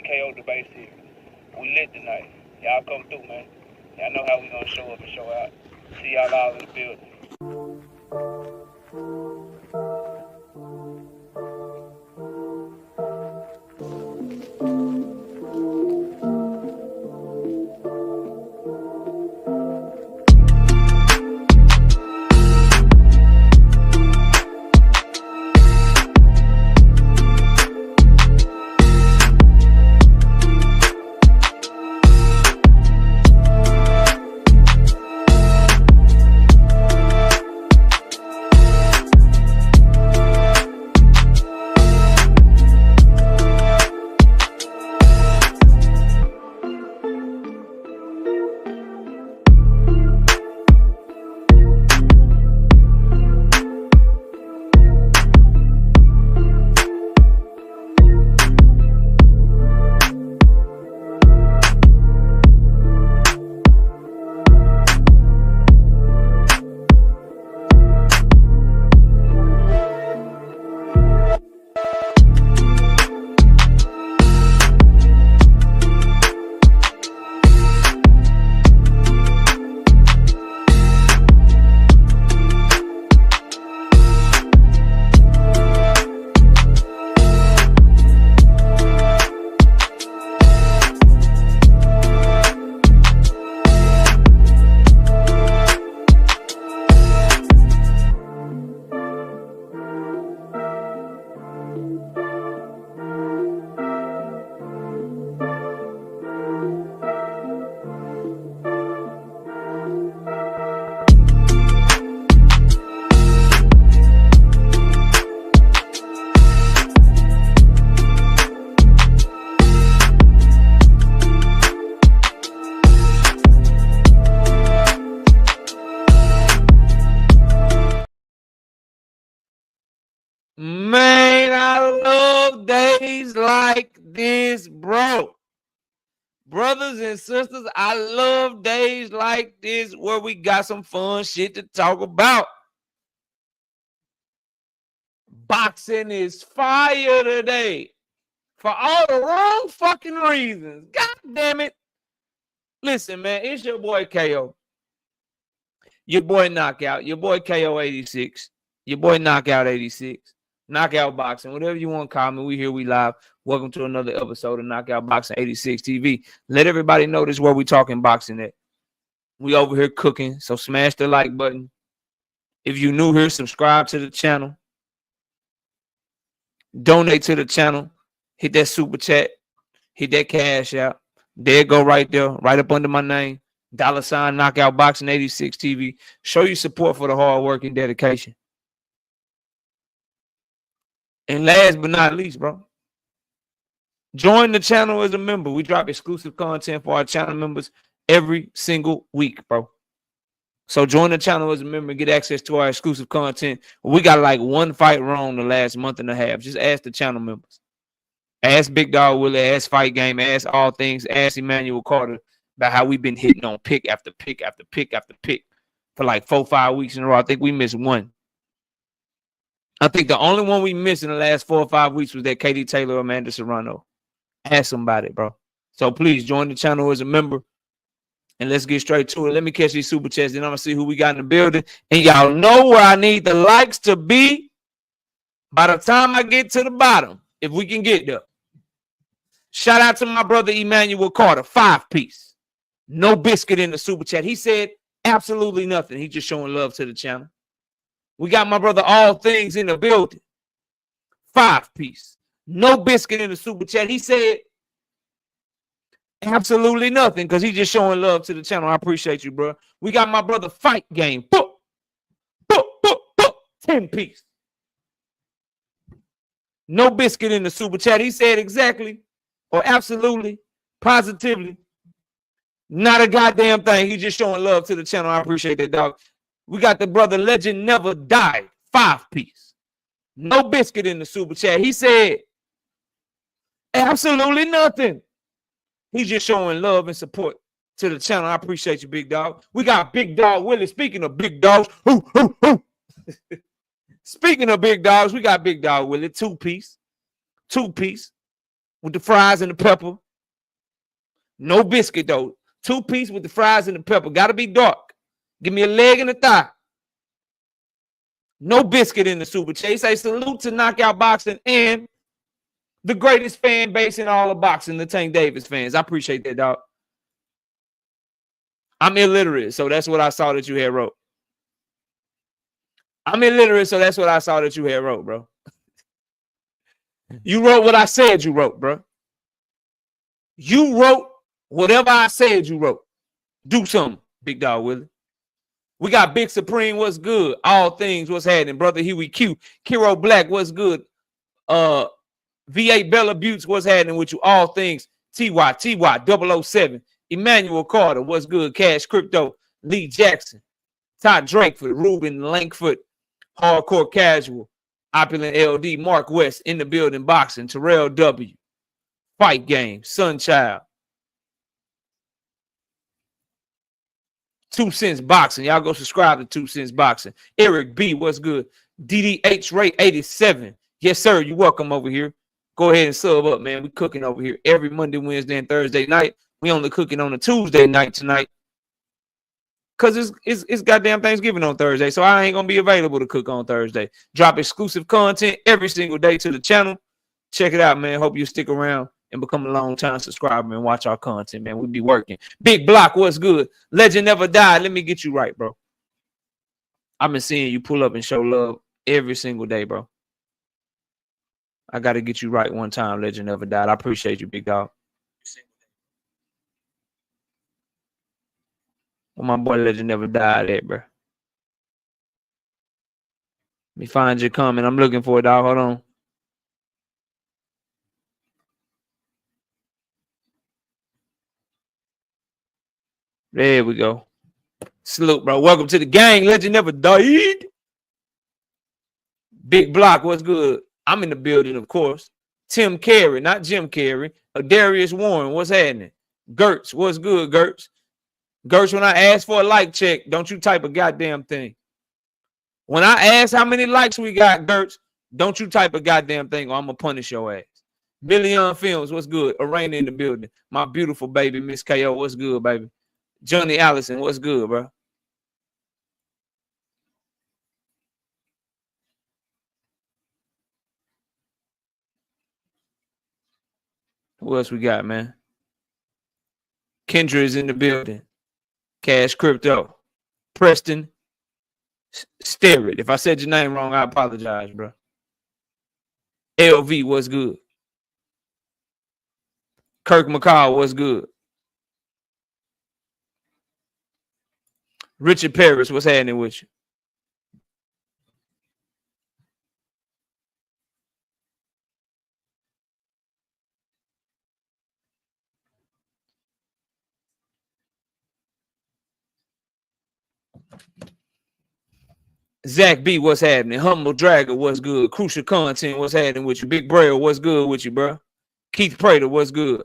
KO debate series. We lit tonight. Y'all come through, man. Y'all know how we gonna show up and show out. See y'all all in the building. Man, I love days like this, bro. Brothers and sisters, I love days like this where we got some fun shit to talk about. Boxing is fire today for all the wrong fucking reasons. God damn it. Listen, man, it's your boy KO. Your boy Knockout. Your boy KO 86. Your boy Knockout 86. Knockout Boxing, whatever you want to call me. We here, we live. Welcome to another episode of Knockout Boxing 86 TV. Let everybody know this is where we talking boxing at. We over here cooking, so smash the like button. If you new here, subscribe to the channel. Donate to the channel. Hit that super chat. Hit that cash out. There go right there, right up under my name. $ Knockout Boxing 86 TV. Show your support for the hard work and dedication. And last but not least, bro, join the channel as a member. We drop exclusive content for our channel members every single week, bro. So join the channel as a member and get access to our exclusive content. We got like one fight wrong the last month and a half. Just ask the channel members. Ask Big Dog Willie, ask Fight Game, ask All Things, ask Emmanuel Carter about how we've been hitting on pick after pick after pick after pick for like 4-5 weeks in a row. I think we missed one. I think the only one we missed in the last 4 or 5 weeks was that Katie Taylor or Amanda Serrano. Ask them about it, bro. So please join the channel as a member. And let's get straight to it. Let me catch these super chats. Then I'm going to see who we got in the building. And y'all know where I need the likes to be by the time I get to the bottom, if we can get there. Shout out to my brother Emmanuel Carter, 5-piece. No biscuit in the super chat. He said absolutely nothing. He just showing love to the channel. We got my brother All Things in the building. 5-piece. No biscuit in the super chat. He said absolutely nothing because he's just showing love to the channel. I appreciate you, bro. We got my brother Fight Game. 10-piece. No biscuit in the super chat. He said exactly or absolutely, positively, not a goddamn thing. He's just showing love to the channel. I appreciate that, dog. We got the brother Legend Never Died, 5-piece. No biscuit in the super chat. He said absolutely nothing. He's just showing love and support to the channel. I appreciate you, big dog. We got Big Dog Willie. Speaking of big dogs, speaking of big dogs, we got Big Dog Willie, 2-piece. with the fries and the pepper. No biscuit, though. 2-piece with the fries and the pepper. Got to be dark. Give me a leg and a thigh. No biscuit in the super chase. I salute to Knockout Boxing and the greatest fan base in all of boxing, the Tank Davis fans. I appreciate that, dog. I'm illiterate, so that's what I saw that you had wrote. I'm illiterate, so that's what I saw that you had wrote, bro. You wrote what I said you wrote, bro. You wrote whatever I said you wrote. Do something, Big Dog Willie. We got Big Supreme, what's good? All things, what's happening? Brother Huey Q. Kiro Black, what's good? V8 Bella Buttes, what's happening with you? All things. TY 007. Emmanuel Carter, what's good? Cash Crypto. Lee Jackson. Todd Drakeford. Ruben Lankford. Hardcore Casual. Opulent LD. Mark West in the building boxing. Terrell W. Fight Game. Sunchild. 2 Cents Boxing. Y'all go subscribe to 2 Cents Boxing. Eric B, what's good? DDH Ray 87. Yes, sir. You're welcome over here. Go ahead and sub up, man. We cooking over here every Monday, Wednesday, and Thursday night. We only cooking on a Tuesday night tonight. Cause it's goddamn Thanksgiving on Thursday. So I ain't gonna be available to cook on Thursday. Drop exclusive content every single day to the channel. Check it out, man. Hope you stick around and become a long-time subscriber and watch our content, man. We be working. Big Block, what's good? Legend Never Died. Let me get you right, bro. I've been seeing you pull up and show love every single day, bro. I got to get you right one time, Legend Never Died. I appreciate you, big dog. Well, my boy Legend Never Died at, bro. Let me find your comment. I'm looking for it, dog. Hold on. There we go. Salute, bro. Welcome to the gang. Legend Never Died. Big Block, what's good? I'm in the building, of course. Tim Carey, not Jim Carey. Darius Warren, what's happening? Gertz, what's good, Gertz? Gertz, when I ask for a like check, don't you type a goddamn thing. When I ask how many likes we got, Gertz, don't you type a goddamn thing or I'm going to punish your ass. Billion Films, what's good? Arena in the building. My beautiful baby, Miss KO, what's good, baby? Johnny Allison, what's good, bro? Who else we got, man? Kendra is in the building. Cash Crypto. Preston Sterrett. If I said your name wrong, I apologize, bro. LV, what's good? Kirk McCall, what's good? Richard Paris, what's happening with you? Zach B, what's happening? Humble Dragger, what's good? Crucial Content, what's happening with you? Big Braille, what's good with you, bro? Keith Prater, what's good?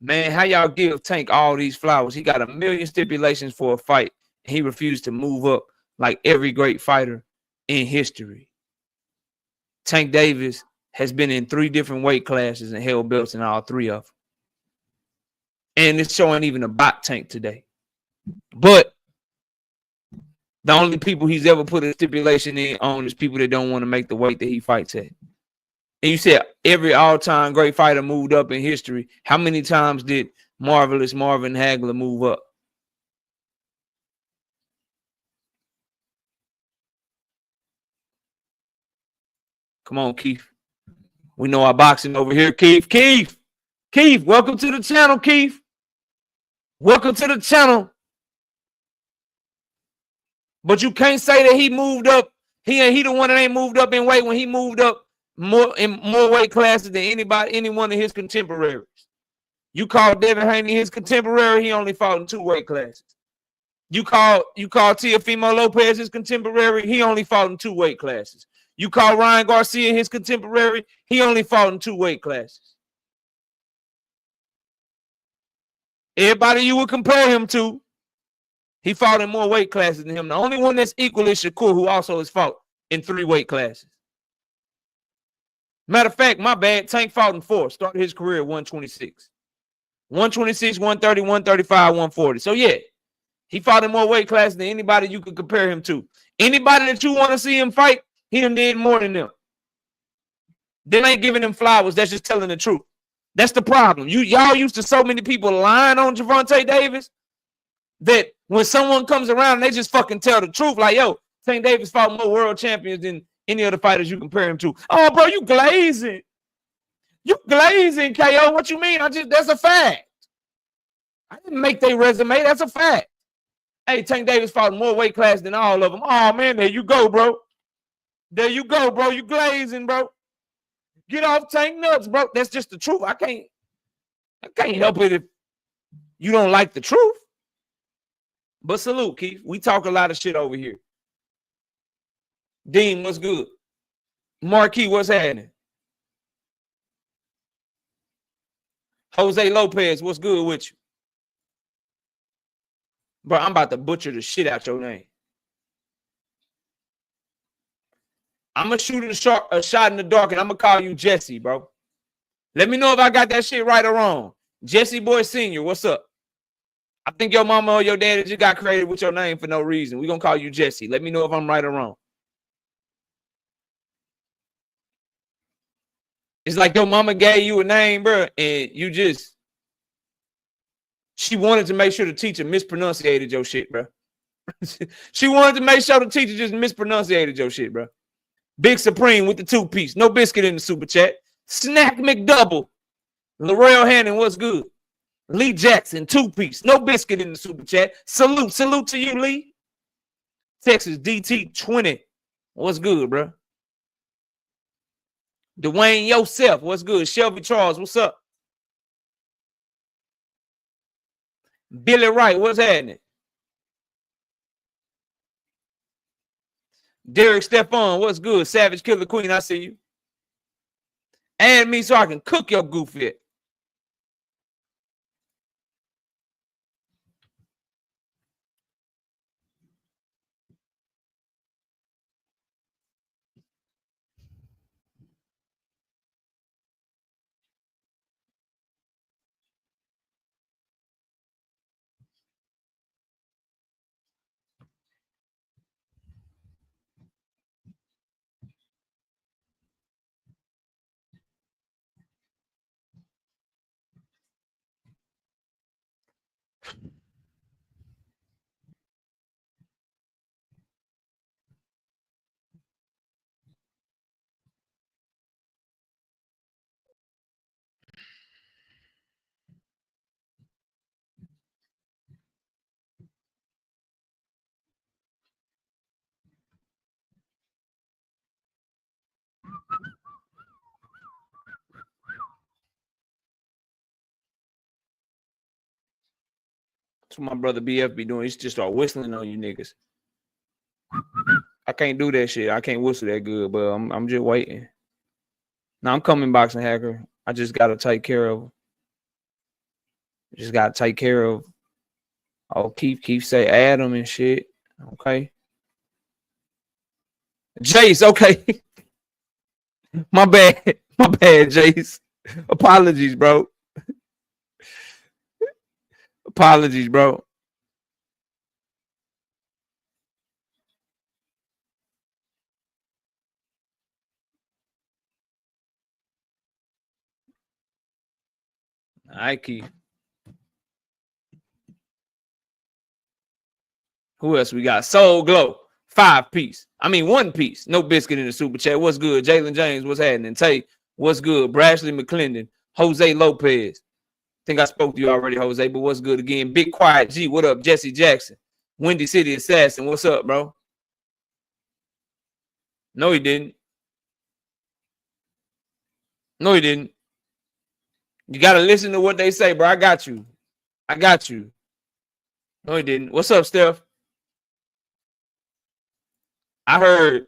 Man, how y'all give Tank all these flowers? He got 1 million stipulations for a fight. And he refused to move up like every great fighter in history. Tank Davis has been in 3 different weight classes and held belts in all 3 of them. And it's showing even about Tank today. But the only people he's ever put a stipulation in on is people that don't want to make the weight that he fights at. And you said every all-time great fighter moved up in history. How many times did Marvelous Marvin Hagler move up? Come on, Keith. We know our boxing over here, Keith. Keith, welcome to the channel, Keith. Welcome to the channel. But you can't say that he moved up. He the one that ain't moved up in weight when he moved up more weight classes than any one of his contemporaries. You call Devin Haney his contemporary, he only fought in 2 weight classes. You call Teofimo Lopez his contemporary, he only fought in 2 weight classes. You call Ryan Garcia his contemporary, he only fought in 2 weight classes. Everybody you would compare him to, he fought in more weight classes than him. The only one that's equal is Shakur, who also has fought in 3 weight classes. Matter of fact, my bad. Tank fought in 4th. Started his career at 126. 126, 130, 135, 140. So, yeah, he fought in more weight classes than anybody you could compare him to. Anybody that you want to see him fight, he done did more than them. They ain't giving him flowers. That's just telling the truth. That's the problem. Y'all used to so many people lying on Gervonta Davis that when someone comes around, they just fucking tell the truth. Like, yo, Tank Davis fought more world champions than any other fighters you compare him to. Oh, bro, you glazing. You glazing, KO. What you mean? That's a fact. I didn't make their resume. That's a fact. Hey, Tank Davis fought more weight class than all of them. Oh, man, there you go, bro. There you go, bro. You glazing, bro. Get off Tank nuts, bro. That's just the truth. I can't help it if you don't like the truth. But salute, Keith. We talk a lot of shit over here. Dean, what's good? Marquis, what's happening? Jose Lopez, what's good with you? Bro, I'm about to butcher the shit out your name. I'm going to shoot a shot in the dark, and I'm going to call you Jesse, bro. Let me know if I got that shit right or wrong. Jesse Boy Sr., what's up? I think your mama or your daddy just got created with your name for no reason. We're going to call you Jesse. Let me know if I'm right or wrong. It's like your mama gave you a name, bro, and she wanted to make sure the teacher mispronunciated your shit, bro. She wanted to make sure the teacher just mispronunciated your shit, bro. Big Supreme with the 2-piece. No biscuit in the super chat. Snack McDouble. Laurel Hannon, what's good? Lee Jackson, 2-piece. No biscuit in the super chat. Salute to you, Lee. Texas DT 20. What's good, bro? Dwayne Yosef, what's good? Shelby Charles, what's up? Billy Wright, what's happening? Derek Stephon, what's good? Savage Killer Queen, I see you. Add me so I can cook your goofy. That's what my brother BF be doing. He's just start whistling on you niggas. I can't do that shit. I can't whistle that good, but I'm just waiting. Now I'm coming, Boxing Hacker. I just gotta take care of. Just gotta take care of. Oh, Keith say Adam and shit. Okay. Jace, okay. My bad, Jace. Apologies, bro. Apologies, bro. All right, Keith. Who else we got? Soul Glow, 5-piece. I mean, 1-piece. No biscuit in the super chat. What's good? Jalen James, what's happening? Tay, what's good? Brashley McClendon, Jose Lopez. Think I spoke to you already, Jose, but what's good again? Big Quiet G, what up? Jesse Jackson, Windy City Assassin, what's up, bro? No, he didn't. No, he didn't. You got to listen to what they say, bro. I got you. No, he didn't. What's up, Steph? I heard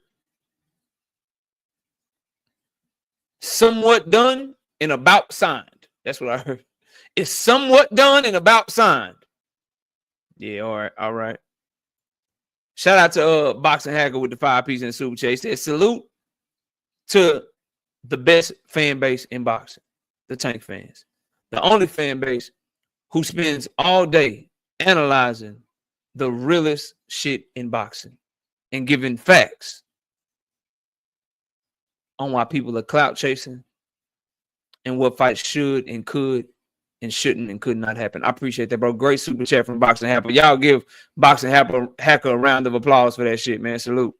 somewhat done and about signed. That's what I heard. It's somewhat done and about signed. Yeah, all right. Shout out to Boxing Hacker with the 5-piece and super chase. Salute to the best fan base in boxing, the Tank fans. The only fan base who spends all day analyzing the realest shit in boxing and giving facts on why people are clout chasing and what fights should and could and shouldn't and could not happen. I appreciate that, bro. Great super chat from Boxing Hacker. Y'all give Boxing Hacker a round of applause for that shit, man. Salute.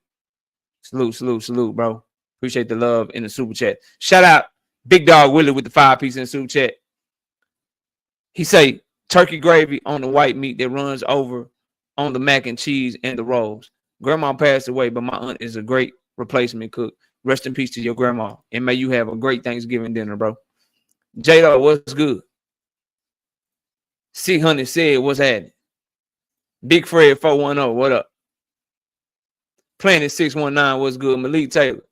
Salute, bro. Appreciate the love in the super chat. Shout out Big Dog Willie with the 5-piece in the super chat. He say, turkey gravy on the white meat that runs over on the mac and cheese and the rolls. Grandma passed away, but my aunt is a great replacement cook. Rest in peace to your grandma. And may you have a great Thanksgiving dinner, bro. J-Lo, what's good? C Honey said, what's happening? Big Fred 410, what up? Planet 619, what's good? Malik Taylor.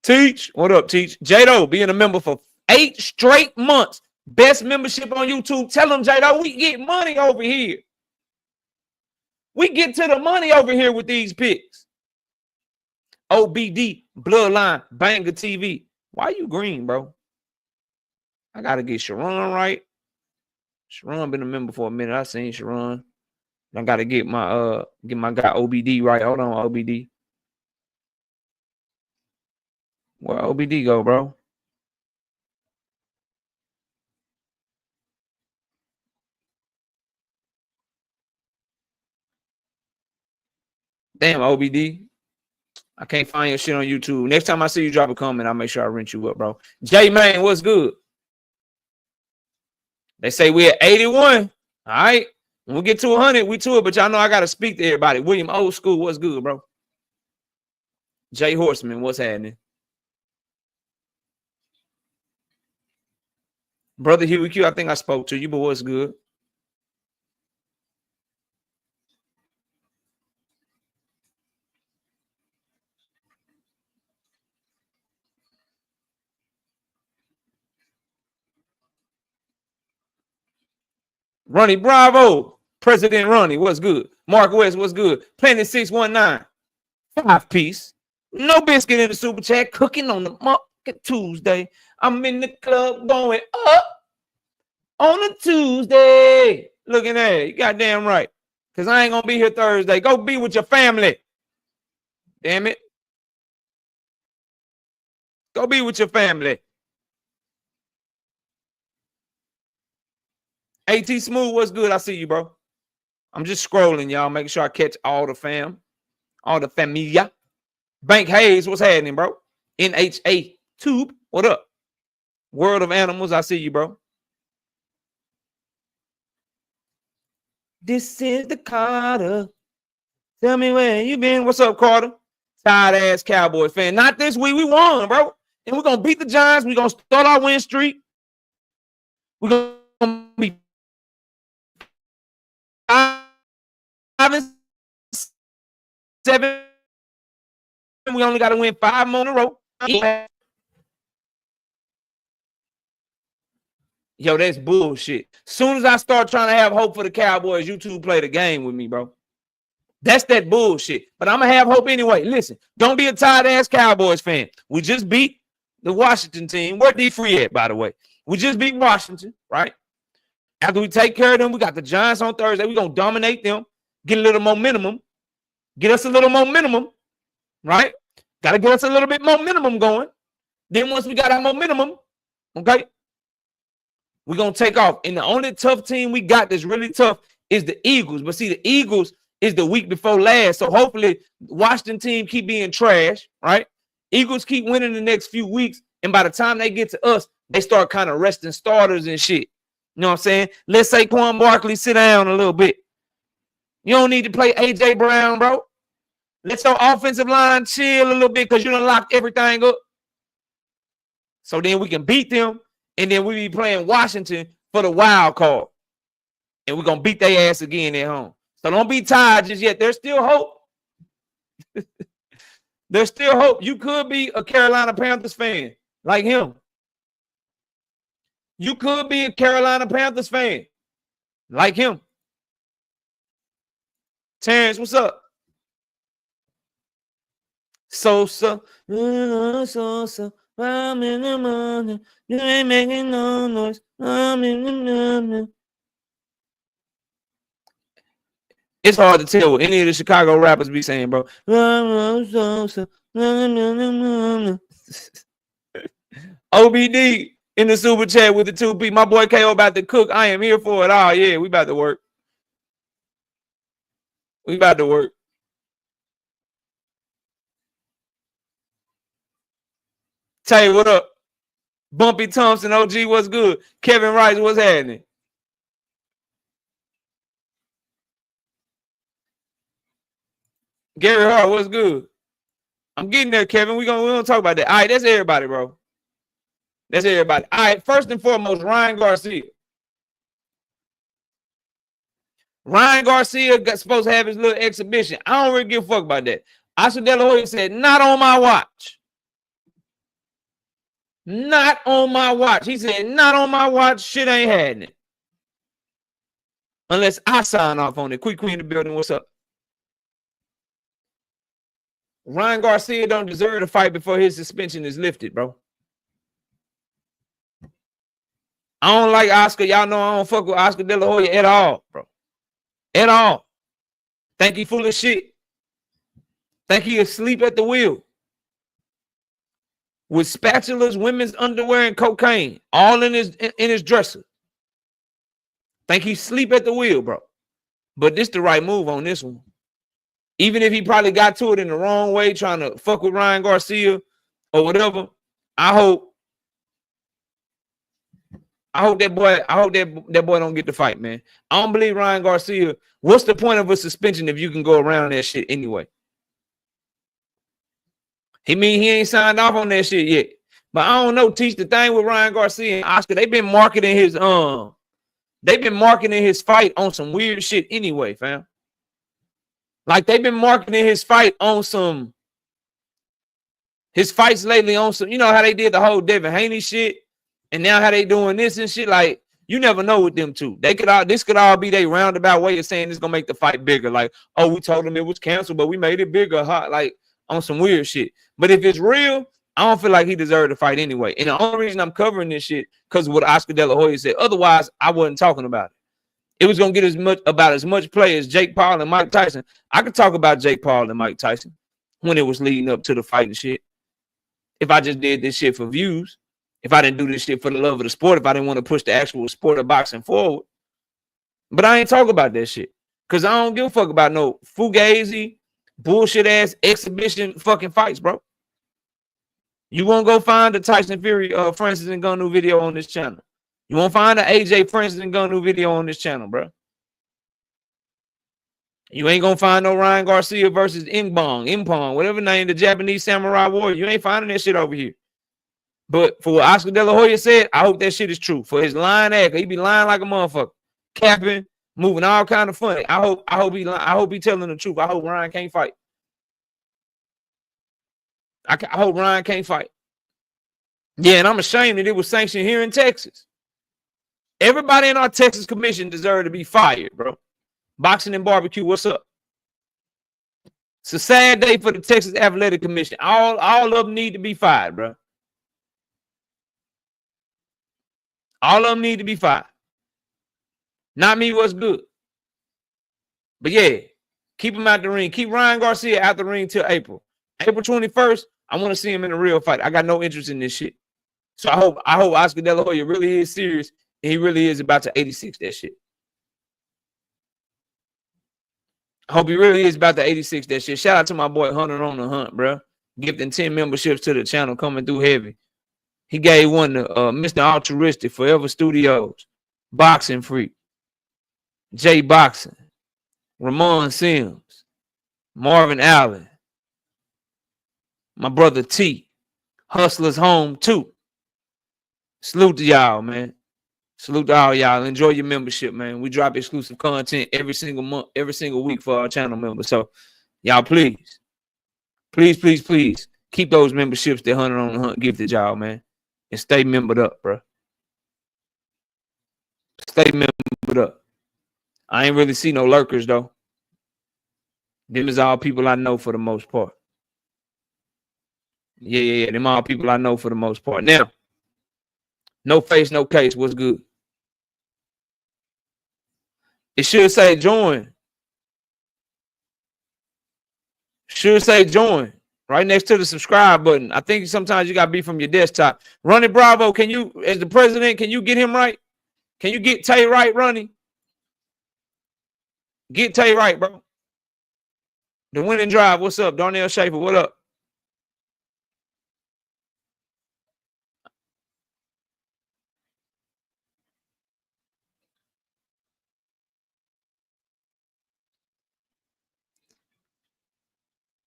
Teach, what up, Teach? J-Do being a member for 8 straight months. Best membership on YouTube. Tell them, J-Do, we get money over here. We get to the money over here with these picks. OBD, Bloodline, Banger TV. Why you green, bro? I got to get Sharon right. Sharon been a member for a minute. I seen Sharon. I got to get my guy OBD right. Hold on, OBD. Where OBD go, bro? Damn, OBD. I can't find your shit on YouTube. Next time I see you drop a comment, I'll make sure I rent you up, bro. J-Man, what's good? They say we're at 81. All right. When we get to 100, we to it. But y'all know I got to speak to everybody. William Old School, what's good, bro? Jay Horseman, what's happening? Brother Huey Q, I think I spoke to you, but what's good? Ronnie Bravo, President Ronnie, what's good? Mark West, what's good? Planet 619, 5-piece. No biscuit in the super chat, cooking on the market Tuesday. I'm in the club going up on a Tuesday. Looking at it, you goddamn right. Because I ain't going to be here Thursday. Go be with your family. Damn it. Go be with your family. AT Smooth, what's good? I see you, bro. I'm just scrolling, y'all. Making sure I catch all the fam. All the familia. Bank Hayes, what's happening, bro? NHA Tube, what up? World of Animals, I see you, bro. This is the Carter. Tell me where you been. What's up, Carter? Tired ass Cowboys fan. Not this week. We won, bro. And we're going to beat the Giants. We're going to start our win streak. We're going to be 5-7. We only got to win 5 more in a row. Yo, that's bullshit. Soon as I start trying to have hope for the Cowboys, you two play the game with me, bro. That's that bullshit. But I'm going to have hope anyway. Listen, don't be a tired-ass Cowboys fan. We just beat the Washington team. Where D Free at, by the way? We just beat Washington, right? After we take care of them, we got the Giants on Thursday. We're going to dominate them, get a little momentum. Get us a little momentum, right? Got to get us a little bit momentum going. Then once we got our momentum, okay, we're going to take off. And the only tough team we got that's really tough is the Eagles. But see, the Eagles is the week before last. So hopefully Washington team keep being trash, right? Eagles keep winning the next few weeks. And by the time they get to us, they start kind of resting starters and shit. You know what I'm saying? Let's say Saquon Barkley sit down a little bit. You don't need to play A.J. Brown, bro. Let your offensive line chill a little bit because you done locked everything up. So then we can beat them, and then we be playing Washington for the wild card. And we're going to beat their ass again at home. So don't be tired just yet. There's still hope. There's still hope. You could be a Carolina Panthers fan like him. You could be a Carolina Panthers fan. Like him. Terrence, what's up? Sosa. Sosa. I'm in the morning. You ain't making no noise. I'm in the morning. It's hard to tell what any of the Chicago rappers be saying, bro. OBD in the super chat with the 2P. My boy KO about to cook. I am here for it. Oh, yeah, we about to work. We about to work. Tay, what up? Bumpy Thompson, OG, what's good? Kevin Rice, what's happening? Gary Hart, what's good? I'm getting there, Kevin. We gonna talk about that. All right, that's everybody, bro. That's everybody. All right, first and foremost, Ryan Garcia. Ryan Garcia got supposed to have his little exhibition. I don't really give a fuck about that. Oscar De La Hoya said, not on my watch. Not on my watch. He said, not on my watch. Shit ain't happening. Unless I sign off on it. Quick Queen in the building. What's up? Ryan Garcia don't deserve to fight before his suspension is lifted, bro. I don't like Oscar. Y'all know I don't fuck with Oscar De La Hoya at all, bro. At all. Think he full of shit. Think he asleep at the wheel. With spatulas, women's underwear, and cocaine. All in his dresser. Think he sleep at the wheel, bro. But this the right move on this one. Even if he probably got to it in the wrong way, trying to fuck with Ryan Garcia or whatever, I hope that boy don't get the fight, man. I don't believe Ryan Garcia. What's the point of a suspension if you can go around that shit anyway? He ain't signed off on that shit yet. But I don't know. Teach the thing with Ryan Garcia and Oscar. They've been marketing his fight on some weird shit anyway, fam. Like they've been marketing his fight on his fights lately on some, you know how they did the whole Devin Haney shit, and now how they doing this and shit. Like you never know with them two. This could all be their roundabout way of saying it's gonna make the fight bigger. Like, oh, we told them it was canceled, but we made it bigger, like on some weird shit. But if it's real, I don't feel like he deserved to fight anyway. And the only reason I'm covering this shit because of what Oscar De La Hoya said. Otherwise, I wasn't talking about it. It was gonna get as much play as Jake Paul and Mike Tyson. I could talk about Jake Paul and Mike Tyson when it was leading up to the fight and shit. If I just did this shit for views, if I didn't do this shit for the love of the sport, if I didn't want to push the actual sport of boxing forward. But I ain't talk about that shit because I don't give a fuck about no fugazi, bullshit ass exhibition fucking fights, bro. You won't go find the Tyson Fury Francis Ngannou video on this channel. You won't find an AJ Francis Ngannou video on this channel, bro. You ain't gonna find no Ryan Garcia versus Impong, whatever name, the Japanese samurai warrior. You ain't finding that shit over here. But for what Oscar De La Hoya said, I hope that shit is true. For his lying act, he be lying like a motherfucker, capping, moving all kind of funny. I hope he telling the truth. I hope Ryan can't fight. I hope Ryan can't fight. Yeah, and I'm ashamed that it was sanctioned here in Texas. Everybody in our Texas commission deserve to be fired, bro. Boxing and barbecue, what's up? It's a sad day for the Texas Athletic Commission. All of them need to be fired, bro. All of them need to be fired. Not me, what's good. But yeah, keep him out the ring. Keep Ryan Garcia out the ring till April. April 21st, I want to see him in a real fight. I got no interest in this shit. So I hope Oscar De La Hoya really is serious and he really is about to 86 that shit. I hope he really is about to 86 that shit. Shout out to my boy Hunter on the Hunt, bro. Gifting 10 memberships to the channel, coming through heavy. He gave one to Mr. Altruistic, Forever Studios, Boxing Freak, J Boxing, Ramon Sims, Marvin Allen, my brother T, Hustlers Home 2. Salute to y'all, man. Salute to all y'all. Enjoy your membership, man. We drop exclusive content every single month, every single week for our channel members. So y'all, please keep those memberships that Hunter on the Hunt gifted y'all, man. And stay membered up, bro. Stay membered up. I ain't really see no lurkers though. Them is all people I know for the most part. Yeah. Them all people I know for the most part. Now, no face, no case. What's good? It should say join. Should say join right next to the subscribe button. I think sometimes you got to be from your desktop. Ronnie Bravo, can you, as the president, can you get him right? Can you get Tay right, Ronnie? Get Tay right, bro. The winning drive. What's up? Darnell Schaefer, what up?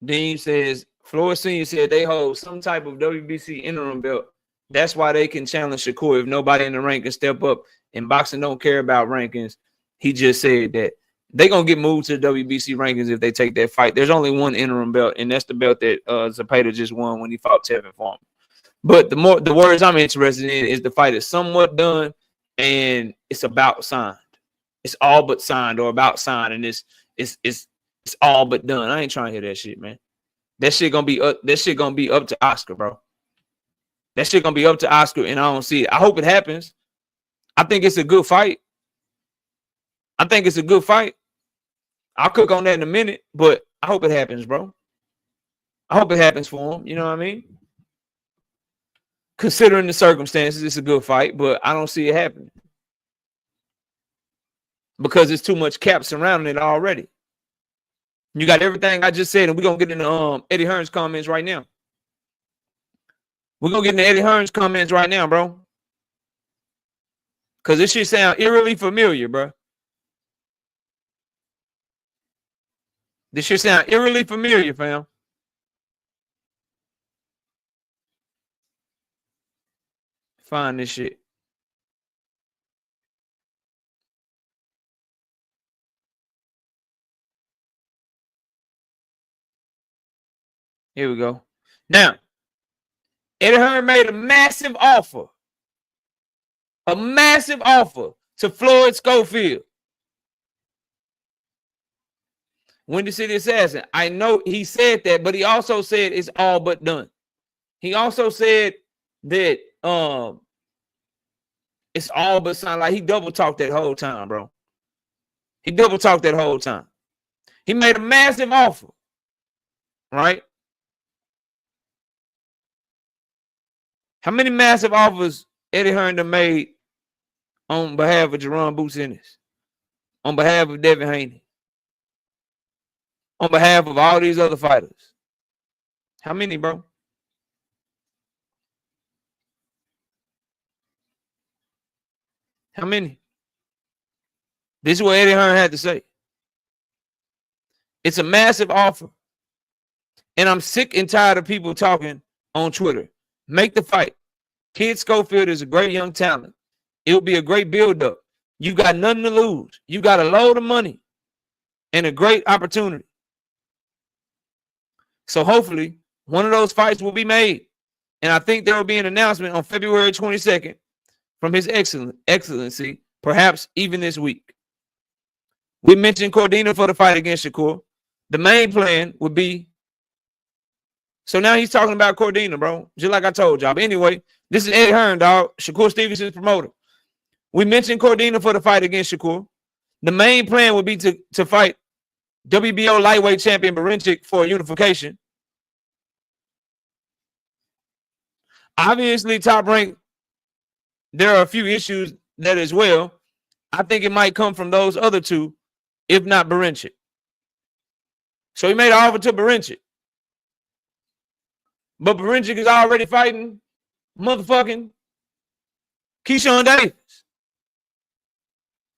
Dean says, Floyd Senior said they hold some type of WBC interim belt. That's why they can challenge Shakur if nobody in the rank can step up. And boxing don't care about rankings. He just said that they're going to get moved to the WBC rankings if they take that fight. There's only one interim belt, and that's the belt that Zepeda just won when he fought Tevin Farmer. But the words I'm interested in is the fight is somewhat done, and it's about signed. It's all but signed or about signed, and it's all but done. I ain't trying to hear that shit, man. That shit gonna be up to Oscar, bro. That shit gonna be up to Oscar, and I don't see it. I hope it happens. I think it's a good fight. I'll cook on that in a minute, but I hope it happens, bro. I hope it happens for him. You know what I mean? Considering the circumstances, it's a good fight, but I don't see it happening because there's too much cap surrounding it already. You got everything I just said, and we're going to get into Eddie Hearn's comments right now. We're going to get into Eddie Hearn's comments right now, bro. Because this shit sound eerily familiar, bro. This shit sound eerily familiar, fam. Find this shit. Here we go. Now, Eddie Hearn made a massive offer to Floyd Schofield. Windy City Assassin. I know he said that, but he also said it's all but done. He also said that it's all but signed. Like he double talked that whole time, bro. He double talked that whole time. He made a massive offer, right? How many massive offers Eddie Hearn made on behalf of Jerron Boots Ennis, on behalf of Devin Haney, on behalf of all these other fighters? How many, bro? How many? This is what Eddie Hearn had to say. It's a massive offer. And I'm sick and tired of people talking on Twitter. Make the fight. Kid Schofield is a great young talent. It'll be a great build-up. You got nothing to lose. You got a load of money and a great opportunity. So hopefully one of those fights will be made. And I think there will be an announcement on February 22nd from His Excellency, perhaps even this week. We mentioned Cordina for the fight against Shakur. The main plan would be, so now he's talking about Cordina, bro, just like I told y'all. But anyway, this is Eddie Hearn, dog, Shakur Stevenson's promoter. We mentioned Cordina for the fight against Shakur. The main plan would be to fight WBO lightweight champion Barincic for unification. Obviously, Top Rank, there are a few issues that as well. I think it might come from those other two, if not Barincic. So he made an offer to Barincic. But Barincic is already fighting motherfucking Keyshawn Davis.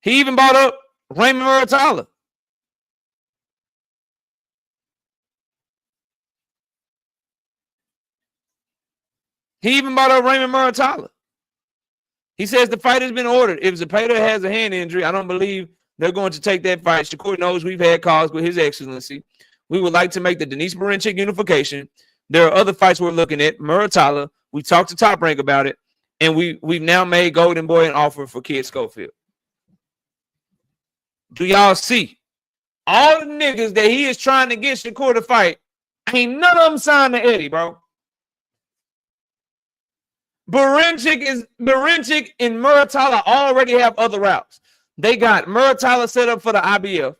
He even brought up Raymond Muratalla. He says the fight has been ordered. If Zepeda has a hand injury, I don't believe they're going to take that fight. Shakur knows we've had calls with His Excellency. We would like to make the Denise Barincic unification. There are other fights we're looking at. Muratalla, we talked to Top Rank about it, and we've now made Golden Boy an offer for Kid Schofield. Do y'all see? All the niggas that he is trying to get Shakur to fight, ain't none of them signed to Eddie, bro. Barincic and Muratalla already have other routes. They got Muratalla set up for the IBF.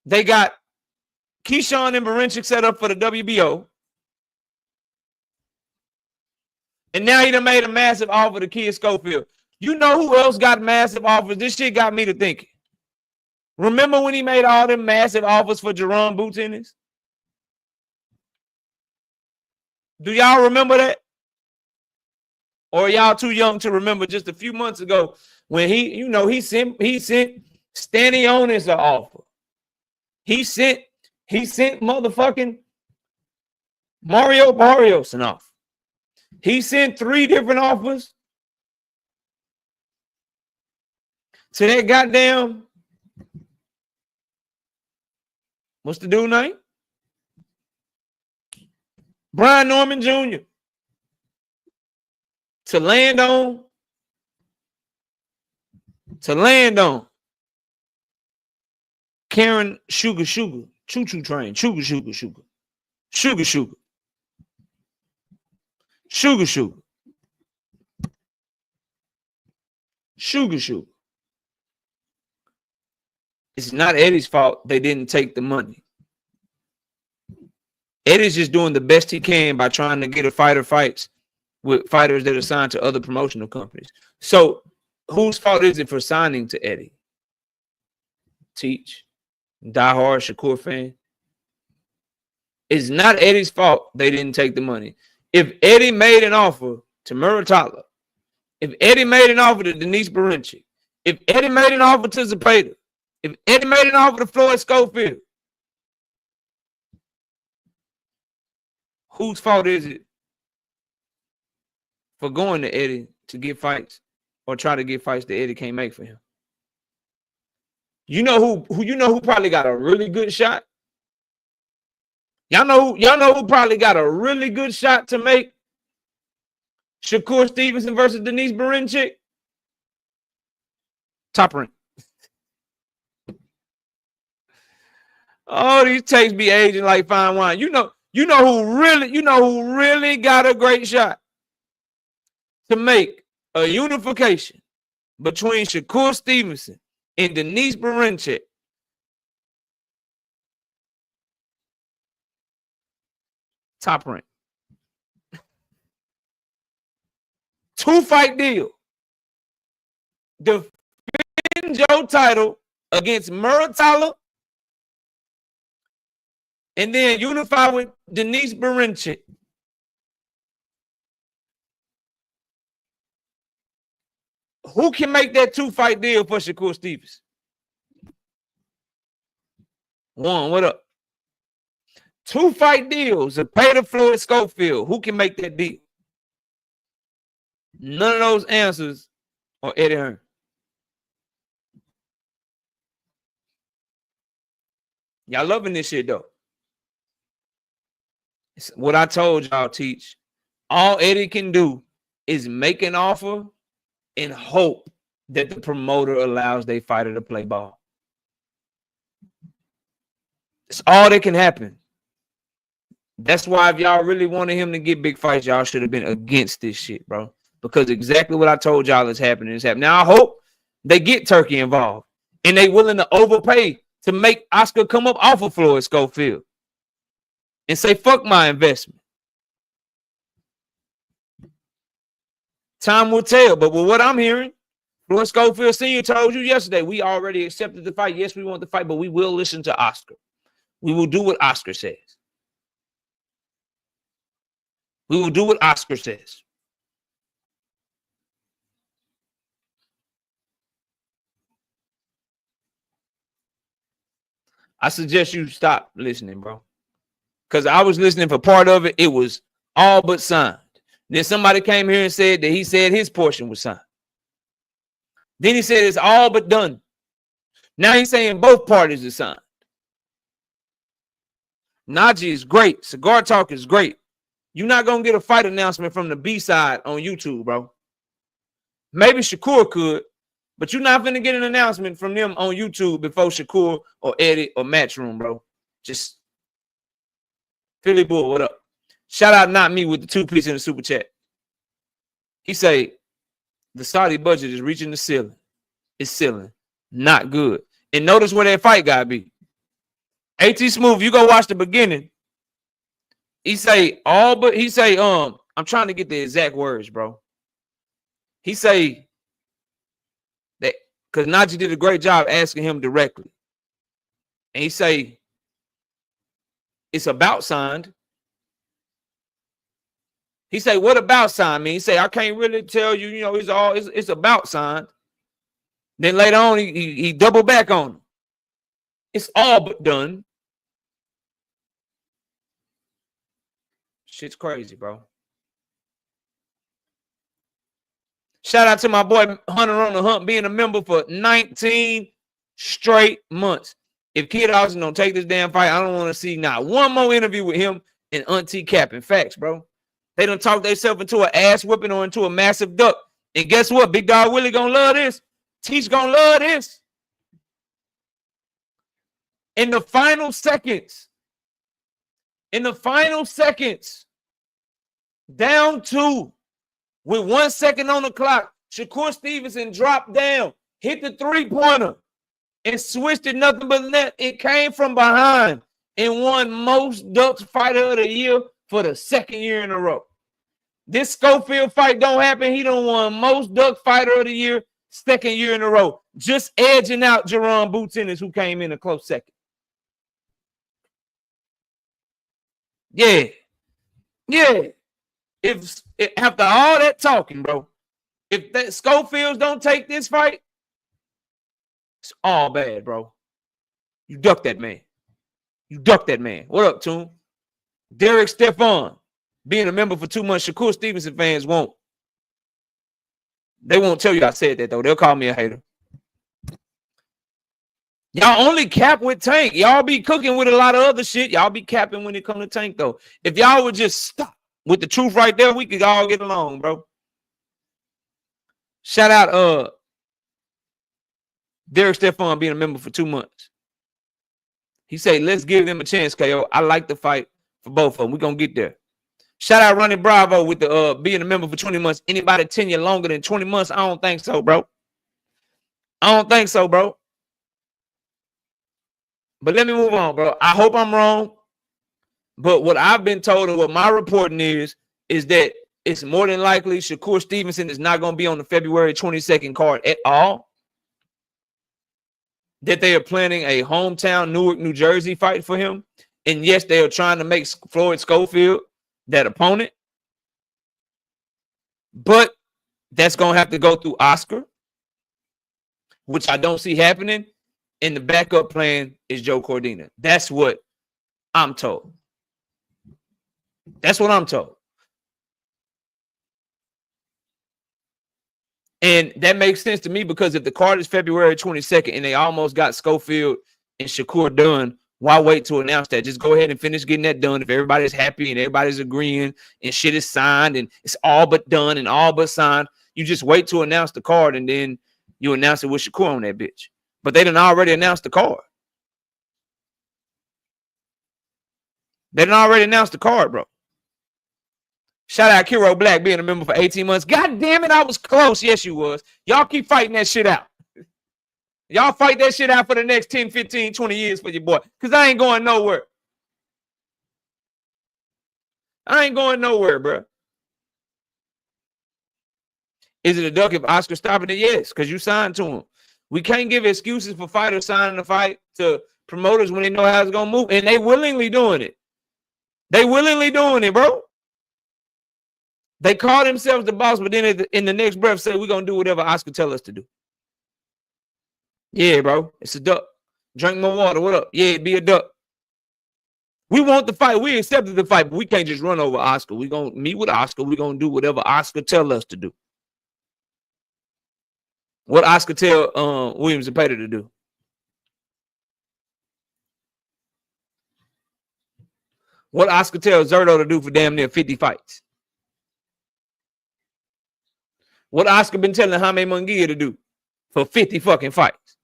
They got Keyshawn and Barincic set up for the WBO. And now he done made a massive offer to Kid Schofield. You know who else got massive offers? This shit got me to thinking. Remember when he made all them massive offers for Jerome Boots Ennis? Do y'all remember that? Or y'all too young to remember just a few months ago when he sent Stanionis an offer. He sent motherfucking Mario Barrios an offer. He sent 3 different offers to that goddamn, what's the dude name? Brian Norman Jr. To land on Karen Sugar, Choo Choo Train, Sugar. It's not Eddie's fault they didn't take the money. Eddie's just doing the best he can by trying to get a fighter fights with fighters that are signed to other promotional companies. So whose fault is it for signing to Eddie? Teach, diehard Shakur fan. It's not Eddie's fault they didn't take the money. If Eddie made an offer to Muratalla, if Eddie made an offer to Denise Barincic, if Eddie made an offer to Zepeda, if Eddie made an offer to Floyd Schofield, whose fault is it for going to Eddie to get fights or try to get fights that Eddie can't make for him? You know who probably got a really good shot? Y'all know who probably got a really good shot to make Shakur Stevenson versus Denise Barincic? Top Rank. Oh, these takes be aging like fine wine. You know who really got a great shot to make a unification between Shakur Stevenson and Denise Barincic. Top Rank. 2-fight deal. Defend your title against Muratalla and then unify with Denise Barincic. Who can make that 2-fight deal for Shakur Stevens? One, what up? 2-fight deals to pay the Floyd Schofield. Who can make that deal? None of those answers are Eddie Hearn. Y'all loving this shit though. It's what I told y'all, Teach. All Eddie can do is make an offer and hope that the promoter allows their fighter to play ball. It's all that can happen. That's why if y'all really wanted him to get big fights, y'all should have been against this shit, bro. Because exactly what I told y'all is happening is happening. Now I hope they get Turkey involved and they willing to overpay to make Oscar come up off of Floyd Schofield and say, fuck my investment. Time will tell. But with what I'm hearing, Floyd Schofield Sr. told you yesterday, we already accepted the fight. Yes, we want the fight, but we will listen to Oscar. We will do what Oscar says. We will do what Oscar says. I suggest you stop listening, bro. Because I was listening for part of it. It was all but signed. Then somebody came here and said that he said his portion was signed. Then he said it's all but done. Now he's saying both parties are signed. Najee is great. Cigar Talk is great. You're not going to get a fight announcement from the B-side on YouTube, bro. Maybe Shakur could, But you're not finna get an announcement from them on YouTube before Shakur or Eddie or Matchroom, bro. Just Philly Bull, what up? Shout out Not Me with the 2-piece in the super chat. He say, the Saudi budget is reaching the ceiling. It's ceiling. Not good. And notice where that fight gotta be. AT Smooth, you go watch the beginning. He say, I'm trying to get the exact words, bro. He say that because Najee did a great job asking him directly. And he say, it's about signed. He say, what about signed mean? He say, I can't really tell you, it's about signed. Then later on, he double back on him. It's all but done. Shit's crazy, bro. Shout out to my boy Hunter on the Hunt being a member for 19 straight months. If Kid Austin don't take this damn fight, I don't want to see not one more interview with him and Auntie Capping. Facts, bro. They done talk themselves into an ass whipping or into a massive duck. And guess what? Big Dog Willie gonna love this. Teach gonna love this. In the final seconds, down 2 with 1 second on the clock, Shakur Stevenson dropped down, hit the 3-pointer, and switched it nothing but net. It came from behind and won most ducked fighter of the year for the 2nd year in a row. This Schofield fight don't happen. He done won most ducked fighter of the year 2nd year in a row, just edging out Jerron Boots Ennis, who came in a close second. Yeah. If after all that talking, bro, if that Schofields don't take this fight, it's all bad, bro. You duck that man. What up, Toon? Derek Stephon, being a member for 2 months. Shakur Stevenson fans won't. They won't tell you I said that, though. They'll call me a hater. Y'all only cap with Tank. Y'all be cooking with a lot of other shit. Y'all be capping when it comes to Tank, though. If y'all would just stop with the truth right there, we could all get along, bro. Shout out Derek Stephon being a member for 2 months. He said, let's give them a chance, KO. I like the fight for both of them. We're going to get there. Shout out Ronnie Bravo with the being a member for 20 months. Anybody tenure longer than 20 months? I don't think so, bro. But let me move on, bro. I hope I'm wrong. But what I've been told and what my reporting is that it's more than likely Shakur Stevenson is not going to be on the February 22nd card at all. That they are planning a hometown Newark, New Jersey fight for him. And yes, they are trying to make Floyd Schofield that opponent. But that's going to have to go through Oscar, which I don't see happening. And the backup plan is Joe Cordina. That's what I'm told. And that makes sense to me because if the card is February 22nd and they almost got Schofield and Shakur done, why wait to announce that? Just go ahead and finish getting that done. If everybody's happy and everybody's agreeing and shit is signed and it's all but done and all but signed, you just wait to announce the card and then you announce it with Shakur on that bitch. But they done already announced the card. Bro. Shout out Kiro Black being a member for 18 months. God damn it, I was close. Yes, you was. Y'all keep fighting that shit out. Y'all fight that shit out for the next 10, 15, 20 years for your boy. Because I ain't going nowhere. Bro. Is it a duck if Oscar stopping it? Yes, because you signed to him. We can't give excuses for fighters signing the fight to promoters when they know how it's going to move. And they willingly doing it. Bro. They call themselves the boss, but then in the next breath say we're going to do whatever Oscar tell us to do. Yeah, bro. It's a duck. Drink more water. What up? Yeah, be a duck. We want the fight. We accepted the fight, but we can't just run over Oscar. We're going to meet with Oscar. We're going to do whatever Oscar tell us to do. What Oscar tell Williams and Pater to do? What Oscar tell Zerto to do for damn near 50 fights? What Oscar been telling Jaime Munguia to do for 50 fucking fights.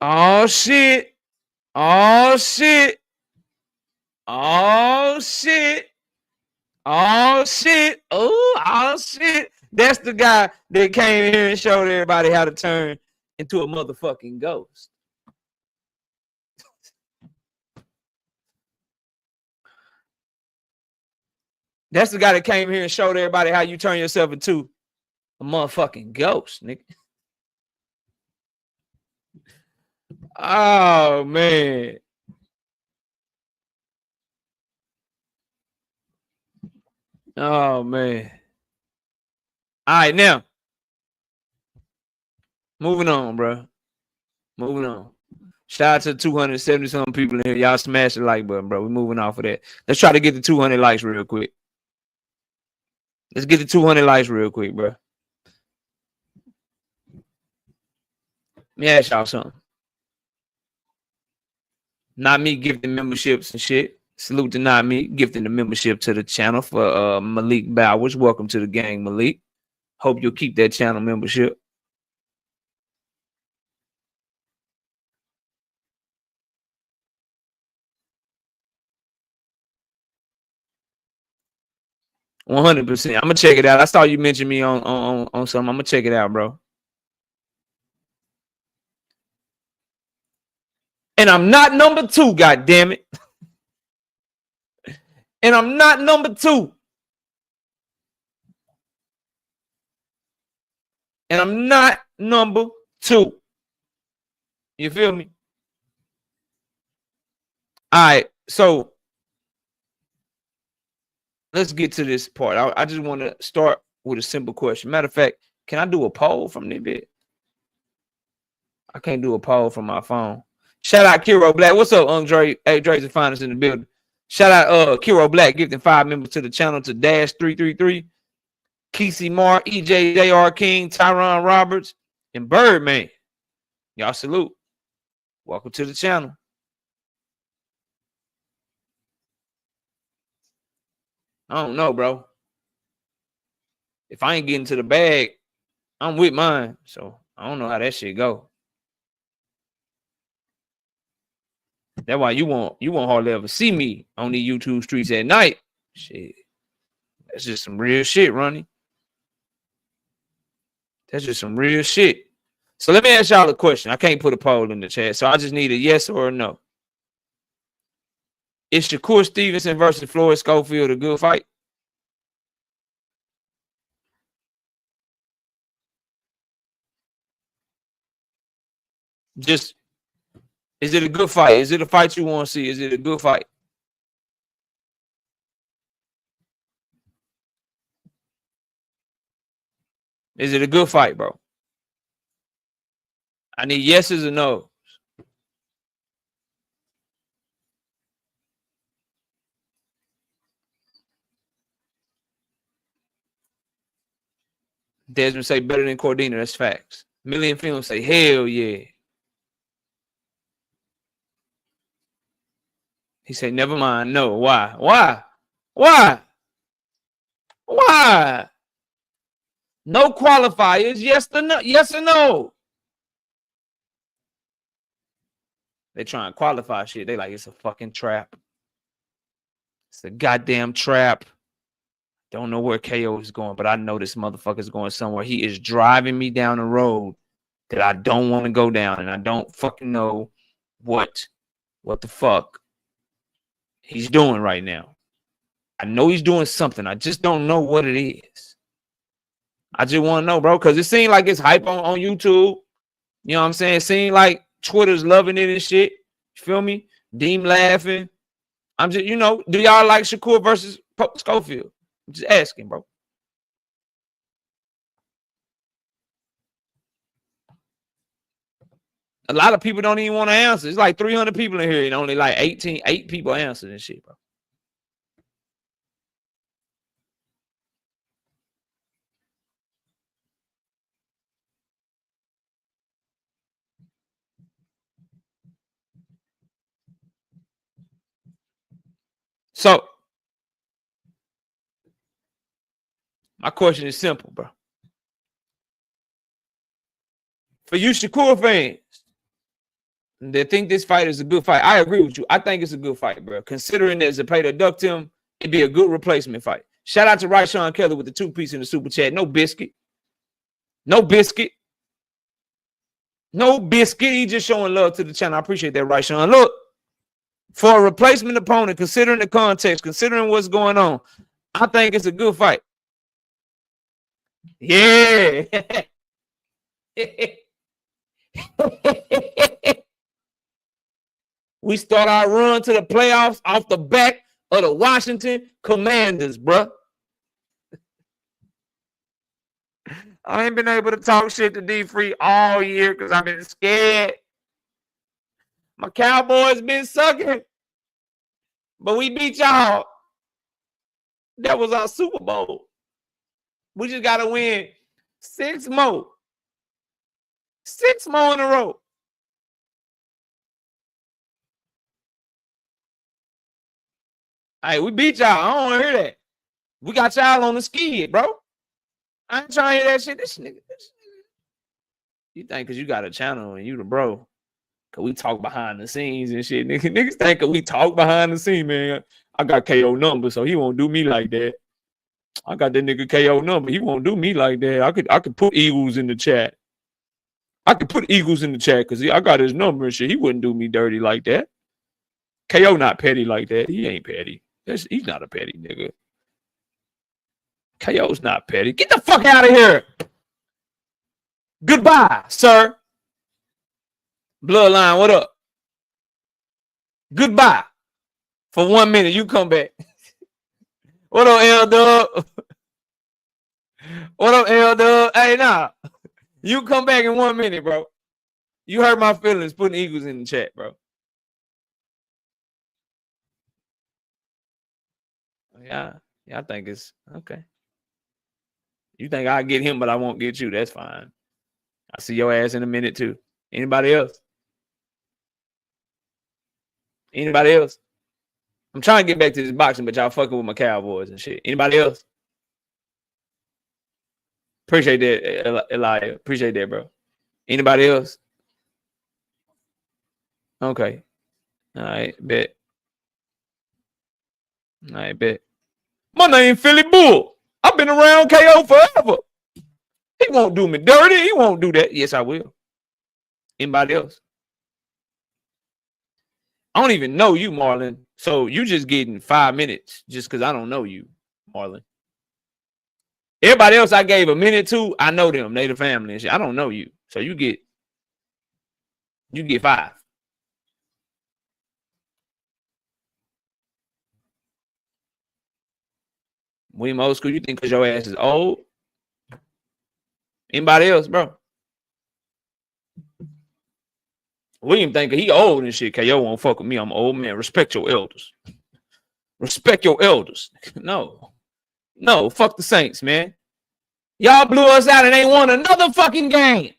Oh shit. Oh shit. Oh shit. Oh shit. Oh shit. That's the guy that came here and showed everybody how to turn into a motherfucking ghost. That's the guy that came here and showed everybody how you turn yourself into a motherfucking ghost, nigga. Oh man. Oh man. All right, now. Moving on, bro. Moving on. Shout out to 270 some people in here. Y'all smash the like button, bro. We're moving off of that. Let's try to get the 200 likes real quick. Let's get the 200 likes real quick, bro. Let me ask y'all something. Not me gifting memberships and shit. Salute to Not Me gifting the membership to the channel for Malik Bowers. Welcome to the gang, Malik. Hope you'll keep that channel membership. $100%. I'm gonna check it out. I saw you mention me on something. I'm gonna check it out, bro. And I'm not number 2, god damn it. And I'm not number 2. And I'm not number 2. You feel me? All right, so let's get to this part. I just want to start with a simple question. Matter of fact, can I do a poll from this bit? I can't do a poll from my phone. Shout out Kiro Black. What's up, Andre? Hey, Dre's the finest in the building. Shout out Kiro Black gifting 5 members to the channel to Dash 333, Kesey Marr, EJ JR King, Tyron Roberts, and Birdman. Y'all salute. Welcome to the channel. I don't know, bro. If I ain't getting to the bag, I'm with mine. So I don't know how that shit go. That's why you won't hardly ever see me on the YouTube streets at night. Shit. That's just some real shit, Ronnie. That's just some real shit. So let me ask y'all a question. I can't put a poll in the chat, so I just need a yes or a no. Is Shakur Stevenson versus Floyd Schofield a good fight? Just, is it a good fight? Is it a fight you want to see? Is it a good fight? Is it a good fight, bro? I need yeses or no. Desmond say better than Cordina. That's facts. Million Films say hell yeah. He said never mind. No. Why? Why? Why? Why? No qualifiers. Yes or no? Yes or no? They try and qualify shit. They like it's a fucking trap. It's a goddamn trap. Don't know where KO is going, but I know this motherfucker's going somewhere. He is driving me down a road that I don't want to go down, and I don't fucking know what the fuck he's doing right now. I know he's doing something. I just don't know what it is. I just want to know, bro, because it seems like it's hype on YouTube. You know what I'm saying? It seems like Twitter's loving it and shit. You feel me? Deem laughing. I'm just, you know, do y'all like Shakur versus Schofield? I'm just asking, bro. A lot of people don't even want to answer. It's like 300 people in here and only like 8 people answered and shit, bro. So my question is simple, bro. For you Shakur fans that think this fight is a good fight, I agree with you. I think it's a good fight, bro. Considering there's a pay to duck him, it'd be a good replacement fight. Shout out to Sean Kelly with the 2-piece in the super chat. No biscuit. No biscuit. No biscuit. He just showing love to the channel. I appreciate that, Sean. Look, for a replacement opponent, considering the context, considering what's going on, I think it's a good fight. Yeah. We start our run to the playoffs off the back of the Washington Commanders, bro. I ain't been able to talk shit to D-Free all year because I've been scared. My Cowboys been sucking. But we beat y'all. That was our Super Bowl. We just got to win 6 more. 6 more in a row. Hey, we beat y'all. I don't want to hear that. We got y'all on the skid, bro. I ain't trying to hear that shit. This nigga. You think because you got a channel and you the bro. Because we talk behind the scenes and shit. Niggas think because we talk behind the scenes, man. I got KO number, so he won't do me like that. I got that nigga KO number. He won't do me like that. I could put Eagles in the chat. I could put Eagles in the chat because I got his number and shit. He wouldn't do me dirty like that. KO not petty like that. He ain't petty. He's not a petty nigga. KO's not petty. Get the fuck out of here. Goodbye, sir. Bloodline, what up? Goodbye. For 1 minute, you come back. What up, L-Dub? What up, L-Dub? Hey, nah. You come back in 1 minute, bro. You hurt my feelings putting Eagles in the chat, bro. Yeah, I think it's okay. You think I'll get him, but I won't get you. That's fine. I'll see your ass in a minute, too. Anybody else? Anybody else? I'm trying to get back to this boxing, but y'all fucking with my Cowboys and shit. Anybody else? Appreciate that, Elijah. Appreciate that, bro. Anybody else? Okay. All right, bet. All right, bet. My name Philly Bull. I've been around KO forever. He won't do me dirty. He won't do that. Yes, I will. Anybody else? I don't even know you, Marlon. So you just getting 5 minutes just because I don't know you, Marlon. Everybody else I gave a minute to, I know them. They the family and shit. I don't know you. So you get 5. William old school, you think because your ass is old? Anybody else, bro? William think he old and shit. KO won't fuck with me. I'm an old man. Respect your elders. Respect your elders. No, fuck the Saints, man. Y'all blew us out and they won another fucking game.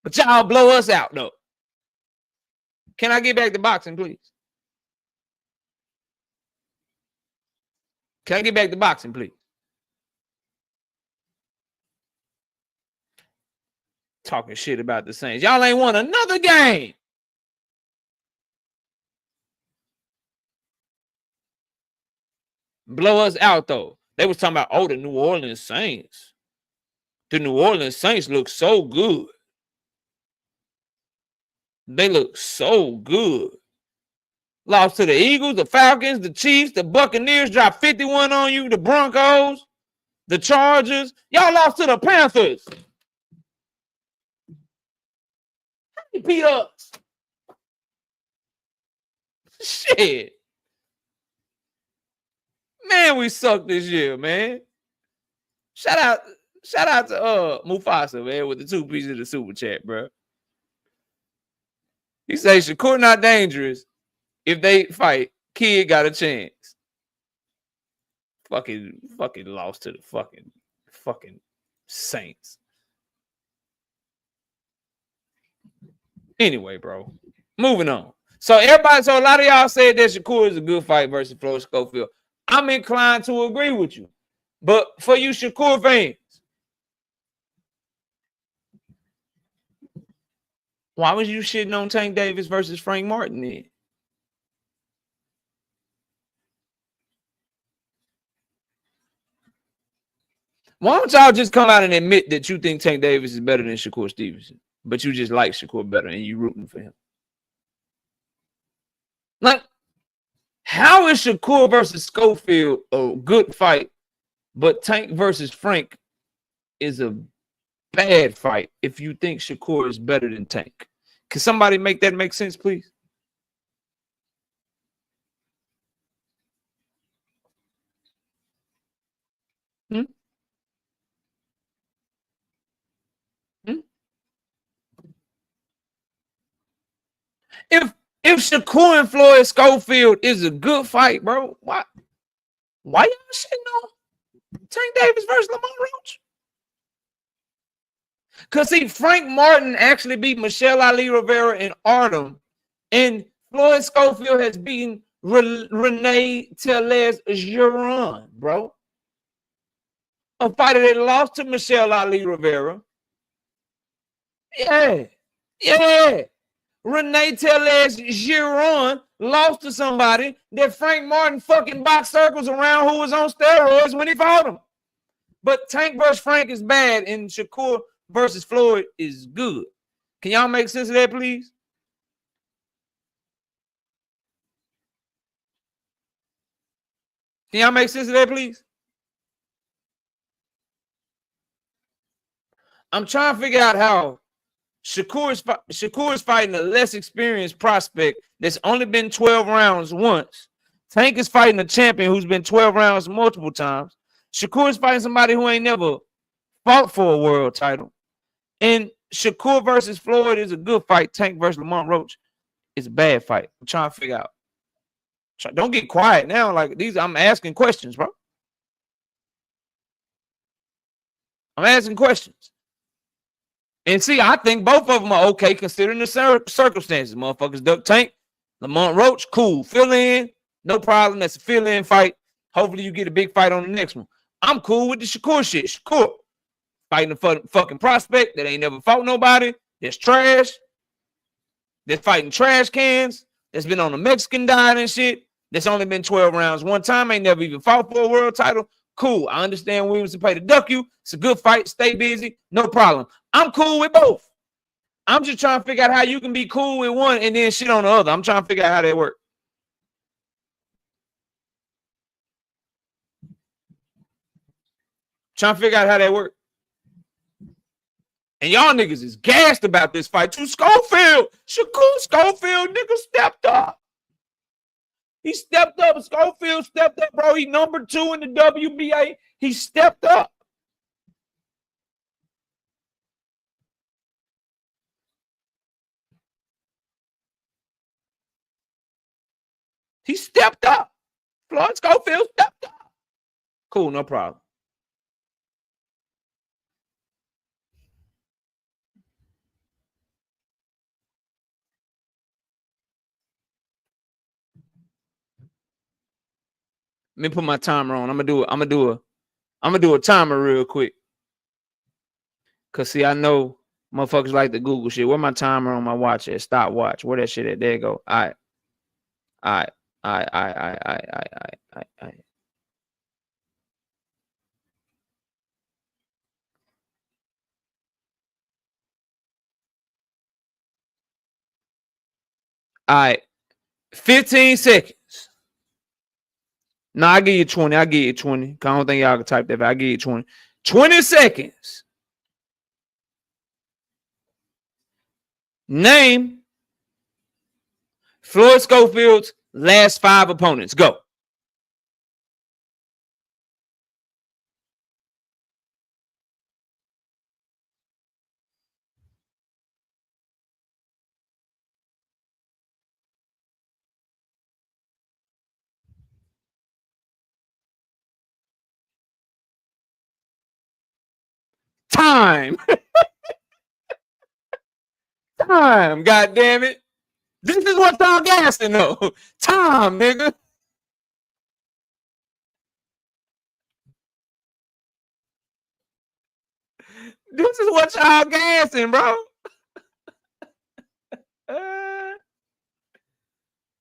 But y'all blow us out, though. Can I get back to boxing, please? Can I get back to boxing, please? Talking shit about the Saints. Y'all ain't won another game. Blow us out, though. They was talking about, oh, the New Orleans Saints. The New Orleans Saints look so good. They look so good. Lost to the Eagles, the Falcons, the Chiefs, the Buccaneers dropped 51 on you, the Broncos, the Chargers. Y'all lost to the Panthers. Beat ups. Shit. Man, we suck this year, man. Shout out to Mufasa, man, with the 2 pieces of the super chat, bro. He say Shakur not dangerous. If they fight, kid got a chance. Fucking lost to the fucking Saints. Anyway, bro. Moving on. So a lot of y'all said that Shakur is a good fight versus Floyd Schofield. I'm inclined to agree with you. But for you Shakur fans, why was you shitting on Tank Davis versus Frank Martin then? Why don't y'all just come out and admit that you think Tank Davis is better than Shakur Stevenson, but you just like Shakur better and you rooting for him? Like, how is Shakur versus Schofield a good fight, but Tank versus Frank is a bad fight if you think Shakur is better than Tank? Can somebody make that make sense, please? Hmm? Hmm? If Shakur and Floyd Schofield is a good fight, bro, why y'all shitting on Tank Davis versus Lamont Roach? Because see, Frank Martin actually beat Michelle Ali Rivera in Artem, and Floyd Schofield has beaten Renee Tellez Giron, bro. A fighter that lost to Michelle Ali Rivera. Yeah. Renee Tellez Giron lost to somebody that Frank Martin fucking boxed circles around who was on steroids when he fought him. But Tank versus Frank is bad, and Shakur versus Floyd is good. Can y'all make sense of that, please? Can y'all make sense of that, please? I'm trying to figure out how Shakur is fighting a less experienced prospect that's only been 12 rounds once. Tank is fighting a champion who's been 12 rounds multiple times. Shakur is fighting somebody who ain't never fought for a world title. And Shakur versus Floyd is a good fight. Tank versus Lamont Roach is a bad fight. I'm trying to figure out. Don't get quiet now. Like these, I'm asking questions, bro. I'm asking questions. And see, I think both of them are okay considering the circumstances. Motherfuckers duck Tank, Lamont Roach, cool. Fill in, no problem. That's a fill-in fight. Hopefully you get a big fight on the next one. I'm cool with the Shakur shit. Shakur fighting a fucking prospect that ain't never fought nobody. That's trash. That's fighting trash cans. That's been on a Mexican diet and shit. That's only been 12 rounds one time. Ain't never even fought for a world title. Cool. I understand Williamson pay to duck you. It's a good fight. Stay busy. No problem. I'm cool with both. I'm just trying to figure out how you can be cool with one and then shit on the other. I'm trying to figure out how that works. Trying to figure out how that works. And y'all niggas is gassed about this fight too. Schofield, Shakur Schofield, nigga stepped up. He stepped up. Schofield stepped up, bro. He number 2 in the WBA. He stepped up. He stepped up. Floyd Schofield stepped up. Cool, no problem. Let me put my timer on. I'm gonna do a timer real quick. Cause see, I know motherfuckers like to Google shit. Where my timer on my watch at? Stop watch. Where that shit at? There you go. All right. All right. 15 seconds. No, I give you 20. I give you 20. I don't think y'all can type that, but I give you 20. 20 seconds. Name Floyd Schofield's last 5 opponents. Go. Time. Time. God damn it. This is what y'all gassing though. Time, nigga. This is what y'all gassing, bro.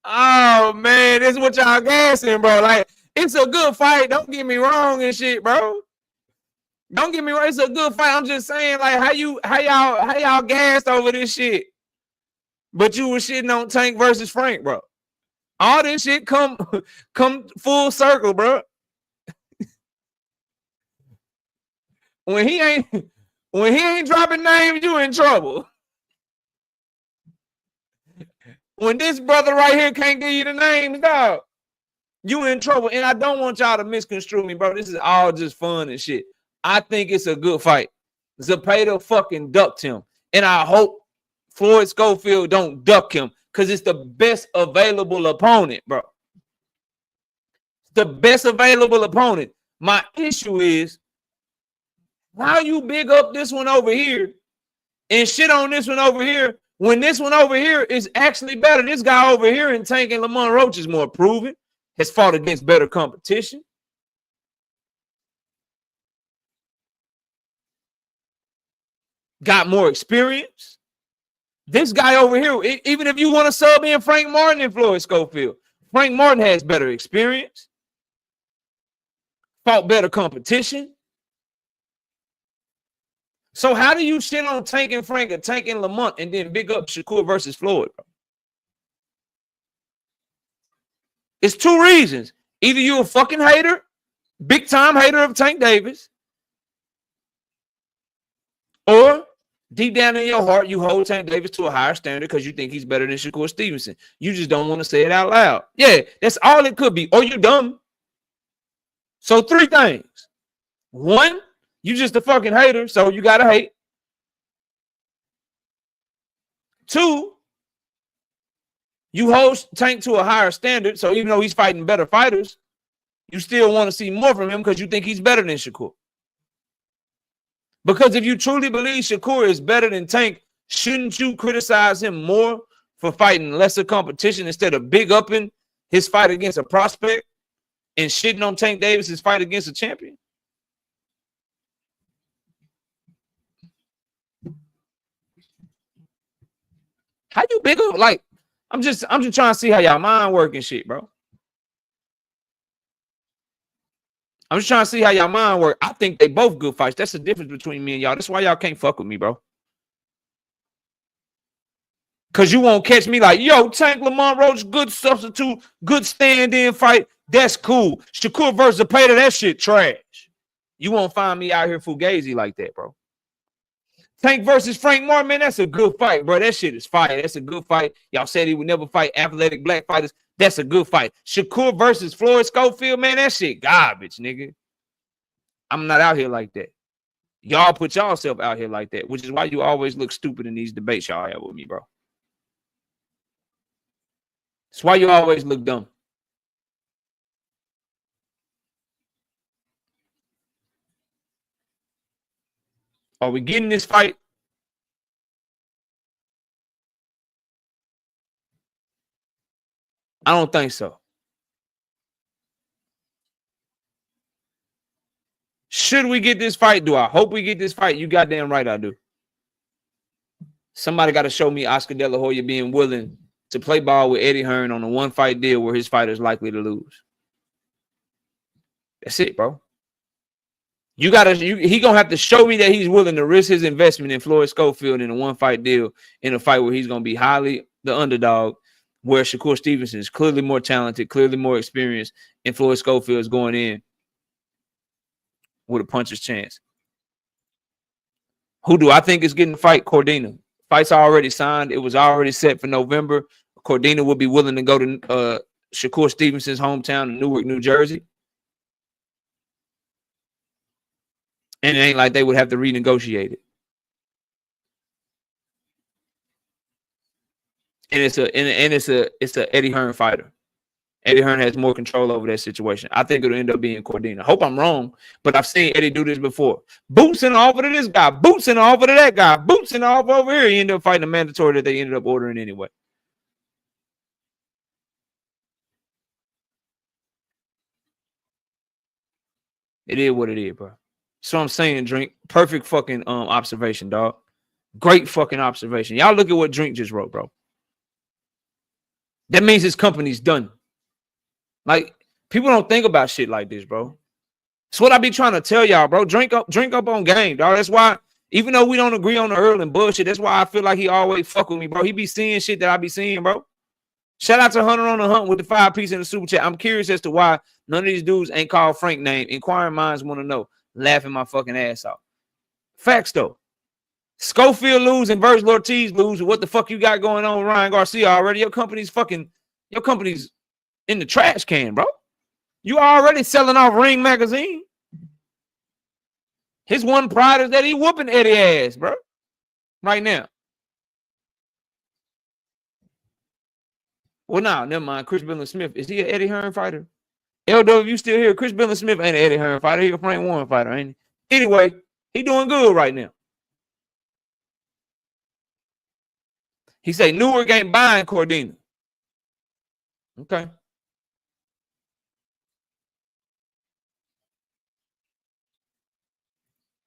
Oh man, this is what y'all gassing, bro. Like, it's a good fight. Don't get me wrong and shit, bro. Don't get me wrong. It's a good fight. I'm just saying, like, how y'all gassed over this shit, but you was shitting on Tank versus Frank, bro. All this shit come full circle, bro. When he ain't dropping names, you in trouble. When this brother right here can't give you the names, dog, you in trouble. And I don't want y'all to misconstrue me, bro. This is all just fun and shit. I think it's a good fight. Zepeda fucking ducked him. And I hope Floyd Schofield don't duck him because it's the best available opponent, bro. The best available opponent. My issue is how you big up this one over here and shit on this one over here when this one over here is actually better. This guy over here in Tank and Lamont Roach is more proven, has fought against better competition. Got more experience. This guy over here, even if you want to sub in Frank Martin and Floyd Schofield, Frank Martin has better experience, fought better competition. So how do you shit on Tank and Frank or Tank and Lamont and then big up Shakur versus Floyd, bro? It's two reasons. Either you a fucking hater, big time hater of Tank Davis, or deep down in your heart, you hold Tank Davis to a higher standard because you think he's better than Shakur Stevenson. You just don't want to say it out loud. Yeah, that's all it could be. Or you dumb. So three things. One, you just a fucking hater, so you gotta hate. Two, you hold Tank to a higher standard, so even though he's fighting better fighters, you still want to see more from him because you think he's better than Shakur. Because if you truly believe Shakur is better than Tank, shouldn't you criticize him more for fighting lesser competition instead of big upping his fight against a prospect and shitting on Tank Davis's fight against a champion? How you big up? Like, I'm just trying to see how y'all mind work and shit, bro. I'm just trying to see how y'all mind work. I think they both good fights. That's the difference between me and y'all. That's why y'all can't fuck with me, bro. Because you won't catch me like, yo, Tank Lamont Roach, good substitute, good stand-in fight. That's cool. Shakur versus Zepeda, that shit trash. You won't find me out here fugazi like that, bro. Tank versus Frank Martin, man, that's a good fight, bro. That shit is fire. That's a good fight. Y'all said he would never fight athletic black fighters. That's a good fight. Shakur versus Floyd Schofield, man, that shit garbage, nigga. I'm not out here like that. Y'all put yourself out here like that, which is why you always look stupid in these debates y'all have with me, bro. That's why you always look dumb. Are we getting this fight? I don't think so. Should we get this fight? Do I hope we get this fight? You goddamn right I do. Somebody got to show me Oscar De La Hoya being willing to play ball with Eddie Hearn on a one-fight deal where his fighter is likely to lose. That's it, bro. He gonna have to show me that he's willing to risk his investment in Floyd Schofield in a one-fight deal in a fight where he's gonna be highly the underdog, where Shakur Stevenson is clearly more talented, clearly more experienced, and Floyd Schofield is going in with a puncher's chance. Who do I think is getting the fight? Cordina. Fight's already signed. It was already set for November. Cordina will be willing to go to Shakur Stevenson's hometown in Newark, New Jersey. And it ain't like they would have to renegotiate it. And it's a Eddie Hearn fighter. Eddie Hearn has more control over that situation. I think it'll end up being Cordina. Hope I'm wrong, but I've seen Eddie do this before. Boots and offer to this guy, boots and offer to that guy, boots and offer over here. He ended up fighting a mandatory that they ended up ordering anyway. It is what it is, bro. So I'm saying, Drink. Perfect fucking observation, dog. Great fucking observation. Y'all look at what Drink just wrote, bro. That means his company's done. Like, people don't think about shit like this, bro. It's what I be trying to tell y'all, bro. Drink up on game, dog. That's why, even though we don't agree on the Earl and bullshit, that's why I feel like he always fuck with me, bro. He be seeing shit that I be seeing, bro. Shout out to Hunter on the Hunt with the 5-piece in the super chat. I'm curious as to why none of these dudes ain't called Frank name. Inquiring minds want to know. Laughing my fucking ass off. Facts, though. Schofield lose and Verse Ortiz lose. What the fuck you got going on with Ryan Garcia already? Your company's in the trash can, bro. You already selling off Ring Magazine. His one pride is that he whooping Eddie ass, bro. Right now. Well, nah, never mind. Chris Billings Smith. Is he an Eddie Hearn fighter? LW, you still here? Chris Billings Smith ain't an Eddie Hearn fighter. He a Frank Warren fighter, ain't he? Anyway, he doing good right now. He say Newark ain't buying Cordina. Okay.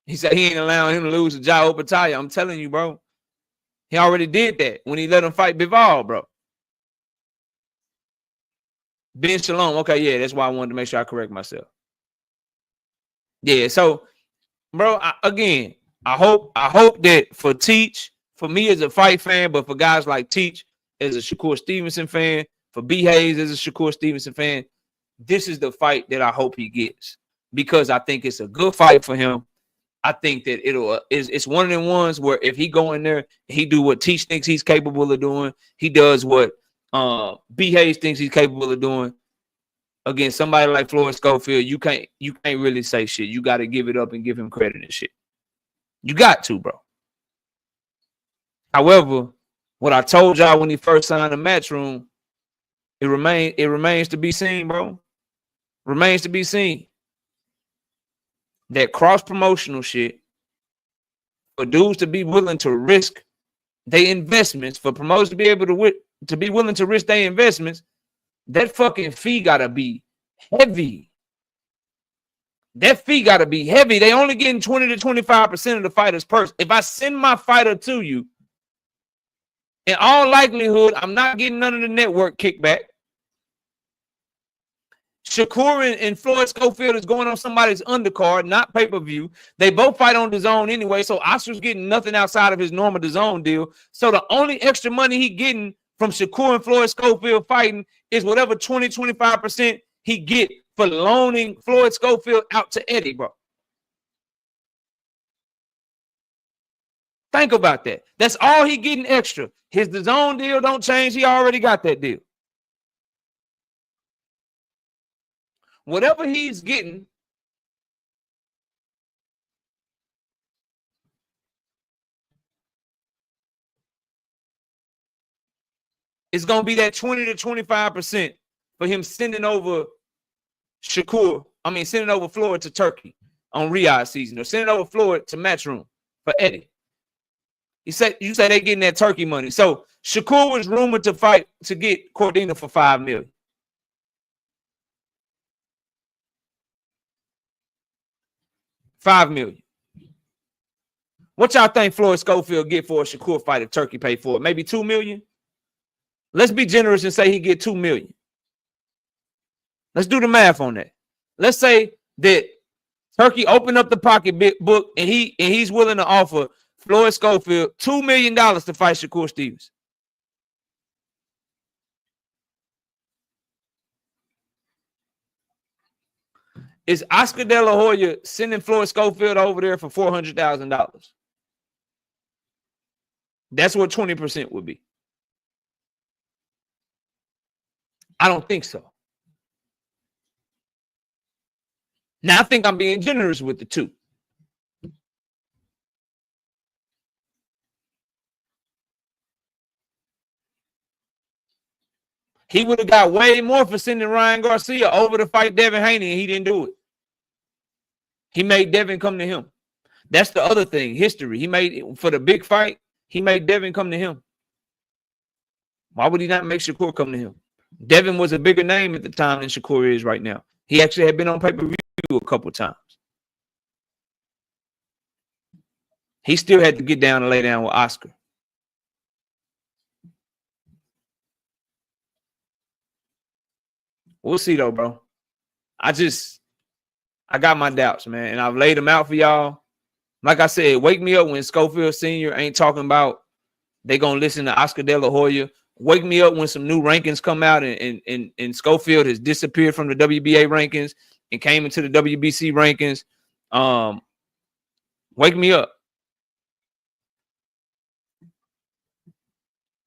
He said he ain't allowing him to lose to Jao Opataya. I'm telling you, bro. He already did that when he let him fight Bivol, bro. Ben Shalom. Okay, yeah, that's why I wanted to make sure I correct myself. Yeah, so, bro, I hope that for Teach, for me as a fight fan, but for guys like Teach as a Shakur Stevenson fan, for B. Hayes as a Shakur Stevenson fan, this is the fight that I hope he gets, because I think it's a good fight for him. I think that it's one of them ones where if he go in there, he do what Teach thinks he's capable of doing. He does what B. Hayes thinks he's capable of doing. Against somebody like Floyd Schofield, you can't really say shit. You got to give it up and give him credit and shit. You got to, bro. However, what I told y'all when he first signed the Matchroom, it remains to be seen, bro. Remains to be seen. That cross-promotional shit, for dudes to be willing to risk their investments, for promoters to be able to be willing to risk their investments, that fucking fee gotta be heavy. That fee gotta be heavy. They only getting 20 to 25% of the fighter's purse. If I send my fighter to you, in all likelihood, I'm not getting none of the network kickback. Shakur and Floyd Schofield is going on somebody's undercard, not pay-per-view. They both fight on DAZN anyway, so Oscar's getting nothing outside of his normal DAZN deal. So the only extra money he getting from Shakur and Floyd Schofield fighting is whatever 20, 25% he get for loaning Floyd Schofield out to Eddie, bro. Think about that. That's all he getting extra. His DAZN deal don't change. He already got that deal. Whatever he's getting, it's going to be that 20 to 25% for him sending over sending over Floyd to Turkey on Riyadh season, or sending over Floyd to Matchroom for Eddie. You say they getting that Turkey money. So Shakur was rumored to fight to get Cordina for $5 million. $5 million. What y'all think Floyd Schofield get for a Shakur fight if Turkey pay for it? Maybe $2 million? Let's be generous and say he get $2 million. Let's do the math on that. Let's say that Turkey opened up the pocketbook and he's willing to offer Floyd Schofield $2 million to fight Shakur Stevens. Is Oscar De La Hoya sending Floyd Schofield over there for $400,000? That's what 20% would be. I don't think so. Now, I think I'm being generous with the two. He would have got way more for sending Ryan Garcia over to fight Devin Haney, and he didn't do it. He made Devin come to him. That's the other thing, history. He made, for the big fight, he made Devin come to him. Why would he not make Shakur come to him? Devin was a bigger name at the time than Shakur is right now. He actually had been on pay-per-view a couple times. He still had to get down and lay down with Oscar. We'll see though, bro. I got my doubts, man, and I've laid them out for y'all. Like I said, wake me up when Schofield Sr. ain't talking about they gonna listen to Oscar De La Hoya. Wake me up when some new rankings come out and Schofield has disappeared from the WBA rankings and came into the WBC rankings. Wake me up.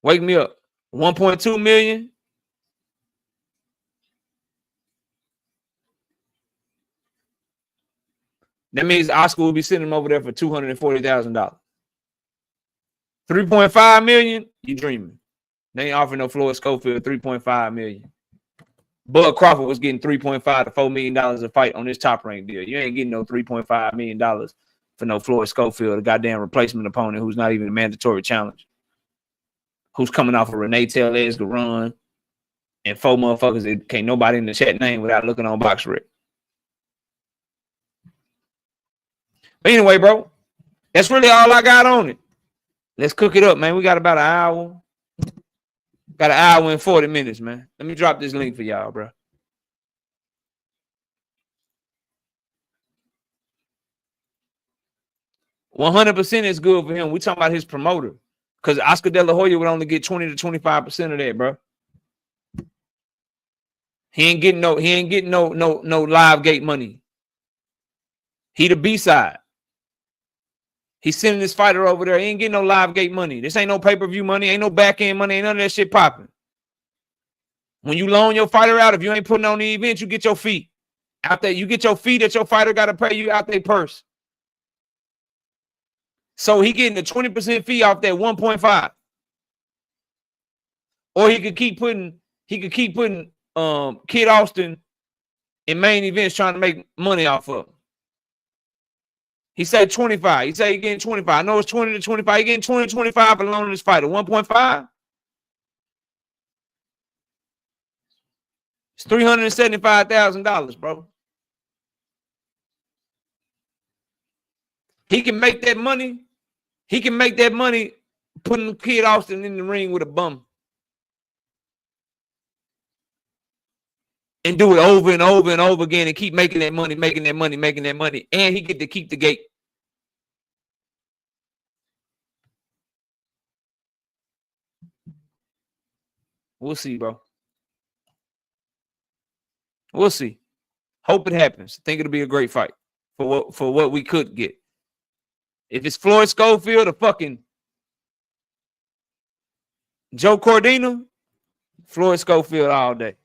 Wake me up. 1.2 million. That means Oscar will be sending him over there for $240,000. 3.5 million, you dreaming. They ain't offering no Floyd Schofield 3.5 million. Bud Crawford was getting $3.5 to $4 million a fight on this top rank deal. You ain't getting no $3.5 million for no Floyd Schofield, a goddamn replacement opponent who's not even a mandatory challenge. Who's coming off of Renee Tellez run and 4 motherfuckers that can't nobody in the chat name without looking on BoxRec. But anyway, bro, that's really all I got on it. Let's cook it up, man. We got about an hour. Got an hour and 40 minutes, man. Let me drop this link for y'all, bro. $100% is good for him. We talking about his promoter. Because Oscar De La Hoya would only get 20 to 25% of that, bro. He ain't getting no live gate money. He the B-side. He's sending this fighter over there. He ain't getting no live gate money. This ain't no pay-per-view money. Ain't no back-end money. Ain't none of that shit popping. When you loan your fighter out, if you ain't putting on the event, you get your fee. Out there, you get your fee that your fighter got to pay you out their purse. So he getting a 20% fee off that 1.5. Or he could keep putting Kid Austin in main events trying to make money off of him. He said 25. He said he getting 25. I know it's 20 to 25. He getting 20 to 25 for loaning this fighter. 1.5. It's $375,000, bro. He can make that money. He can make that money putting Kid Austin in the ring with a bum. And do it over and over and over again and keep making that money, making that money, making that money. And he get to keep the gate. We'll see, bro. We'll see. Hope it happens. Think it'll be a great fight for what we could get. If it's Floyd Schofield or fucking Joe Cordina, Floyd Schofield all day.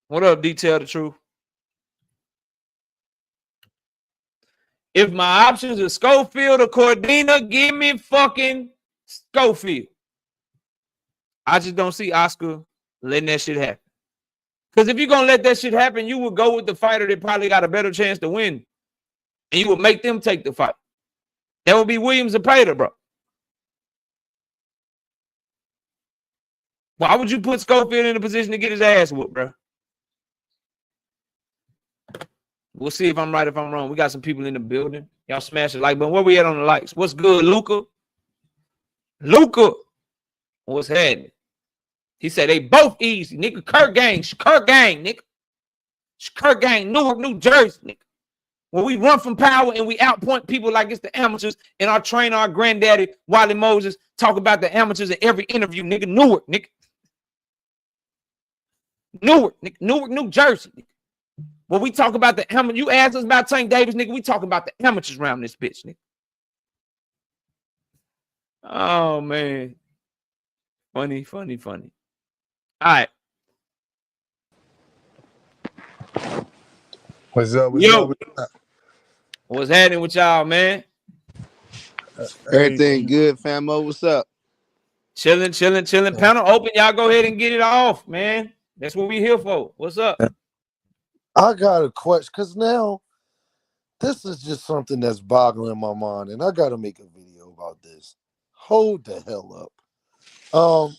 What up, Detail the Truth? If my options are Schofield or Cordina, give me fucking Schofield. I just don't see Oscar letting that shit happen. Because if you're going to let that shit happen, you would go with the fighter that probably got a better chance to win. And you would make them take the fight. That would be Williams or Prater, bro. Why would you put Schofield in a position to get his ass whooped, bro? We'll see if I'm right, if I'm wrong. We got some people in the building. Y'all smash the like button. Where we at on the likes? What's good, Luca? Luca. What's happening? He said they both easy, nigga. Shakur gang, nigga. Shakur gang, Newark, New Jersey, nigga. When we run from power and we outpoint people like it's the amateurs, and our trainer, our granddaddy, Wally Moses, talk about the amateurs in every interview, nigga. Newark, nigga. Newark, nigga. Newark, New Jersey, nigga. When we talk about the amateurs, you ask us about Tank Davis, nigga, we talk about the amateurs around this bitch, nigga. Oh, man. Funny. All right. What's up? What's happening with y'all, man? Everything good, famo. What's up? Chilling. Panel open. Y'all go ahead and get it off, man. That's what we here for. What's up? I got a question, because now this is just something that's boggling my mind, and I got to make a video about this. Hold the hell up.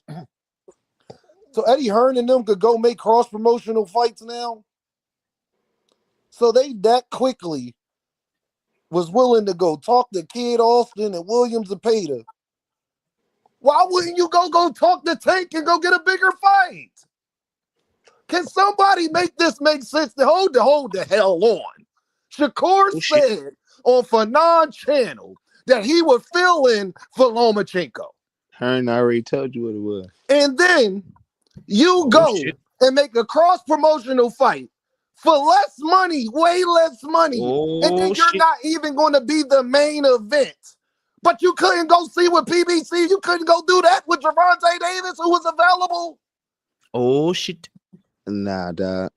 So Eddie Hearn and them could go make cross-promotional fights now. So they that quickly was willing to go talk to Kid Austin and William Zepeda. Why wouldn't you go talk to Tank and go get a bigger fight? Can somebody make this make sense? Hold the hell on. Shakur said on Fanon channel that he would fill in for Lomachenko. Hearn already told you what it was. And then you go and make a cross-promotional fight for less money, way less money. And then you're not even going to be the main event. But you couldn't go see with PBC. You couldn't go do that with Gervonta Davis, who was available. Oh, shit. Nah, dog.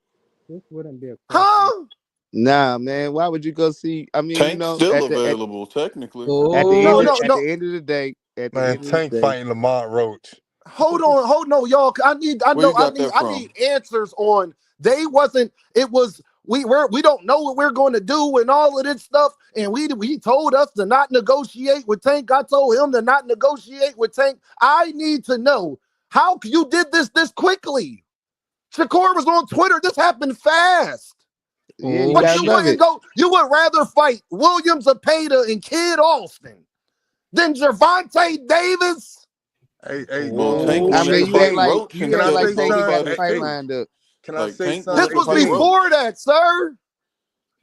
This wouldn't be a Huh? Nah, man. Why would you go see? I mean, Tank's you know, still available, technically. At the end of the day, Tank fighting Lamont Roach. Hold on, y'all. I need answers on. They wasn't. It was. We don't know what we're going to do and all of this stuff. And we told us to not negotiate with Tank. I told him to not negotiate with Tank. I need to know how you did this quickly. Shakur was on Twitter. This happened fast. Yeah, but you wouldn't go. You would rather fight William Zepeda and Kid Austin than Gervonta Davis. Hey, I mean, you act like Tank got the fight lined up. Can I say something? This was before that, sir.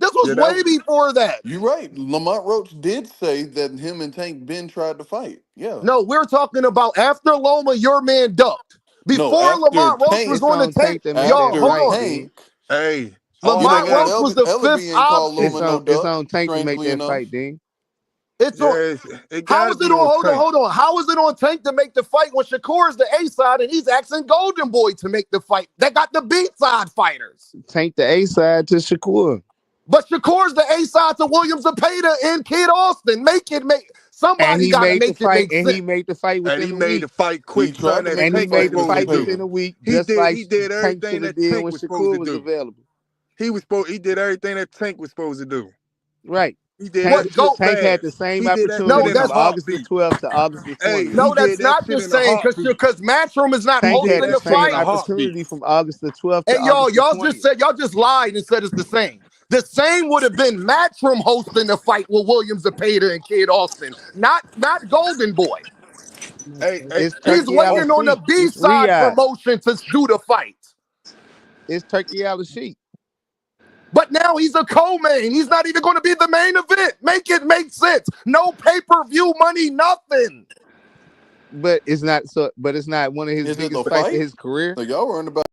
This was way before that. You're right. Lamont Roach did say that him and Tank Ben tried to fight. Yeah. No, we're talking about after Loma, your man ducked. Before Lamont Roach was on the Tank. Y'all, hold on. Hey. Lamont Roach was the fifth option. It's on Tank to make that fight, Dean. It's on. How is it on? Hold on. How is it on Tank to make the fight when Shakur's the A side and he's asking Golden Boy to make the fight? They got the B side fighters. Tank the A side to Shakur. But Shakur's the A side to William Zepeda and Kid Austin. Somebody got to make it make sense. And he made the fight within a week. And he made the fight quick. And he made the fight within a week. He did everything that Tank was supposed to do. Available. He did everything that Tank was supposed to do. Right. He did. Tank had the same opportunity from August the 12th to August the 20th. No, that's not the same because Matchroom is not hosting the fight. Opportunity from August the 12th to y'all just lied and said it's the same. The same would have been Matchroom hosting the fight with William Zepeda and Kid Austin, not Golden Boy. He's waiting on the B-side promotion to do the fight. It's Turkey out of sheet. But now he's a co-main. He's not even going to be the main event. Make it make sense. No pay-per-view money, nothing. But it's not one of his biggest fights in his career. Like y'all worrying about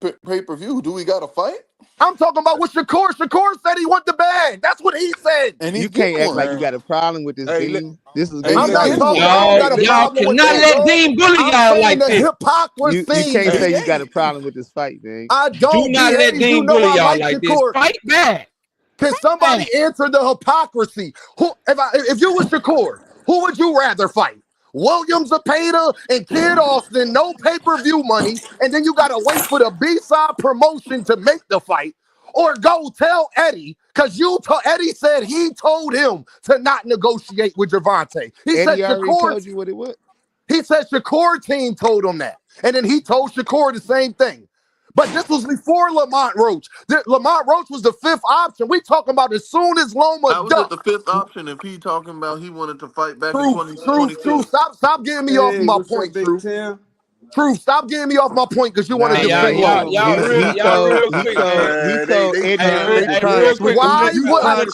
pay-per-view. Do we got a fight? I'm talking about with Shakur. Shakur said he want the bag. That's what he said. And you can't act like you got a problem with this Dean. This is I'm not talking about y'all cannot let Dean bully y'all like this. Hypocrisy. You can't say you got a problem with this fight, man. I don't. Do not let Dean bully y'all like this. Fight back. Can somebody answer the hypocrisy? If you was Shakur, who would you rather fight? William Zepeda and Kid Austin, no pay-per-view money, and then you got to wait for the B-side promotion to make the fight, or go tell Eddie, because Eddie said he told him to not negotiate with Gervonta. He said Shakur told you what it was. He said Shakur team told him that, and then he told Shakur the same thing. But this was before Lamont Roach. Lamont Roach was the fifth option. We talking about as soon as Loma ducked. The fifth option if he talking about he wanted to fight back in 2022. True. Stop getting me off my point, True. True, stop getting me off my point because you want to defend y'all real quick. Why would I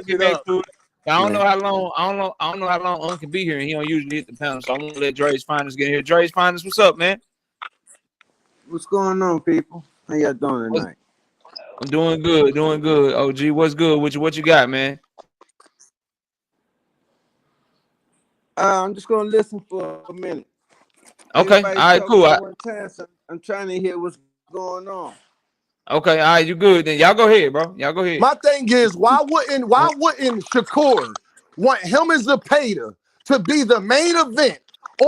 get back to it? I don't know how long Un can be here, and he don't usually hit the panel. So I'm gonna let Dre's Finest get here. Dre's Finest, what's up, man? What's going on, people? How y'all doing tonight? I'm doing good, OG, what's good with you? What you got, man? I'm just gonna listen for a minute. Okay, all right, cool. I'm trying to hear what's going on. Okay, all right, you good then? Y'all go ahead, bro. Y'all go ahead. My thing is, why wouldn't Shakur want him as a Zepeda to be the main event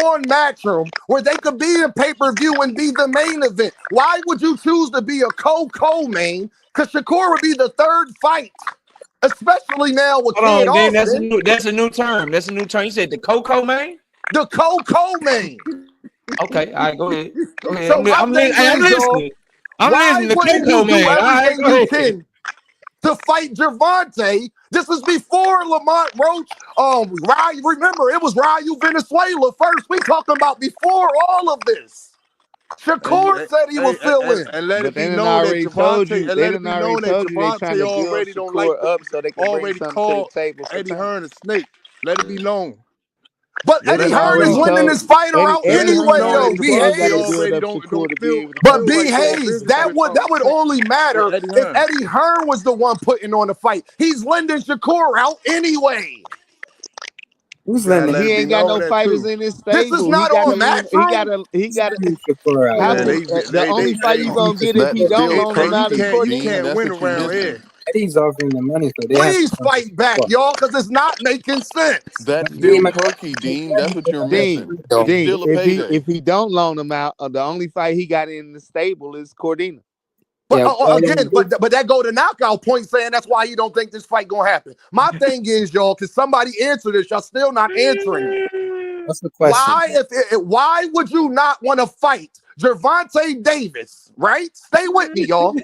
on Matchroom where they could be in pay-per-view and be the main event? Why would you choose to be a co-main? Because Shakur would be the third fight, especially now with Kid Austin. That's a new term. You said the co-main? The co-main. Okay, all right, go ahead. Go ahead. So my I'm thing is, y'all, listening. I'm why listening to wouldn't Coco you do Man. All right, everything go you ahead. can to fight Gervonta? This is before Lamont Roach. Remember, it was Ryu Venezuela first. We talking about before all of this. Shakur said he would fill in. And let But it they be done known that already told Javante, you. and They let it done be already known that told you they trying Javante to build already don't like Shakur up so they can bring already something to the called table for Eddie Tank. Hearn a snake. Let it be known. But They Eddie done Hearn is already winning told this fight around Let Eddie it be Hearn anyway, known that though. already said he Javante got to Behaves. build already up don't Shakur to be feel able to But fight. like doing Hayes, business that would only with matter Eddie if Hearn. Eddie Hearn was the one putting on the fight. He's lending Shakur out anyway. Who's Gotta lending? let He it be ain't got known no that fighters too. in his This is stable. He not got on to. He got Matchroom. to. He Who's got to. lending Shakur out, How Man, man? can the only fight he gonna get if he don't That's loan him out is turkey, you Cordina? Dean. can't That's win what you're around missing. here. Eddie's offering the money, so they have to Please come to fight back, support. y'all, because it's not making sense. But That's Dean still McDonough, turkey, Dean. That's what you're Dean, missing. though. It's Dean, still a payday. if he don't loan him out, the only fight he got in the stable is Cordina. But Yeah, again, but that go to knockout point saying that's why you don't think this fight gonna happen. My thing is, y'all, can somebody answer this? Y'all still not answering it. what's the question? Why would you not want to fight Gervonta Davis, right? Stay with me, y'all.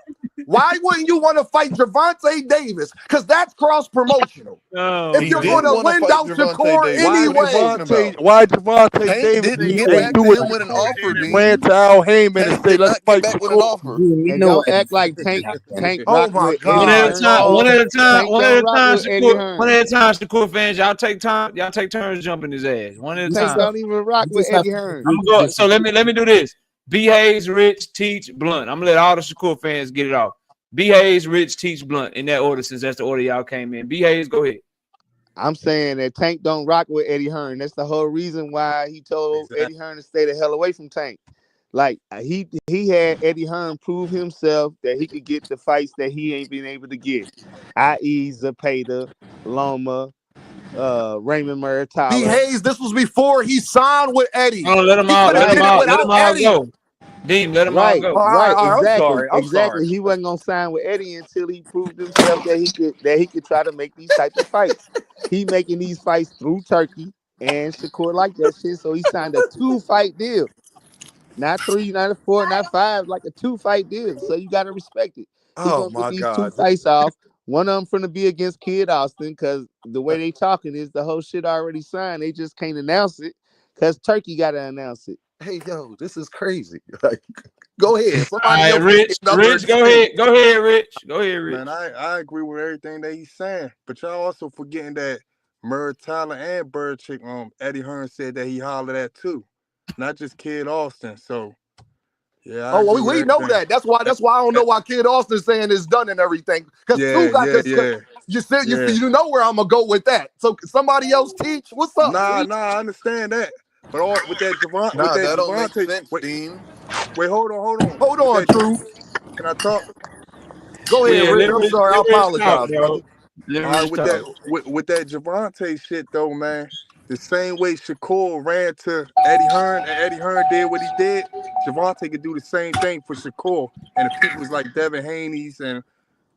Why wouldn't you want to fight Gervonta Davis? Because that's cross-promotional. Oh If He you're did going man. to want to lend fight out Javante Shakur Davis. What are you anyway. talking about? Why Javante Tank Davis didn't You get know ain't back what? do to what him with an Shakur offer, did and ran Dean. to Al Heyman and Tank say, did let's not get fight back with an Shakur. offer. You And know don't what? act like Tank Oh rock my with Eddie One at a God, Hearn. time. y'all. One at a time. Tank One at don't a rock time. with Eddie Shakur. One Hearn. at a time. Shakur fans, y'all take time. Y'all take turns jumping his ass. One at a You Tank just time. have don't even rock you with just have Eddie to Hearn. agree I'm to going. So disagree. let me do this. B Hayes, Rich, Teach, Blunt. I'm gonna let all the Shakur fans get it off. B Hayes, Rich, Teach, Blunt in that order since that's the order y'all came in. B Hayes, go ahead. I'm saying that Tank don't rock with Eddie Hearn. That's the whole reason why he told Eddie Hearn to stay the hell away from Tank. Like he had Eddie Hearn prove himself that he could get the fights that he ain't been able to get, i.e. Zepeda, Loma, Raymond B. Murtala. Hayes, this was before he signed with Eddie. Oh, let them He all. could have Let them did Right, it all. Let without them all Eddie. go. Dean, let them all right, go. right, All right, I'm exactly, sorry. I'm exactly. sorry. He wasn't gonna sign with Eddie until he proved himself that he could try to make these type of fights. He making these fights through Turkey and Shakur like that shit. So he signed a 2-fight deal. Not 3, not 4, not 5, like a 2-fight deal. So you gotta respect it. He Oh gonna get my these 2 God. fights off. One of them finna be against Kid Austin, because the way they talking is the whole shit already signed. They just can't announce it because Turkey gotta announce it. Hey, yo, this is crazy. Like, go ahead. All Somebody right, else give me Rich. another Rich, go excuse. ahead. Go ahead, Rich. Go ahead, Man, Rich. I agree with everything that he's saying. But y'all also forgetting that Tyler and Chick, Eddie Hearn said that he hollered at too. Not just Kid Austin. So yeah, I Oh, agree well, with we know everything. that. That's why I don't know why Kid Austin's saying it's done and everything. Because two Yeah, got yeah, because yeah, you said yeah. you know where I'm gonna go with that. So can somebody else teach? What's up, Nah, teach? I understand that. But all with that Nah, that don't make Javante, sense, Dean. hold on. Hold With on, that, Truth. can I talk? Go ahead, Yeah, Rich. I'm sorry. I let Rich talk, apologize, bro. brother. Let All right, Rich talk. with that Javante shit though, man. The same way Shakur ran to Eddie Hearn and Eddie Hearn did what he did, Javante could do the same thing for Shakur and the peoples like Devin Haney's and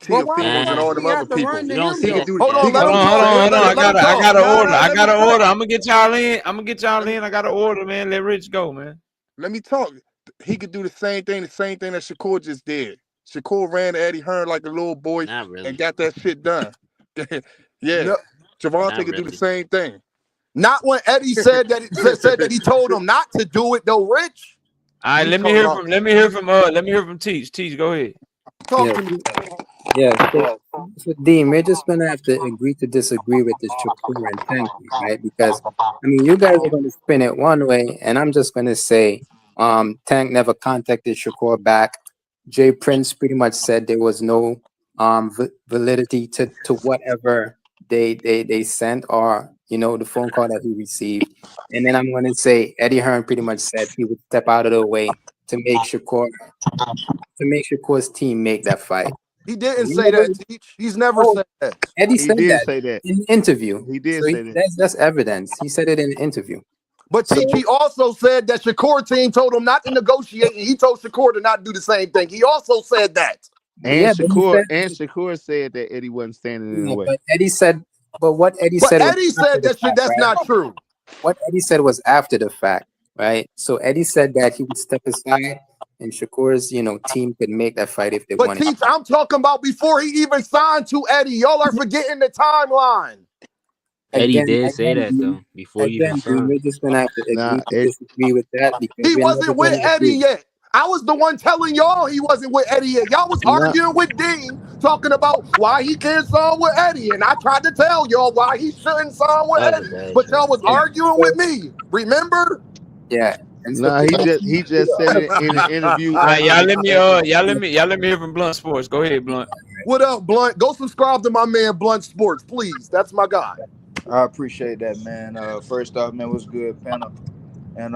But why the Teofitos and fuck all do them we other have to people. run to You don't him see He could that. though? do Hold he on, could let Hold him on, hold talk. on, hold on. Let him I talk. got an order. I let me got an talk. order. I'm gonna get y'all in. I'm gonna get y'all in. I got an order, man. Let Rich go, man. Let me talk. He could do the same thing that Shakur just did. Shakur ran to Eddie Hearn like a little boy Not and really. got that shit done. Yeah. No, Javante Not could do the really. same thing. not when Eddie said that said that he told him not to do it though, Rich. All right, You talking about let me hear from Teach. Teach, go ahead. Talk Yeah, to me. yeah. So Dean, we're just gonna have to agree to disagree with this Shakur and Tank thing, right? Because I mean, you guys are gonna spin it one way, and I'm just gonna say, Tank never contacted Shakur back. Jay Prince pretty much said there was no validity to whatever they sent, or the phone call that he received. And then I'm gonna say Eddie Hearn pretty much said he would step out of the way to make Shakur's team make that fight. He didn't He say never, that, teach. He's never oh, said that. Eddie He said did that say that. in the interview. He did So say that. that's evidence. He said it in an interview. But So Teach, he also said that Shakur team told him not to negotiate, and he told Shakur to not do the same thing. He also said that. And yeah, but he said, Shakur said that Eddie wasn't standing in the yeah, way. but Eddie said, but what Eddie But said was Eddie after said the that shit. fact, That's right? not true. What Eddie said was after the fact. right? So Eddie said that he would step aside, and Shakur's, team could make that fight if they But wanted. Teach, I'm talking about before he even signed to Eddie. Y'all are forgetting the timeline. Eddie did say that Dean, though before you even Dean, signed. we're just gonna have to Nah, agree to disagree with that because He we're never wasn't with gonna Eddie agree. yet. I was the one telling y'all he wasn't with Eddie yet. Y'all was nah. arguing with Dean, talking about why he can't sign with Eddie. And I tried to tell y'all why he shouldn't sign with That was a Eddie. bad But trade. y'all was Yeah. arguing with me. Remember? Yeah. And so Nah, he just said it in an interview. All right, y'all after let me the- y'all let me hear from Blunt Sports. Go ahead, Blunt. What up, Blunt? Go subscribe to my man Blunt Sports, please. That's my guy. I appreciate that, man. First off, man, what's good, panel? And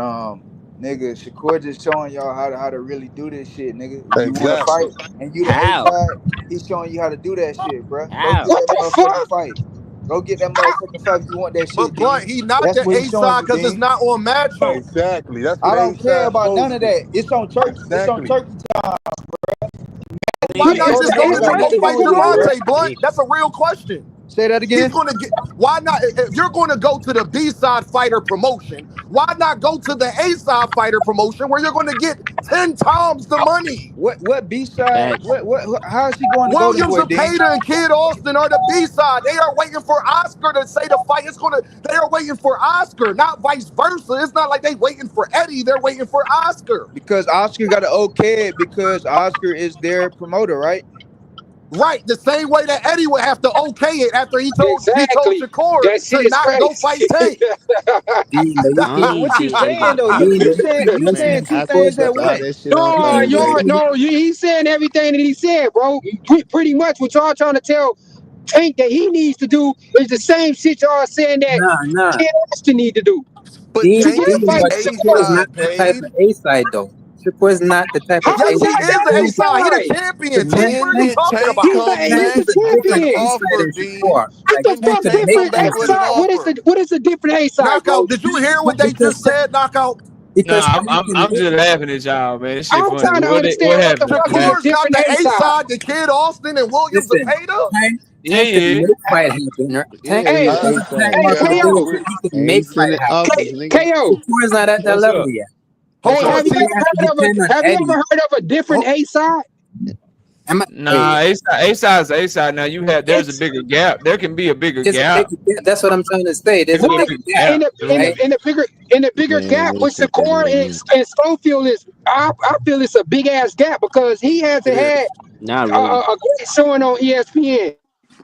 nigga, Shakur just showing y'all how to really do this shit, nigga. If you want to Exactly. fight and you the A How? side, he's showing you how to do that shit, bro. Go How? get that What the motherfucking fuck? fight. Go get that motherfucking fight if you want that But shit, Blunt, Dean. he not That's the what A he's showing side you, because it's Dean. not on Matchroom. Exactly. That's what I A don't care side's about none supposed of to do. that. It's on turkey. It's on Exactly. turkey time. Why Nigga, not Go to just go A to side. go Get fight your shit, bro. Javante, Blunt? That's a real question. Say that He's again. going to get. Why not? If you're going to go to the B side fighter promotion, why not go to the A side fighter promotion where you're going to get 10 times the money? What B side? facts. How is he going to Golden Williams Boy, and Dean? Payton and Kid Austin are the B side. They are waiting for Oscar to say the fight. They are waiting for Oscar, not vice versa. It's not like they waiting for Eddie. They're waiting for Oscar. Because Oscar got to okay it because Oscar is their promoter, right? Right, the same way that Eddie would have to okay it after he told Exactly. Shakur That shit to is not go crazy. fight Tank. Dean, but you I keep don't But even what you think Eddie saying gonna though? fight Dean, him. You man, saying two I things put at all once. that shit on No, Dean, blast, but baby. he's saying everything that he said, bro. Pretty much what y'all trying to tell Tank that he needs to do is the same shit y'all saying that nah. Kid Austin need to do But Dean, to get Tank the is fight the but with A Shakur Shakur. is not side, that type Paid. of A side though. Shakur is not the type of How A Yes, is he that side. is not the an A A side. He the side? champion, Man, Teach. What are you Tank, talking Tank about? He's comes the Tank is a different champion. A matching side offer, than Dean. Shakur. What Like the Tank fuck could Tank make different comes that A with an shit side? offer. What is the different A side, bro? Knockout. Did you hear what they because just said, Knockout? Nah, Tank can I'm make just laughing at y'all, man. This shit I'm funny. trying to What understand what the happened, fuck is man? the Shakur's not different the A A side. side to Kid Austin and Williams and listen. Payton. Yeah, Tank can yeah. make fight happen. Right? Tank, Yeah, Hey, he's because A of Tank side. hey, Yeah, I'm KO, marketability, with he can and make he's fight sending happen. offers, nigga. KO. Shakur is not at that What's level up? yet. Hold Hey, on, So have you he Teach. has to ever depend on heard Eddie. of a different Ho- A side? Nah, A side's A side. Now there's a It's bigger gap. There can be a bigger There's a gap. bigger gap. That's what I'm trying to say. There There's can a be a right bigger bigger gap, in gap. the in right? the in the bigger Man, gap with listen, Shakur man. and Schofield is I feel it's a big ass gap because he It hasn't is. had Not a really. great showing on ESPN,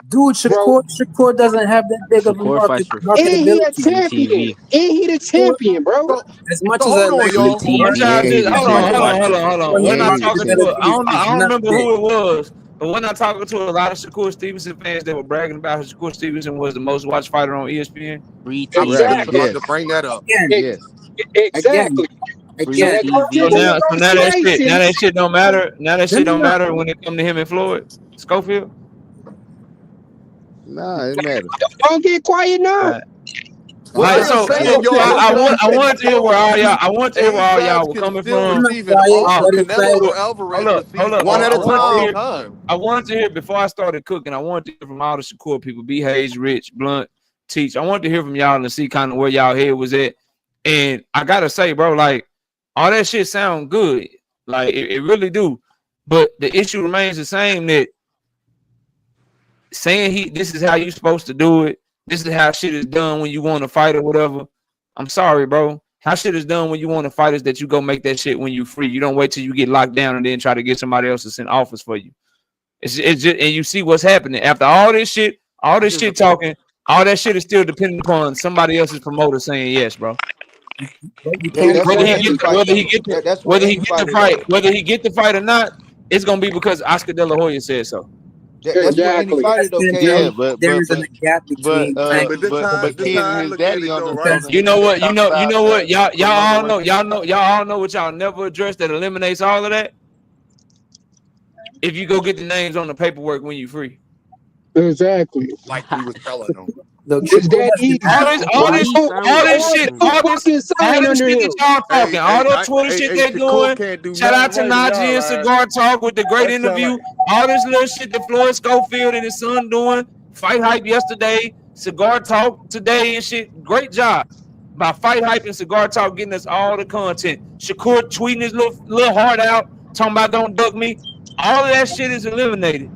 Dude, bro. Shakur doesn't have that big of a Shakur fights for And he a marketability. free champion. TV. And he the Shakur, champion, bro. So, as much so as I hold on, like Free y'all. Shakur, But TV. y'all And just he's a as hold much on, as hold I on, champion. hold like on, hold on. Shakur, When his I And he's a talking to champion. I marketability don't is not remember big. who it was, but when I talking to a lot of Shakur Stevenson fans that were bragging about how Shakur Stevenson was the most watched fighter on ESPN. Free I was Right. just TV. Exactly. about to Yes. bring that up. Again, Ex- Yes. again, Exactly. So Free again. that don't So give TV. him now, so no now that shit, now situation. that shit don't matter. Now that No, shit no, don't no. matter when it come to him and Floyd Schofield. Nah, it matters. Don't get quiet All now. right. All What right, I am so saying, Canelo y'all, can't listen. I listen. want to hear where all y'all A sides were can coming still I'm from. not receive an quiet. Oh, offer. What he Canelo said, or hold Alvarez up, receives One at I a offers want to all the hear. time. time. I wanted to hear before I started cooking. I wanted to hear from all the Shakur people, B Hayes, Rich, Blunt, Teach. I wanted to hear from y'all and see kind of where y'all head was at. And I gotta say, bro, like all that shit sound good, like it really do. But the issue remains the same that saying this is how you supposed to do it. This is how shit is done when you want to fight or whatever. I'm sorry, bro. How shit is done when you want to fight is that you go make that shit when you free. You don't wait till you get locked down and then try to get somebody else to send offers for you. It's just, and you see what's happening after all this shit talking, all that shit is still dependent upon somebody else's promoter saying yes, bro. but you That, can't that's Whether with he argue any get that. fight whether he though. get the That's with whether he any get the fighter fight though. whether he get the fight or not, it's gonna be because Oscar De La Hoya said so. That's with any Exactly. fighter though, Understand Yeah, KO. there is a gap between Tank But this and how but this Shakur Ken how and I his look at daddy it on though, them right? because talking. You He know need to what? talk about Y'all all promoter. know. Y'all know what y'all never address that eliminates all of that. If you go get the names on the paperwork when you free. Exactly. Like we was telling them. look, It's Shakur that doesn't easy. All have this, to all Why this, he Or, signed all with this or shit, two Boston? fucking all sign this under shit him. that y'all talking, all the Twitter shit they Shakur doing. can't do Shout out nothing to right in Najee y'all and eyes. Cigar Talk with the great That sound interview. like All this little shit that Floyd Schofield and his son doing. Fight hype yesterday, Cigar Talk today and shit. Great job. by Fight Hype and Cigar Talk getting us all the content. Shakur tweeting his little heart out, talking about don't duck me. All of that shit is eliminated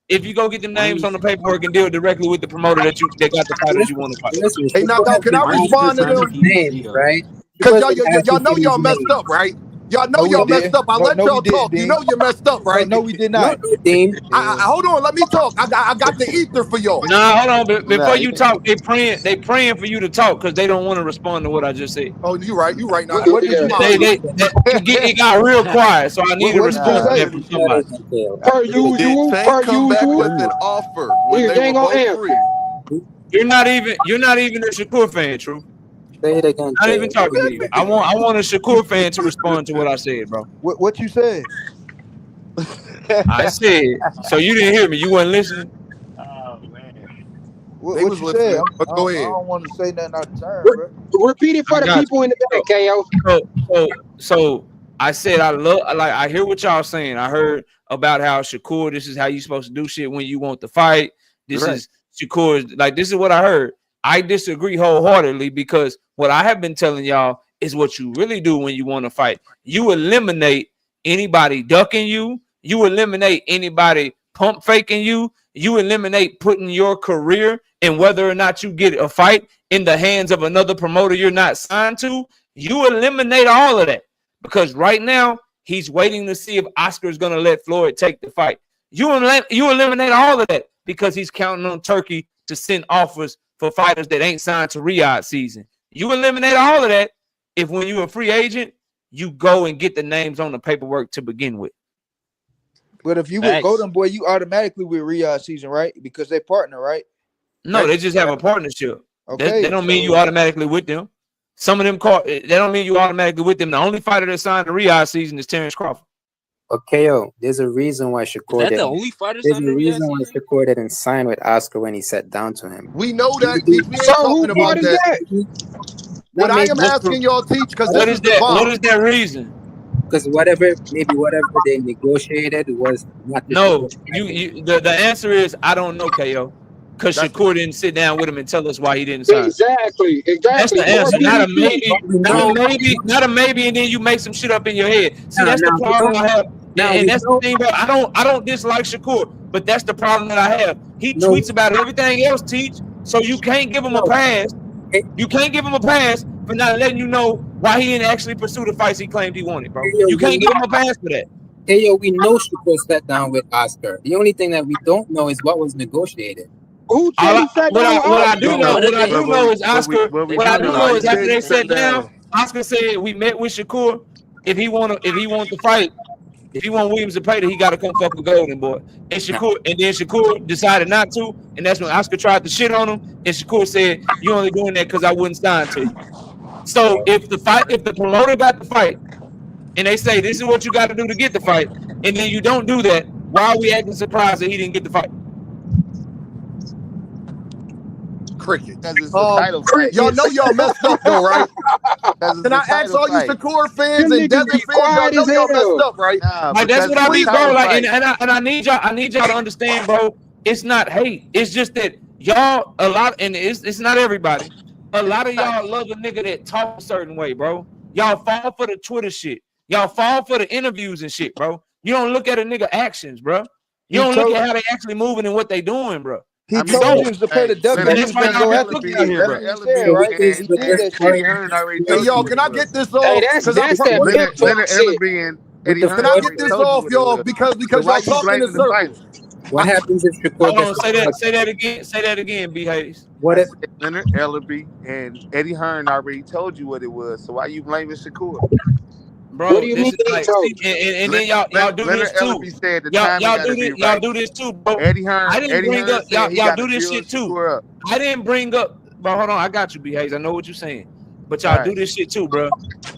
if you go get the names on the paperwork and deal directly with the promoter that got the fighters you want to fight. Listen, Hey, knockout, can I respond to them? names, right? Because y'all know y'all messed up, right? Y'all know y'all messed up. I let y'all talk. You know you messed up, right? No, we did not. Hold on, let me talk. I got the ether for y'all. Nah, hold on. Before you talk, they praying for you to talk because they don't want to respond to what I just said. Oh, you right. Now, What did you say? It got real quiet, so I need a response from somebody. Per usual. Come back with an offer when they were both free. You're not even a Shakur fan, True. Say it again. Not even talking to you. I want a Shakur fan to respond to what I said, bro. What you said? I said, so you didn't hear me. You wasn't listening. Oh man. What you said? But go ahead. I don't want to say nothing out of turn, bro. Repeat it for the people in the back, KO. So I said I hear what y'all saying. I heard about how Shakur, this is how you supposed to do shit when you want to fight. This is Shakur's, like, this is what I heard. I disagree wholeheartedly because what I have been telling y'all is what you really do when you want to fight. You eliminate anybody ducking you. You eliminate anybody pump faking you. You eliminate putting your career and whether or not you get a fight in the hands of another promoter you're not signed to. You eliminate all of that because right now he's waiting to see if Oscar is going to let Floyd take the fight. You eliminate all of that because he's counting on Turkey to send offers for fighters that ain't signed to Riyadh season. You eliminate all of that if when you're a free agent, you go and get the names on the paperwork to begin with. But if you with Golden Boy, you automatically with Riyadh season, right? Because they partner, right? No, they just have a partnership. Okay. They don't mean you automatically with them. Some of them they don't mean you automatically with them. The only fighter that signed to Riyadh season is Terrence Crawford. Okay, there's a reason why Shakur Is that the only fighter? There's a reason why Shakur didn't sign with Oscar when he sat down to him. We know that. We ain't talking about that. What I am asking y'all teach, because what is that? What is that reason? Because whatever they negotiated was not. The answer is I don't know, KO. Because Shakur didn't sit down with him and tell us why he didn't sign. Exactly. That's the answer. Not a maybe, and then you make some shit up in your head. See, that's the problem I have. And that's the thing, bro. I don't dislike Shakur, but that's the problem that I have. He tweets about everything else, teach. So you can't give him a pass. You can't give him a pass for not letting you know why he didn't actually pursue the fights he claimed he wanted, bro. You can't give him a pass for that. Hey, we know Shakur sat down with Oscar. The only thing that we don't know is what was negotiated. What I do know is Oscar. What I do know is after they sat down, Oscar said we met with Shakur. If he want to fight, if he want Williams to pay, he got to come fuck with Golden Boy. And then Shakur decided not to, and that's when Oscar tried to shit on him. And Shakur said, "You only doing that because I wouldn't sign to you." So if the promoter got the fight, and they say this is what you got to do to get the fight, and then you don't do that, why are we acting surprised that he didn't get the fight? Cricket. Title fight. Y'all know y'all messed up though, right? Can I ask all you Shakur fans and Devin fans? Y'all know y'all messed up, right? Like that's what I mean, bro. Like, and I need y'all to understand, bro. It's not hate. It's just that y'all and it's not everybody. A lot of y'all love a nigga that talk a certain way, bro. Y'all fall for the Twitter shit. Y'all fall for the interviews and shit, bro. You don't look at a nigga actions, bro. You don't look at how they actually moving and what they doing, bro. He told you to pay the duck. That's why y'all got looking out here, bro. Hey, y'all, can I get this off? Hey, that's that big talk shit. Can I get this off, y'all? Because y'all talking in circles. What happens if Shakur? Hold on, say that again. Say that again, B. Hayes. What if Leonard Ellerby and Eddie Hearn already told you what it was? So why you blaming Shakur? Bro, what do you mean? And then y'all do this too. Y'all do this too, bro. Eddie Hearn. I didn't bring up. Y'all do this shit too. I didn't bring up. But hold on, I got you, B. Hayes. I know what you're saying. But y'all do this shit too, bro.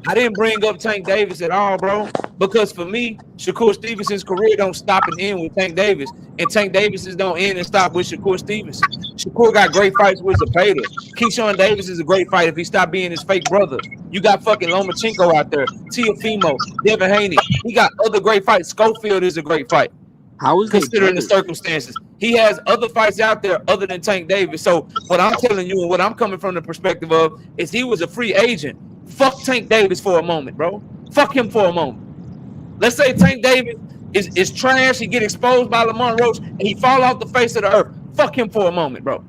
I didn't bring up Tank Davis at all, bro. Because for me, Shakur Stevenson's career don't stop and end with Tank Davis. And Tank Davis's don't end and stop with Shakur Stevenson. Shakur got great fights with Zepeda. Keyshawn Davis is a great fight if he stopped being his fake brother. You got fucking Lomachenko out there. Teofimo, Devin Haney. He got other great fights. Schofield is a great fight. How is considering the circumstances? he has other fights out there other than Tank Davis. So what I'm telling you and what I'm coming from the perspective of is he was a free agent. Fuck Tank Davis for a moment, bro. Fuck him for a moment. Let's say Tank Davis is trash. He get exposed by Lamont Roach and he fall off the face of the earth. Fuck him for a moment, bro.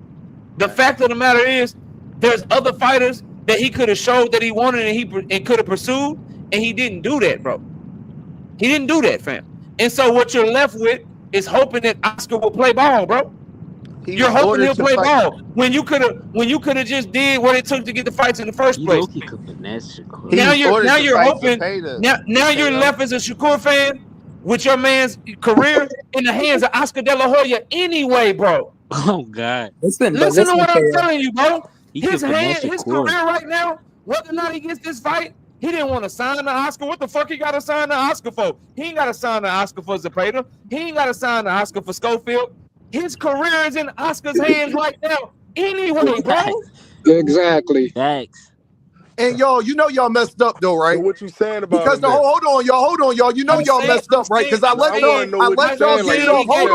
The fact of the matter is, there's other fighters that he could have showed that he wanted and could have pursued, and he didn't do that, bro. He didn't do that, fam. And so what you're left with is hoping that Oscar will play ball, bro. You're hoping he'll play ball when you could have just did what it took to get the fights in the first place. Now you're hoping. Now you're left as a Shakur fan with your man's career in the hands of Oscar De La Hoya anyway, bro. Oh God! Listen to what I'm telling you, bro. His career right now, whether or not he gets this fight, he didn't want to sign the Oscar. What the fuck he got to sign the Oscar for? He ain't got to sign the Oscar for Zepeda. He ain't got to sign the Oscar for Schofield. His career is in Oscar's hands right now anyway, bro. Exactly. Thanks. And y'all, you know y'all messed up though, right? So what you saying about because hold on, y'all. You know y'all messed up, right? Because I let y'all get off. Hold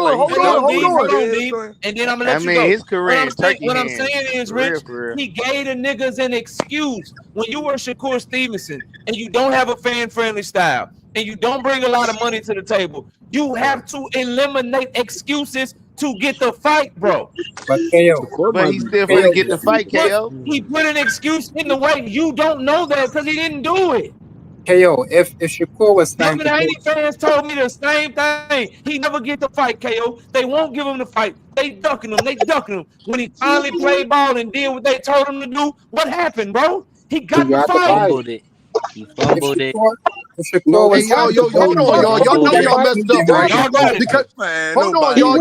on. And then I'm gonna let you go. His career what I'm saying is, Rich, he gave the niggas an excuse. When you were Shakur Stevenson and you don't have a fan-friendly style and you don't bring a lot of money to the table, you have to eliminate excuses to get the fight, bro. But he's still gonna get the fight, KO. He put an excuse in the way. You don't know that because he didn't do it. KO, if Shakur was signed, the Haiti fans told me the same thing. He never get the fight, KO. They won't give him the fight. They ducking him. When he finally played ball and did what they told him to do, what happened, bro? He got the fight. He fumbled it. Hold on, y'all. Y'all know y'all messed up, right? Because hold on, y'all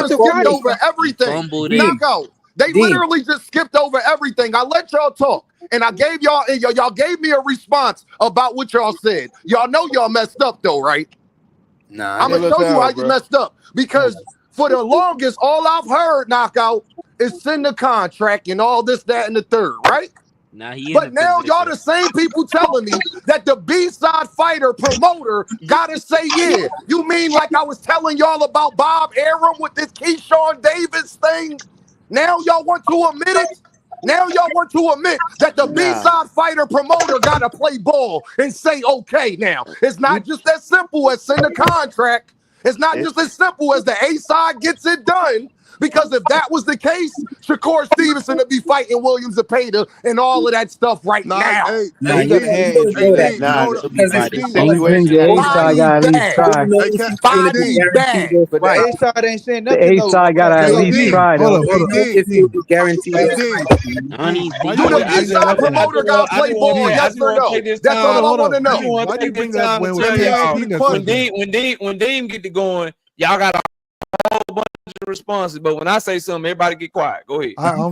just skipped over everything. Knockout. They literally just skipped over everything. I let y'all talk, and I gave y'all gave me a response about what y'all said. Y'all know y'all messed up though, right? Nah, I'm gonna show you how you messed up because for the longest, all I've heard, Knockout, is send the contract and all this, that, and the third, right? But now y'all the same people telling me that the B-side fighter promoter gotta say yeah. You mean like I was telling y'all about Bob Arum with this Keyshawn Davis thing? Now y'all want to admit it? Now y'all want to admit that the B-side fighter promoter gotta play ball and say okay now. It's not just as simple as send a contract. It's not just as simple as the A-side gets it done. Because if that was the case, Shakur Stevenson would be fighting William Zepeda and all of that stuff right now. Body's bad. But the A-side ain't saying nothing. The A-side got to at least try, though. Guaranteed. Do the B-side promoter got to play ball, yes or no? That's all I want to know. Why do you bring that when Dean get to going, y'all got a whole bunch of responses, but when I say something, everybody get quiet. Go ahead. I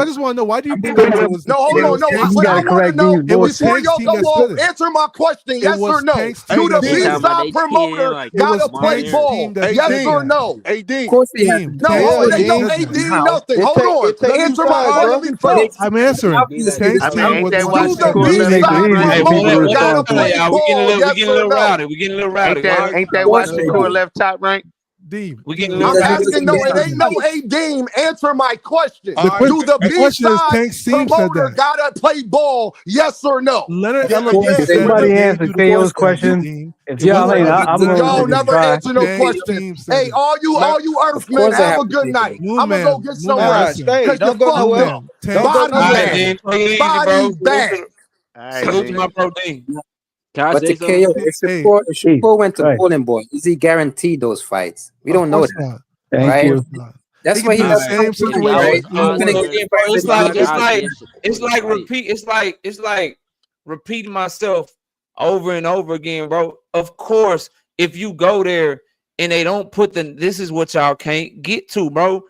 just want to know, why do you bring that? No, hold on. What I want to know, before y'all go off, answer my question, yes or no. Do the B-side promoter got to play ball, yes or no? Of course he has. No, they don't AD nothing. Hold on. Answer my question first. I'm answering. Do the B-side promoter got to play ball, yes or no? We getting a little rowdy. Ain't that why Shakur left Top Rank? I'm asking, no, it ain't no A-Deem. Answer my question. Do the B-side promoter gotta play ball, yes or no? Somebody answer KO's question. If y'all ain't, y'all never answer no question. Hey, all you Earthmen, have a good night. I'm gonna go get some rest. Don't go nowhere. Body's bad. Salute to my protein. But to KO, if Shakur went to Golden Boy, is he guaranteed those fights? We don't know that. Thank you. That's why he does same situation. It's like repeating myself over and over again, bro. Of course, if you go there and they don't put this is what y'all can't get to, bro.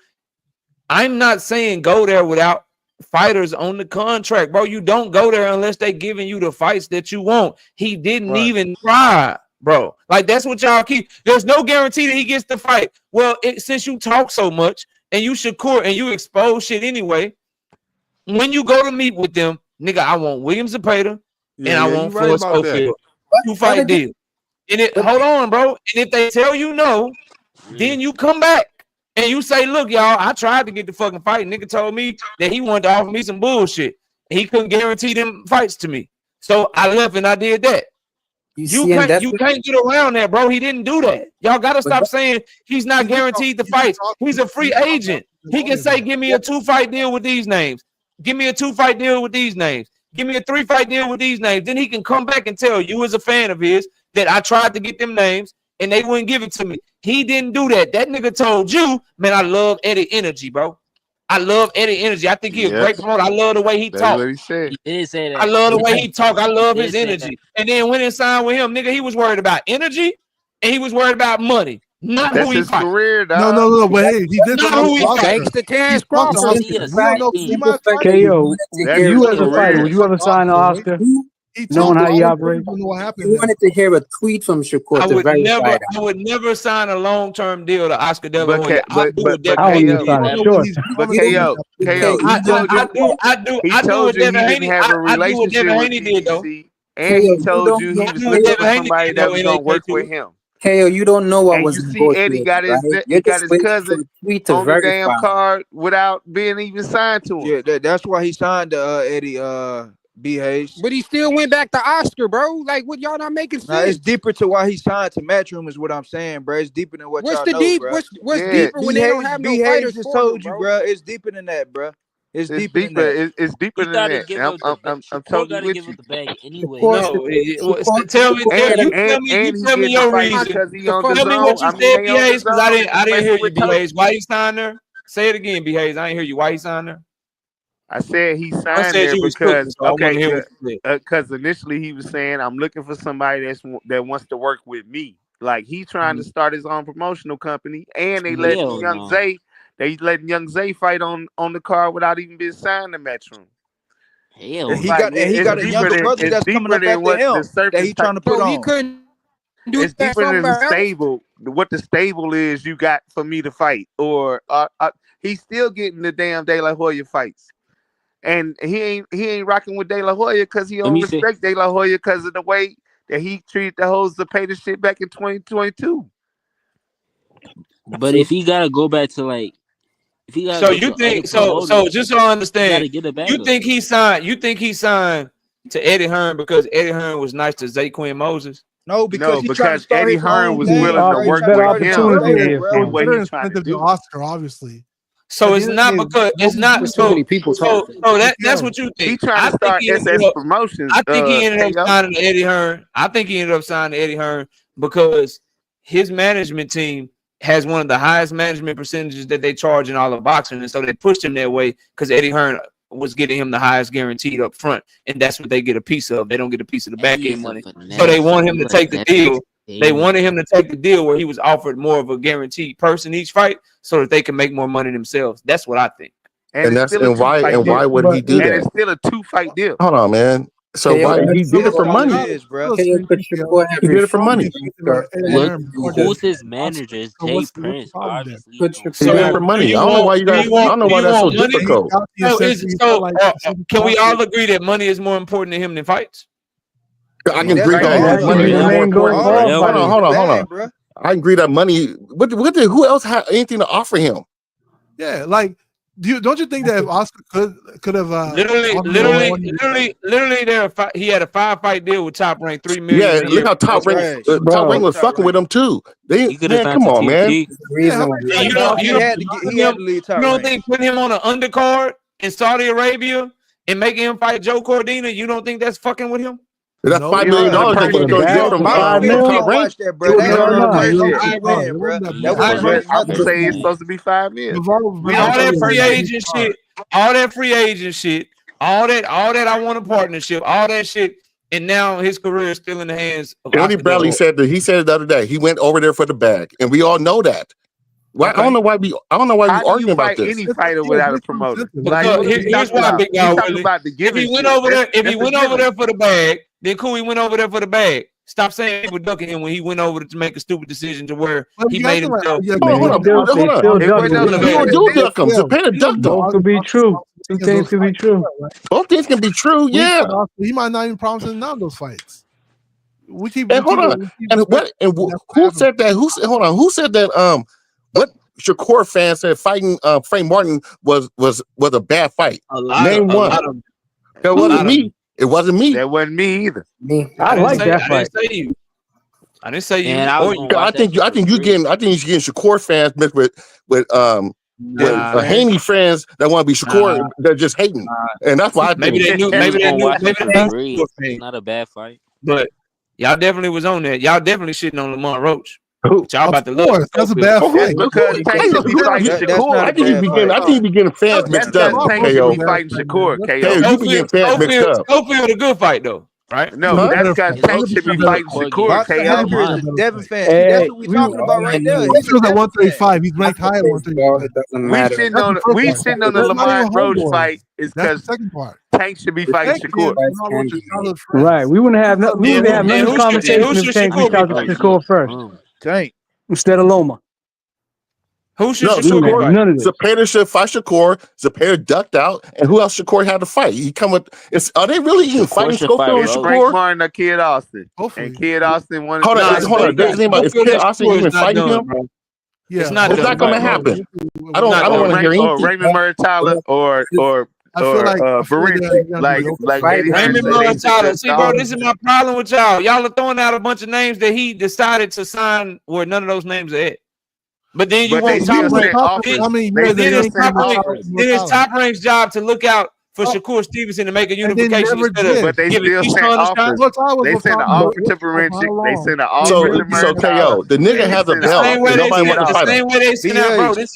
I'm not saying go there without fighters on the contract, bro. You don't go there unless they giving you the fights that you want. He didn't even try, bro. Like that's what y'all keep. There's no guarantee that he gets the fight. Well, since you talk so much and you Shakur and you expose shit anyway, when you go to meet with them, nigga, I want William Zepeda and I want Floyd Schofield. 2-fight deal. And hold on, bro. And if they tell you no, then you come back. and you say, look, y'all, I tried to get the fucking fight. Nigga told me that he wanted to offer me some bullshit. He couldn't guarantee them fights to me. So I left and I did that. You can't get around that, bro. He didn't do that. Y'all gotta stop saying he's not guaranteed the fights. He's a free agent. He can say, give me a 2-fight deal with these names. Give me a 2-fight deal with these names. Give me a 3-fight deal with these names. Then he can come back and tell you as a fan of his that I tried to get them names and they wouldn't give it to me. He didn't do that. That nigga told you, man, I love Eddie energy, bro. I love Eddie energy. I think he's a great promoter. I love the way he talks. What he said. He did say that. I love the way he talk. I love his energy. And then when it signed with him, nigga, he was worried about energy and he was worried about money. Not That's who he his fight. career, dog. No, but hey, he did Not who he fight. Thanks to Terrence Crawford. KO, you as a fighter, would you ever sign an Oscar? Knowing how he operates? You wanted to hear a tweet from Shakur. I would never sign a long-term deal to Oscar De La Hoya. I wouldn't sign it, sure. But KO, I do what Devin Haney did, though. And he told you he was looking for somebody that was going to work with him. KO, you don't know what was you see Eddie got his cousin on the damn card without being even signed to him. Yeah, that's why he signed Eddie B. Hayes. But he still went back to Oscar, bro. Like, what y'all not making sense? Nah, it's deeper to why he signed to Matchroom is what I'm saying, bro. It's deeper than what y'all know, bro. What's deeper when they don't have no fighters? Just told you, bro. It's deeper than that, bro. It's deeper. It's deeper than that. I'm totally with you. The bag anyway. No, tell me your reason. Tell me what you said, B-Hayes, because I didn't hear you, B-Hayes. Why he signed there? Say it again, B-Hayes. I didn't hear you. Why he signed there? I said he signed there because initially he was saying I'm looking for somebody that wants to work with me. Like he's trying to start his own promotional company, and they letting Young Zay fight on the card without even being signed to Matchroom. Hell, he got a younger brother that's coming up after him that he's trying to put on. He couldn't do it's deeper than the stable. What the stable is you got for me to fight, or he's still getting the damn De La Hoya fights. And he ain't rocking with De La Hoya because he don't respect De La Hoya because of the way that he treated the hoes to pay the shit back in 2022. But if he gotta go back to like, if he gotta just so I understand, you think he signed to Eddie Hearn because Eddie Hearn was nice to Zaquin Moses? No, because Eddie Hearn was willing to work with him and what he's trying to do. Oscar, obviously. So it's not because it's not so many people. So that's what you think. He trying to start SS Promotions. I think he ended up signing to Eddie Hearn. I think he ended up signing to Eddie Hearn because his management team has one of the highest management percentages that they charge in all of boxing, and so they pushed him that way because Eddie Hearn was getting him the highest guaranteed up front, and that's what they get a piece of. They don't get a piece of the back end money, so they want him to take the deal. They wanted him to take the deal where he was offered more of a guaranteed person each fight, so that they can make more money themselves. That's what I think. And why would he do that? And it's still a 2-fight deal. Hold on, man. So why he did it for money? He did it for money. Who's his manager? Jay Prince, obviously. He did it for money. I don't know why you guys. I don't know why that's so difficult. Can we all agree that money is more important to him than fights? I can agree that money is more important. Hold on. I agree that money. Who else had anything to offer him? Yeah, like don't you think that if Oscar could have literally, he had a 5-fight deal with Top Rank, $3 million. Yeah, look how Top Rank was fucking with him too. Come on, man. You don't think putting him on an undercard in Saudi Arabia and making him fight Joe Cordina, you don't think that's fucking with him? That's $5 million that he's going to get from $5 million. I'm saying it's supposed to be $5 million. All that free agent shit, all that I want a partnership, all that shit, and now his career is still in the hands of Tony Bradley said that. He said it the other day. He went over there for the bag, and we all know that. Why? Okay. I don't know why we arguing about this. Any fighter without a promoter. Here's why, big guy. If he went over there for the bag, then cool. He went over there for the bag. Stop saying people ducking him when he went over to make a stupid decision to where he made himself. Hold on. Duck him. Zapata ducked him. Both could be true. Two things could be true. Both things can be true. Yeah. He might not even promise none of those fights. Who said that? Who said that? What Shakur fans said fighting Frank Martin was a bad fight? Name one. It wasn't me. It wasn't me. That wasn't me either. I like that fight. I didn't say you. And I think you getting Shakur fans mixed with Haney fans that want to be Shakur. They're just hating, and that's why I think maybe they knew. Maybe they knew. It's not a bad fight, but y'all definitely was on that. Y'all definitely shitting on Lamar Roach. Y'all about to love. That's a bad fight. Because Tank should be fighting Shakur. I think you be getting fans mixed up. Tank should be fighting Shakur. You be getting fans mixed up. Schofield a good fight though, right? No, that's because Tank should be fighting Shakur. KO. Devin fan. That's what we talking about right there. He's at 135. He's ranked high at 135. It doesn't matter. We sitting on the Lamar Roach fight is because Tank should be fighting Shakur. Right. We wouldn't have none of this conversation if Tank reached out to Shakur first. Tank. Instead of Loma. Who should Shakur? None of this. Zapata should fight Shakur. Zapata ducked out, and who else Shakur had to fight? He come with. Are they really even fighting Schofield and Shakur? Frank Martin or Kid Austin. And Kid Austin wanted. Hold on. Is Kid Austin even fighting him? Yeah, it's not going to happen. I don't want to hear anything. Raymond Murtala or Barinci, like Raymond Murtala. See, bro, this is my problem with y'all. Y'all are throwing out a bunch of names that he decided to sign where none of those names are at. But then you want top rank. Then it's top rank's job to look out for Shakur Stevenson to make a unification. But they still sent offers. They sent an offer to Barinci. They sent an offer to So KO, the nigga has a belt. The same way they sent out, bro. This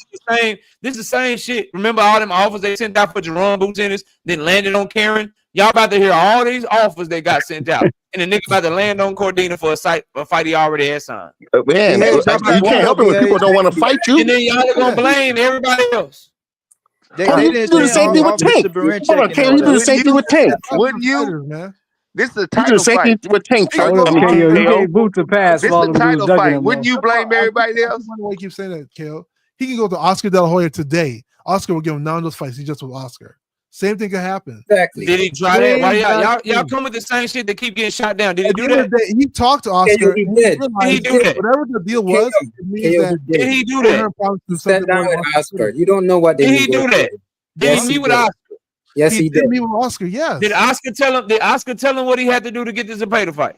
is the same shit. Remember all them offers they sent out for Jerome Boutinnis, then landed on Karen? Y'all about to hear all these offers they got sent out. And the nigga about to land on Cordina for a fight he already had signed. Man, you can't help it when people don't want to fight you. And then y'all are going to blame everybody else. They didn't do the same thing with Tank. Hold on, Kane, you do the same thing with Tank. Wouldn't you? This is a You do title the same fight. thing with Tank. You gave Boots a pass. This is a title fight. Wouldn't you blame everybody else? Why do you keep saying that, Kale? He can go to Oscar De La Hoya today. Oscar will give him none of those fights. He just with Oscar. Same thing could happen. Exactly. Did he try that? Why y'all come with the same shit that keep getting shot down? Did he do that? He talked to Oscar. He did. Did he do that? Whatever the deal was, Did he do that? Sat down with Oscar. You don't know what they did he do that? Did he meet with Oscar? Yes, he did. Meet with Oscar. Yes. Did Oscar tell him what he had to do to get this Zapata fight?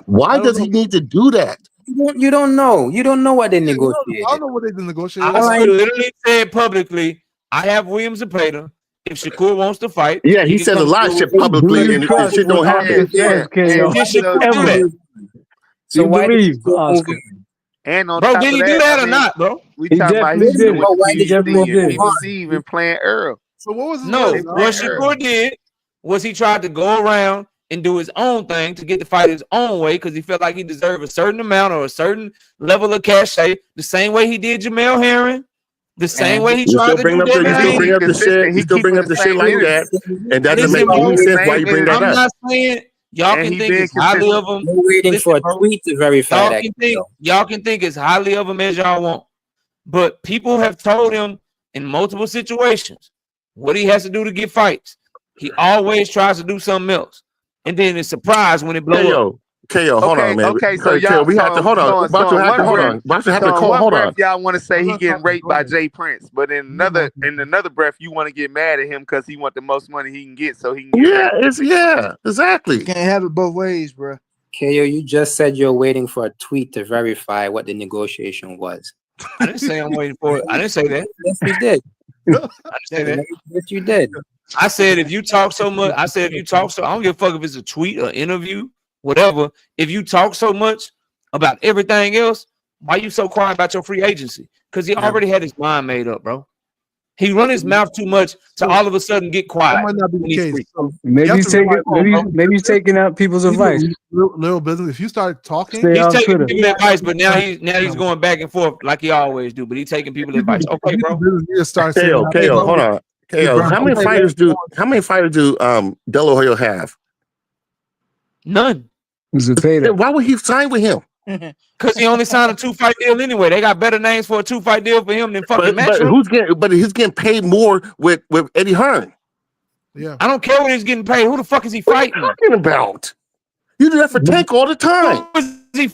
Why does he need to do that? You don't know. You don't know what they negotiated. I don't know what they negotiated. Oscar literally said publicly, "I have William Zapata. If Shakur wants to fight, yeah, he says a lot of shit publicly, and shit don't happen. So why did Oscar? And on bro, top did he of do that or not, bro? We talking about even playing Earl. So what was what Shakur did was he tried to go around and do his own thing to get the fight his own way because he felt like he deserved a certain amount or a certain level of cachet, the same way he did Jamel Herring. The same way he tried to bring up the shit. He still bring up the shit like that, and that doesn't make any sense. Why you bring that up? I'm not saying y'all can think it's highly of him. We're waiting for a tweet to verify that. Y'all can think as highly of him as y'all want, but people have told him in multiple situations what he has to do to get fights. He always tries to do something else, and then it's surprised when it blows up. KO, hold on, man. Okay, so y'all, we have to hold on. Hold on. Y'all want to say he getting raped by Jay Prince, but in another breath, you want to get mad at him because he want the most money he can get, so he can get exactly. You can't have it both ways, bro. KO, you just said you're waiting for a tweet to verify what the negotiation was. I didn't say I'm waiting for it. I didn't say that. Yes, you did. I didn't say that. Yes, you did. I said if you talk so much, I don't give a fuck if it's a tweet or interview. Whatever, if you talk so much about everything else, why you so quiet about your free agency? Because he already had his mind made up, bro. He run his mouth too much to all of a sudden get quiet. That might not be the case. Maybe he's taking out people's advice. Little business. If you start talking, he's taking people advice, but now he's going back and forth like he always do. But he's taking people advice. Okay, bro. KO, hold on. KO, how many fighters do De La Hoya have? None. Why would he sign with him? Because he only signed a 2-fight deal anyway. They got better names for a 2-fight deal for him than fucking Matchroom. But he's getting paid more with Eddie Hearn. Yeah, I don't care what he's getting paid. Who the fuck is he fighting? What are you talking about? You do that for Tank all the time. Who is he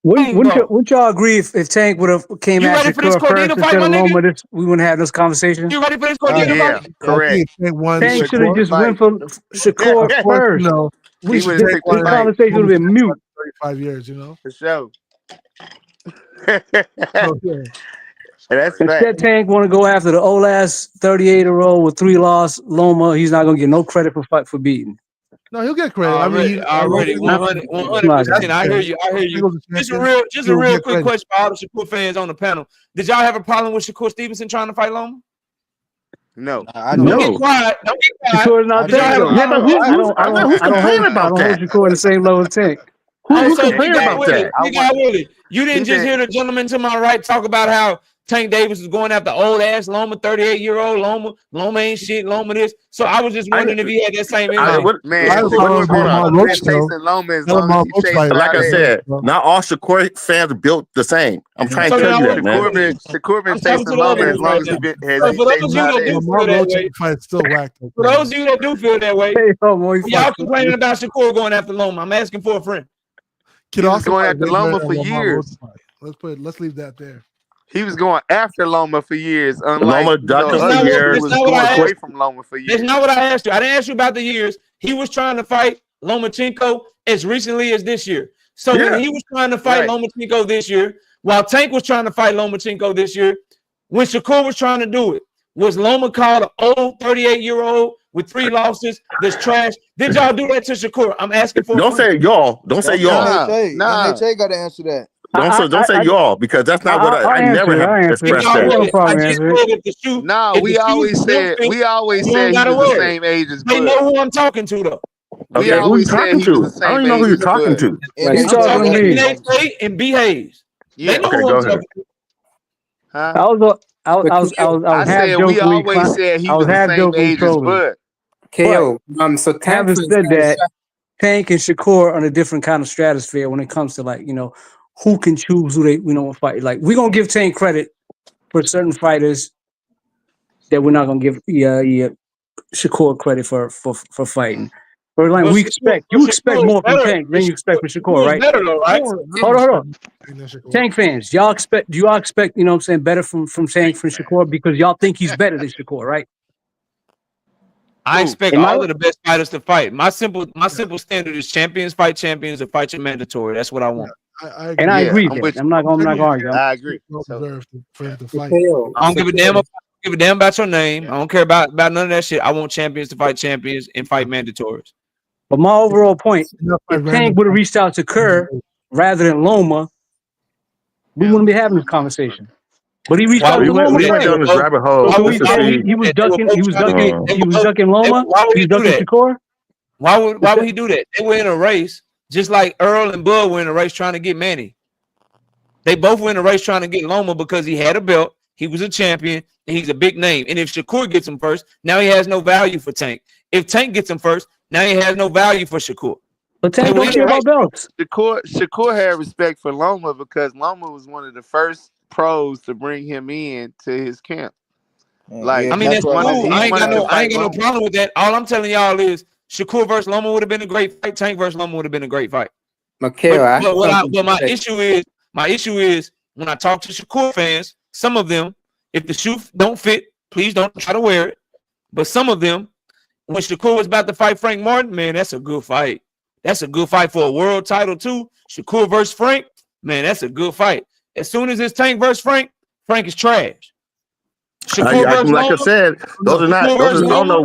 Wouldn't y'all agree if Tank would have came You at ready for this Shakur first Cordina fight, instead my of nigga? Loma? We wouldn't have this conversation. You ready for this I Cordina Yeah, fight? correct. think won Tank should have Shakur. just went for Shakur Of course, you first. know, He would have This took the fight conversation would have been mute. 35 years, you know. for sure. So yeah. That's fact. Instead, Tank want to go after the old ass 38-year-old with 3 loss Loma. He's not gonna get no credit for beating. No, he'll get credit. I mean, Already, 100%. I hear you. Just a real quick question for all the Shakur fans on the panel. Did y'all have a problem with Shakur Stevenson trying to fight Loma? No. Don't get quiet. Don't get quiet. Shakur's not Did y'all have a Tank. problem? I don't hold Shakur in the same level as Tank. Who's complaining about that? You didn't just hear the gentleman to my right talk about how Tank Davis is going after old ass Loma, 38-year-old Loma. Loma ain't shit. Loma this. So I was just wondering if he had that same energy. Man, Shakur been chasing Loma as long as he chased like I Valdez. said, not all Shakur fans are built the same. I'm trying to tell you that, man. Shakur been chasing Loma as long as he been So for those of you that do feel that way, for those of you that do feel that way, y'all complaining about Shakur going after Loma. I'm asking for a friend. He was going after Loma for years. Let's leave that there. He was going after Loma for years. Unlike Loma ducked him for years. He was going away from Loma for years. That's not what I asked you. I didn't ask you about the years. He was trying to fight Lomachenko as recently as this year. So when he was trying to fight Lomachenko this year, while Tank was trying to fight Lomachenko this year, when Shakur was trying to do it, was Loma called an old 38-year-old with 3 losses that's trash? Did y'all do that to Shakur? I'm asking for. Don't say y'all. Don't say y'all. Nah, NHA got to answer that. Don't say y'all because that's not what I never have expressed that. No, we always said he was the same age as Bud. They know who I'm talking to though. Okay, who you talking to? I don't even know who you're talking to. He's talking to me. NHA and B Hayes. Yeah. Okay, go ahead. I was half joking. We always said he was the same age as Bud. KO. So having said that, Tank and Shakur are in a different kind of stratosphere when it comes to who can choose who they fight. Like we're gonna give Tank credit for certain fighters that we're not gonna give Shakur credit for fighting. Or like we expect more from Tank than you expect from Shakur, right? Better though, right? Hold on. Tank fans, do y'all expect better from Tank from Shakur because y'all think he's better than Shakur, right? I expect all of the best fighters to fight. My simple standard is champions fight champions and fight your mandatory. That's what I want. I agree. I'm not gonna argue. I agree. For him to fight. I don't give a damn. Give a damn about your name. I don't care about none of that shit. I want champions to fight champions and fight mandatories. But my overall point, if Tank would have reached out to Kerr rather than Loma, we wouldn't be having this conversation. But he reached out to Loma. We went down this rabbit hole. He was ducking Loma. He was ducking Shakur. Why would he do that? They were in a race, just like Earl and Bud were in a race trying to get Manny. They both were in a race trying to get Loma because he had a belt, he was a champion, and he's a big name. And if Shakur gets him first, now he has no value for Tank. If Tank gets him first, now he has no value for Shakur. But Tank don't care about belts. Shakur had respect for Loma because Loma was one of the first pros to bring him in to his camp. Like, I mean, that's cool. I ain't got no problem with that. All I'm telling y'all is Shakur versus Loma would have been a great fight. Tank versus Loma would have been a great fight. But my issue is when I talk to Shakur fans, some of them, if the shoe don't fit, please don't try to wear it. But some of them, when Shakur was about to fight Frank Martin, man, that's a good fight. That's a good fight for a world title too. Shakur versus Frank, man, that's a good fight. As soon as it's Tank versus Frank, Frank is trash. Like I said, those are not. Those are, I don't know.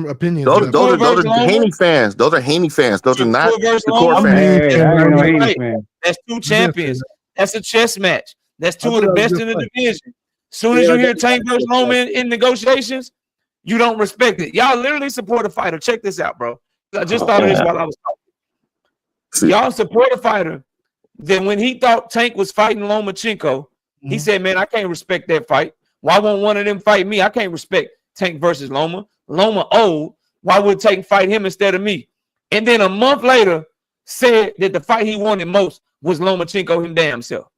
Opinions. Those are Haney fans. Those are Haney fans. Those are not Shakur fans. That's two champions. That's a chess match. That's two of the best in the division. As soon as you hear Tank versus Loma in negotiations, you don't respect it. Y'all literally support a fighter. Check this out, bro. I just thought of this while I was talking. Y'all support a fighter. Then when he thought Tank was fighting Lomachenko, he said, man, I can't respect that fight. Why won't one of them fight me? I can't respect Tank versus Loma. Loma old. Why would Tank fight him instead of me? And then a month later said that the fight he wanted most was Lomachenko him damn self.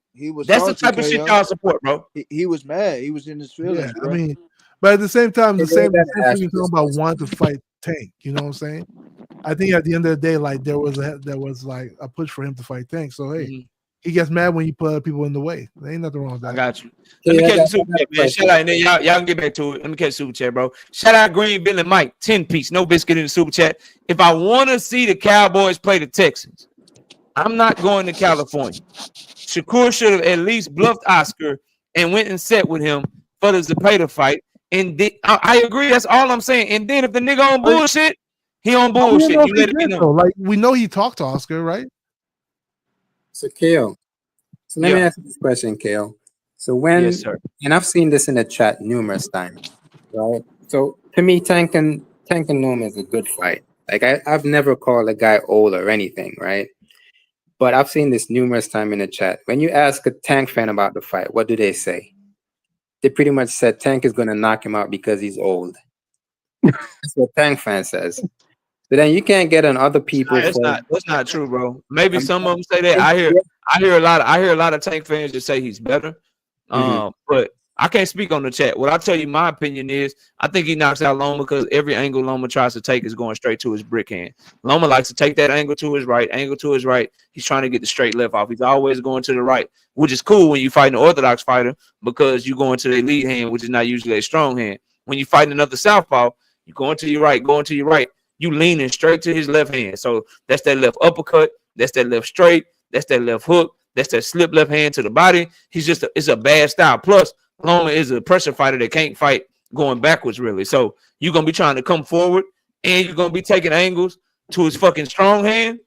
That's the type of shit y'all support, bro. He was mad. He was in his feelings. Yeah, I mean, but at the same time, the same thing you're talking about wanting to fight Tank. You know what I'm saying? I think at the end of the day, like there was like a push for him to fight Tank. So hey, he gets mad when you put other people in the way. There ain't nothing wrong with that. I got you. Let me catch the super chat, man. Shout out, and then y'all can get back to it. Let me catch the super chat, bro. Shout out Greenville and Mike, 10-piece, no biscuit in the super chat. If I want to see the Cowboys play the Texans, I'm not going to California. Shakur should have at least bluffed Oscar and went and sat with him for the Zepeda fight. And I agree. That's all I'm saying. And then if the nigga on bullshit, he on bullshit. You let it know. Like we know he talked to Oscar, right? So Kale, so let me ask you this question, Kale. So when, yes, sir. And I've seen this in the chat numerous times, right? So to me, Tank and Noma is a good fight. Like I've never called a guy old or anything, right? But I've seen this numerous times in the chat. When you ask a Tank fan about the fight, what do they say? They pretty much said Tank is going to knock him out because he's old. That's what Tank fan says. But then you can't get on other people. That's not true, bro. Maybe some of them say that. I hear a lot of Tank fans that say he's better. But I can't speak on the chat. What I'll tell you, my opinion is, I think he knocks out Loma because every angle Loma tries to take is going straight to his brick hand. Loma likes to take that angle to his right. He's trying to get the straight left off. He's always going to the right, which is cool when you fight an orthodox fighter because you go into their lead hand, which is not usually a strong hand. When you fight another southpaw, you going to your right, you leaning straight to his left hand. So that's that left uppercut, that's that left straight, that's that left hook, that's that slip left hand to the body. It's a bad style. Plus, Loma is a pressure fighter that can't fight going backwards, really. So you're going to be trying to come forward and you're going to be taking angles to his fucking strong hand.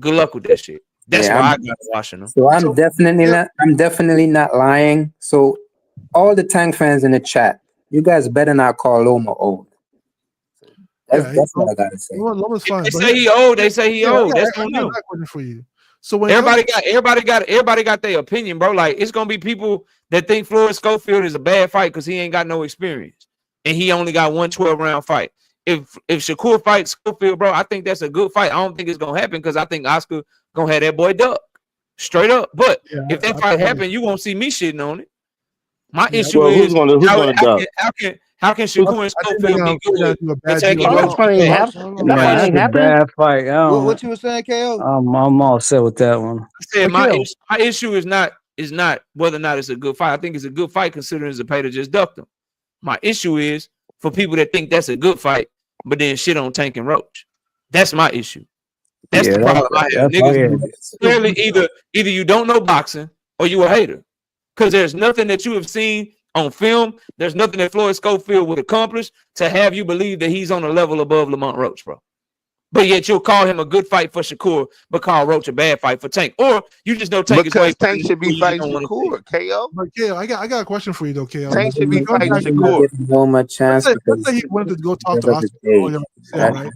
Good luck with that shit. That's why I got Washington. So I'm definitely not lying. So all the Tank fans in the chat, you guys better not call Loma old. That's what I gotta say. Loma's fine. They say he old. They say he old. That's on you. For you. So when everybody got their opinion, bro. Like it's gonna be people that think Floyd Schofield is a bad fight because he ain't got no experience and he only got one 12-round fight. If Shakur fights Schofield, bro, I think that's a good fight. I don't think it's gonna happen because I think Oscar gonna have that boy duck straight up. But if that fight happen, you won't see me shitting on it. My issue is how can Shakur and Schofield be good? That's a bad fight. What you were saying, KO? I'm all set with that one. I said my issue is not whether or not it's a good fight. I think it's a good fight considering Zepeda just ducked him. My issue is for people that think that's a good fight, but then shit on Tank and Roach. That's my issue. That's the problem I have. Niggas clearly either you don't know boxing or you a hater. Because there's nothing that you have seen on film. There's nothing that Floyd Schofield would accomplish to have you believe that he's on a level above Lamont Roach, bro. But yet you'll call him a good fight for Shakur, but call Roach a bad fight for Tank. Or you just know Tank because Tank should be fighting Shakur, KO. But KO, I got a question for you though, KO. Tank should be fighting Shakur. No much chance. Let's say he wanted to go talk to Oscar De La Hoya, right?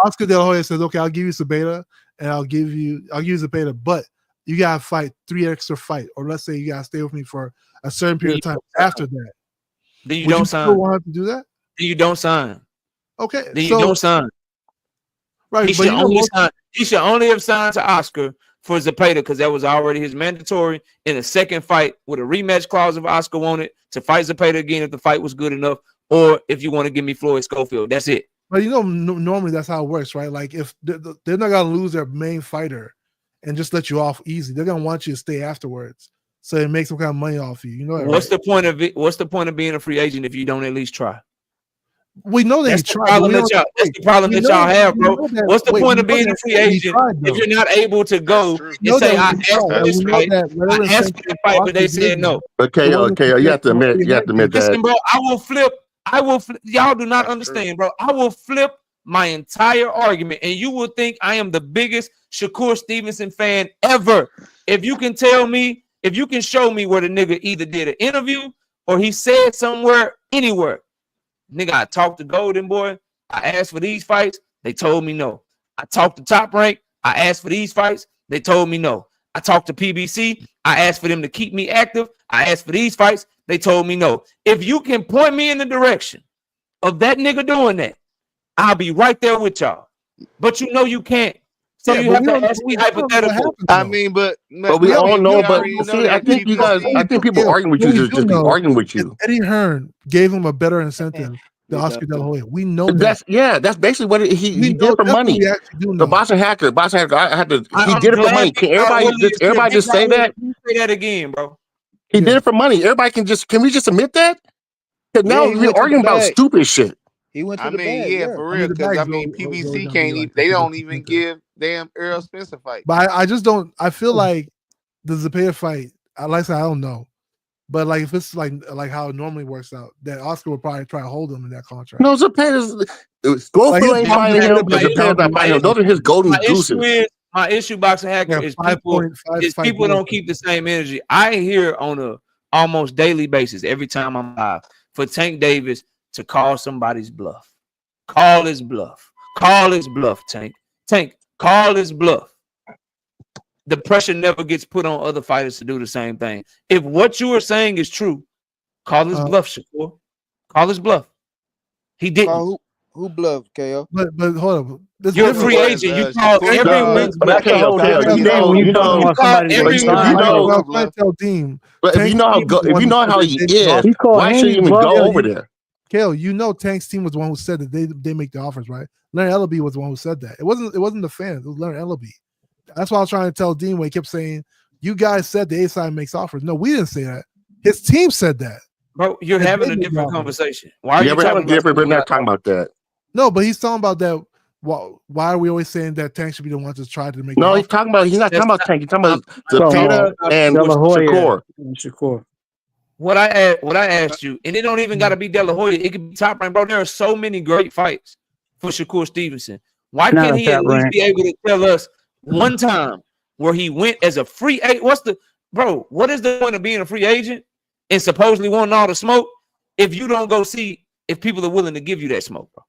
Oscar De La Hoya says, "Okay, I'll give you Zepeda, and I'll give you Zepeda, but you gotta fight 3 extra fight, or let's say you gotta stay with me for a certain period of time after that." Then you don't sign. Want to do that? Then you don't sign. Okay. Then you don't sign. Right. He should only have signed to Oscar for Zepeda because that was already his mandatory in a second fight with a rematch clause if Oscar wanted to fight Zepeda again if the fight was good enough, or if you want to give me Floyd Schofield. That's it. But normally that's how it works, right? Like if they're not gonna lose their main fighter and just let you off easy, they're gonna want you to stay afterwards, so it makes some kind of money off you. You know that, what's right? the point of it? What's the point of being a free agent if you don't at least try? We know that that's the problem that y'all have, bro. What's the point of being a free agent if you're not able to go and say, I asked for this fight, I asked for the fight, but they said no? But KO, you have to admit that. Listen, bro, I will flip. Y'all do not understand, bro. I will flip my entire argument, and you will think I am the biggest Shakur Stevenson fan ever. If you can tell me, if you can show me where the nigga either did an interview or he said somewhere, anywhere. Nigga, I talked to Golden Boy. I asked for these fights. They told me no. I talked to Top Rank. I asked for these fights. They told me no. I talked to PBC. I asked for them to keep me active. I asked for these fights. They told me no. If you can point me in the direction of that nigga doing that, I'll be right there with y'all. But you know you can't. So you have to ask me hypothetical. I mean, but we all know. But see, I think people arguing with you just be arguing with you. Eddie Hearn gave him a better incentive The Oscar De La Hoya. We know that's basically what he did for money. The Boston Hacker, I had to. He did it for money. Can everybody just say that? Say that again, bro. He did it for money. Everybody can we just admit that? Because now we're arguing about stupid shit. He went to the bag, for real. Because PBC can't even. They don't even give damn Errol Spencer fight. But I just don't. I feel like the Zepeda fight. Like I said, I don't know. But like if it's like how it normally works out, that Oscar would probably try to hold him in that contract. No, Zepeda's Schofield ain't fighting him. Zepeda's not fighting him. Those are his golden gooses. My issue, Boxing Hacker, is people don't keep the same energy. I hear on a almost daily basis every time I'm live for Tank Davis to call somebody's bluff. Call his bluff. Call his bluff, Tank. Tank, call his bluff. The pressure never gets put on other fighters to do the same thing. If what you are saying is true, call his bluff, Shakur. Call his bluff. He didn't. Who bluffed, KO? But hold on. You're a free agent. You call everyone's bluff. But if you know how he is, why should you even go over there? Kale, you know Tank's team was the one who said that they make the offers, right? Leonard Ellaby was the one who said that. It wasn't the fans, it was Leonard Ellaby. That's why I was trying to tell Dean when he kept saying, you guys said the A side makes offers. No, we didn't say that. His team said that. Bro, you're having a different conversation. Why are you having a different? We're not talking about that. No, but he's talking about that. Why are we always saying that Tank should be the one to try to make? No, he's not talking about Tank. He's talking about Zepeda and Shakur. What I asked you, and it don't even got to be De La Hoya. It could be Top Rank, bro. There are so many great fights for Shakur Stevenson. Why can't he at least be able to tell us one time where he went as a free agent? What is the point of being a free agent and supposedly wanting all the smoke if you don't go see if people are willing to give you that smoke, bro?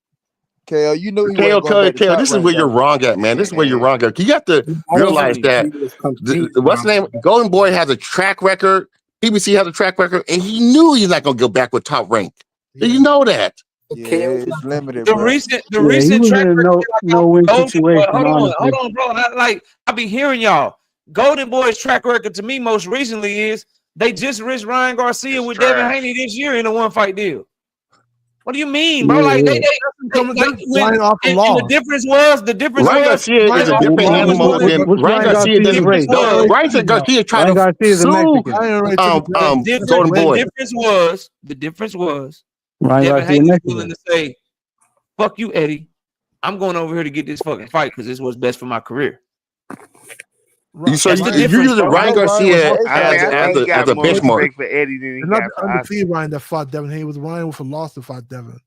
KO, you know, KO, this is where you're wrong at, man. This is where you're wrong at. You have to realize that what's the name? Golden Boy has a track record. PBC has a track record, and he knew he's not gonna go back with Top Rank. Yeah. You know that. Yeah, it's limited. The recent track record. No situation. Hold on, bro. I be hearing y'all. Golden Boy's track record to me most recently is they just risked Ryan Garcia with Devin Haney this year in a one-fight deal. What do you mean, bro? The difference was Ryan Garcia is a different animal than Ryan Garcia doesn't race. Ryan Garcia tried to sue Golden Boy. The difference was Devin Haney was willing to say, "Fuck you, Eddie. I'm going over here to get this fucking fight because this was best for my career." So you're using Ryan Garcia as a benchmark for Eddie. Then not undefeated Ryan that fought Devin Haney. It was Ryan with a loss to fight Devin.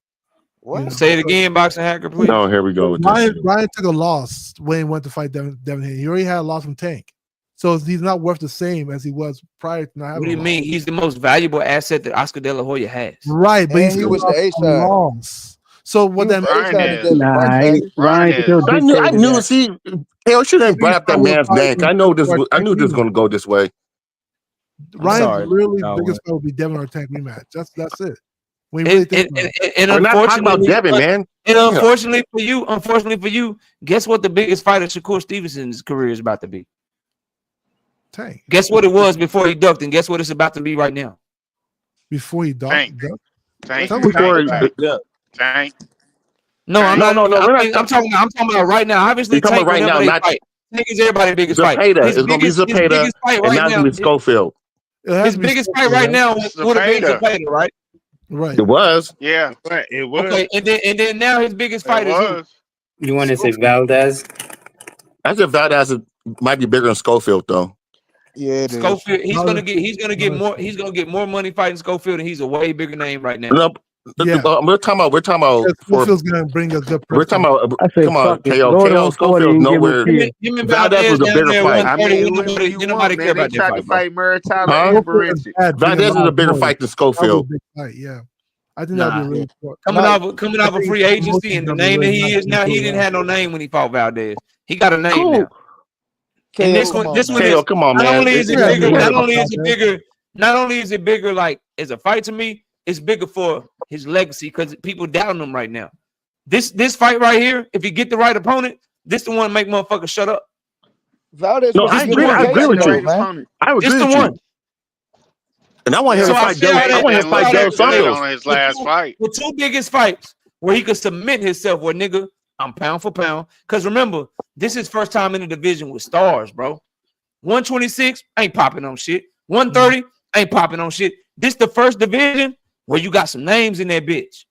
What? You know? Say it again, Boxing Hacker, please. No, here we go with Ryan took a loss when he went to fight Devin Haney. He already had a loss from Tank, so he's not worth the same as he was prior to not having. What do you mean? He's the most valuable asset that Oscar De La Hoya has. Right, but he was the A side. So what that Ryan I knew. See, hell, shouldn't have brought up that man's name. I knew this was going to go this way. Ryan's really biggest fight would be Devin or Tank rematch. That's it. And we're not talking about Devin, man. And unfortunately for you, guess what the biggest fight of Shakur Stevenson's career is about to be? Tank. Guess what it was before he ducked, and guess what it's about to be right now? Before he ducked? Tank. Tank. No, I'm not. No. I'm talking about right now. Obviously, Tank right now. Tank is everybody's biggest fight. It's going to be Zepeda, and now it's going to be Schofield. His biggest fight right now would have been Zepeda, right? Right. It was. Yeah, it was. Okay, and then now his biggest fight is who? You want to say Valdez? I said Valdez might be bigger than Schofield, though. Yeah, Schofield. He's gonna get more. He's gonna get more money fighting Schofield, and he's a way bigger name right now. No, we're talking about. Schofield's gonna bring a good. We're talking about. Come on, KO. Schofield's nowhere. Valdez was a bigger fight. I mean, nobody care about that fight. Valdez is a bigger fight than Schofield. Yeah. I think that'd be really cool. Coming off of free agency and the name that he is now, he didn't have no name when he fought Valdez. He got a name now. And this one is, come on, man. Not only is it bigger like as a fight to me, it's bigger for his legacy because people doubting him right now. This fight right here, if you get the right opponent, this the one make motherfuckers shut up. Valdez, I agree with you, man. I agree with you. And I want him to fight Joe. I want him to fight Joe Santos on his last fight. The two biggest fights where he could submit himself, where nigga, I'm pound for pound. Because remember, this is first time in the division with stars, bro. 126 ain't popping on shit. 130 ain't popping on shit. This the first division where you got some names in that bitch.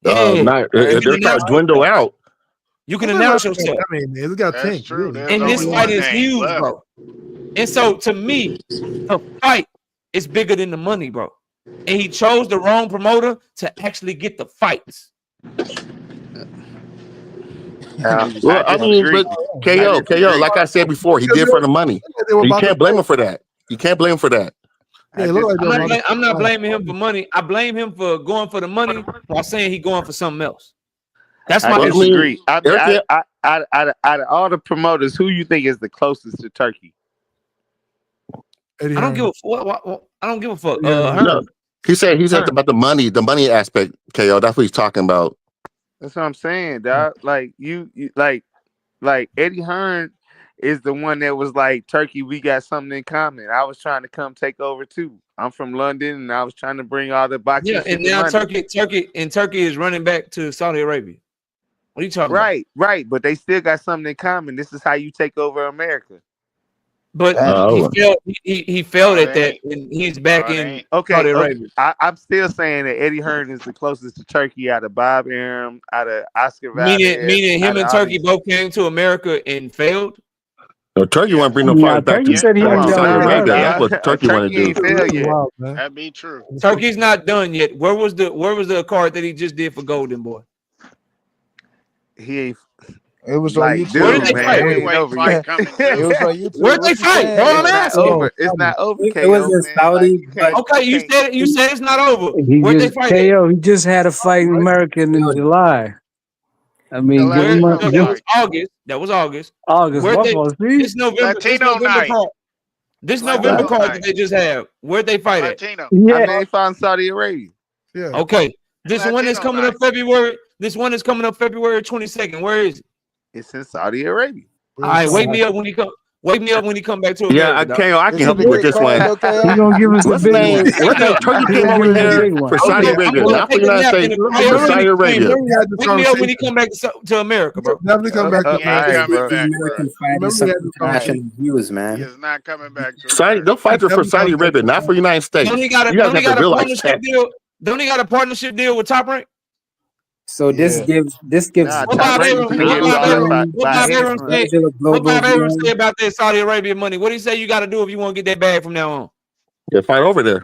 They're trying to dwindle out. You can announce yourself. I mean, it's got Tank. True. And this fight is huge, bro. And so to me, the fight is bigger than the money, bro. And he chose the wrong promoter to actually get the fights. Well, I mean, but KO, like I said before, he did for the money. You can't blame him for that. You can't blame him for that. I'm not blaming him for money. I blame him for going for the money while saying he going for something else. That's my disagree. Out of all the promoters, who you think is the closest to Turkey? I don't give a fuck. I don't give a fuck. No, he said about the money aspect. KO, that's what he's talking about. That's what I'm saying, dog. Like you like Eddie Hearn is the one that was like, Turkey, we got something in common. I was trying to come take over too. I'm from London, and I was trying to bring all the boxing. Yeah, and now Turkey is running back to Saudi Arabia. What are you talking about? Right. But they still got something in common. This is how you take over America. But he failed at that, and he's back in Saudi Arabia. I'm still saying that Eddie Hearn is the closest to Turkey out of Bob Arum, out of Oscar Valdez. Meaning him and Turkey both came to America and failed. No, Turkey won't bring no fight back. Turkey said he Saudi Arabia. That's what Turkey want to do. That'd be true. Turkey's not done yet. Where was the card that he just did for Golden Boy? He ain't. It was on YouTube. Where did they fight? It was on YouTube. Where'd they fight? Bro, I'm asking. It's not over. It was in Saudi. Okay, you said it's not over. Where'd they fight? KO, he just had a fight in America in July. I mean, that was August. This November card. This November card that they just have. Where'd they fight at? Yeah, they found Saudi Arabia. Yeah. Okay. This one is coming up February. This one is coming up February 22nd. Where is it? It's in Saudi Arabia. All right, wake me up when he come. Wake me up when he come back to America. Yeah, I can help you with this one. He's gonna give us the big one. Turkey came over here for Saudi Arabia, not for the United States, for Saudi Arabia. Wake me up when he come back to America, bro. Definitely come back to international views, man. He's not coming back to They'll fight for Saudi Arabia, not for the United States. You guys have to realize that. Don't he got a partnership deal with Top Rank? So this gives what Bob Arum say about that Saudi Arabia money? What do you say you got to do if you want to get that bag from now on? Yeah, fight over there.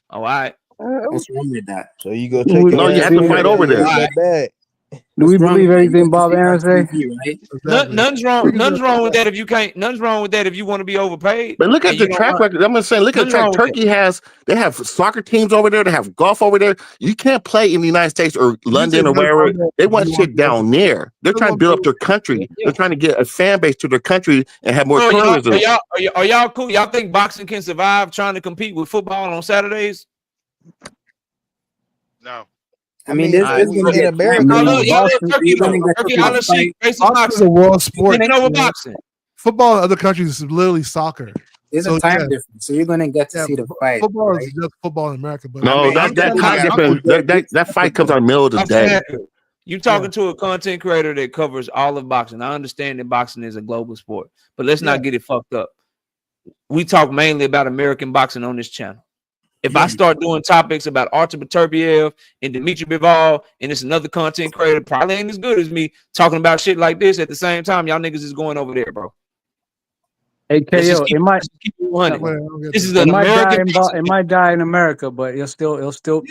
All right. What's wrong with that? So you go take No, you have to fight over there. Do we believe everything Bob Arum say? Nothing's wrong with that if you can't. Nothing's wrong with that if you want to be overpaid. But look at the track record. I'm just saying, look at the track. Turkey has. They have soccer teams over there. They have golf over there. You can't play in the United States or London or wherever. They want shit down there. They're trying to build up their country. They're trying to get a fan base to their country and have more tourism. Are y'all cool? Y'all think boxing can survive trying to compete with football on Saturdays? No. I mean, this is going to be America. Boxing is a world sport. Football in other countries is literally soccer. There's a time difference, so you're going to get to see the fight. Football is just football in America. But no, that fight comes out in the middle of the day. You're talking to a content creator that covers all of boxing. I understand that boxing is a global sport, but let's not get it fucked up. We talk mainly about American boxing on this channel. If I start doing topics about Artur Beterbiev and Dmitry Bivol, and it's another content creator, probably ain't as good as me talking about shit like this at the same time, y'all niggas is going over there, bro. Hey, KO, it might die in America, but boxing will still be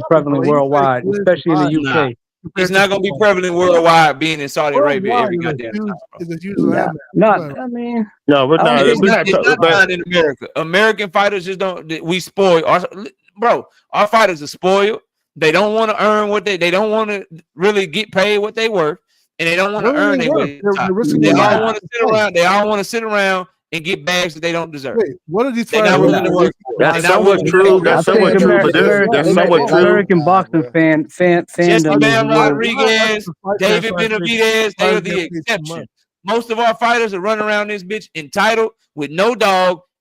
prevalent worldwide, especially in the UK. It's not going to be prevalent worldwide being in Saudi Arabia every goddamn time. We're not in America. American fighters just don't. We spoil our fighters are spoiled. They don't want to earn what they don't want to really get paid what they worth, and they don't want to earn their way. They all want to sit around. They all want to sit around and get bags that they don't deserve. Wait, what are these fighters? That's somewhat true. That's somewhat true. But that's somewhat true. American boxing fandom. Rodriguez, David Benavidez, they are the exception. Most of our fighters are running around this bitch entitled with no dog,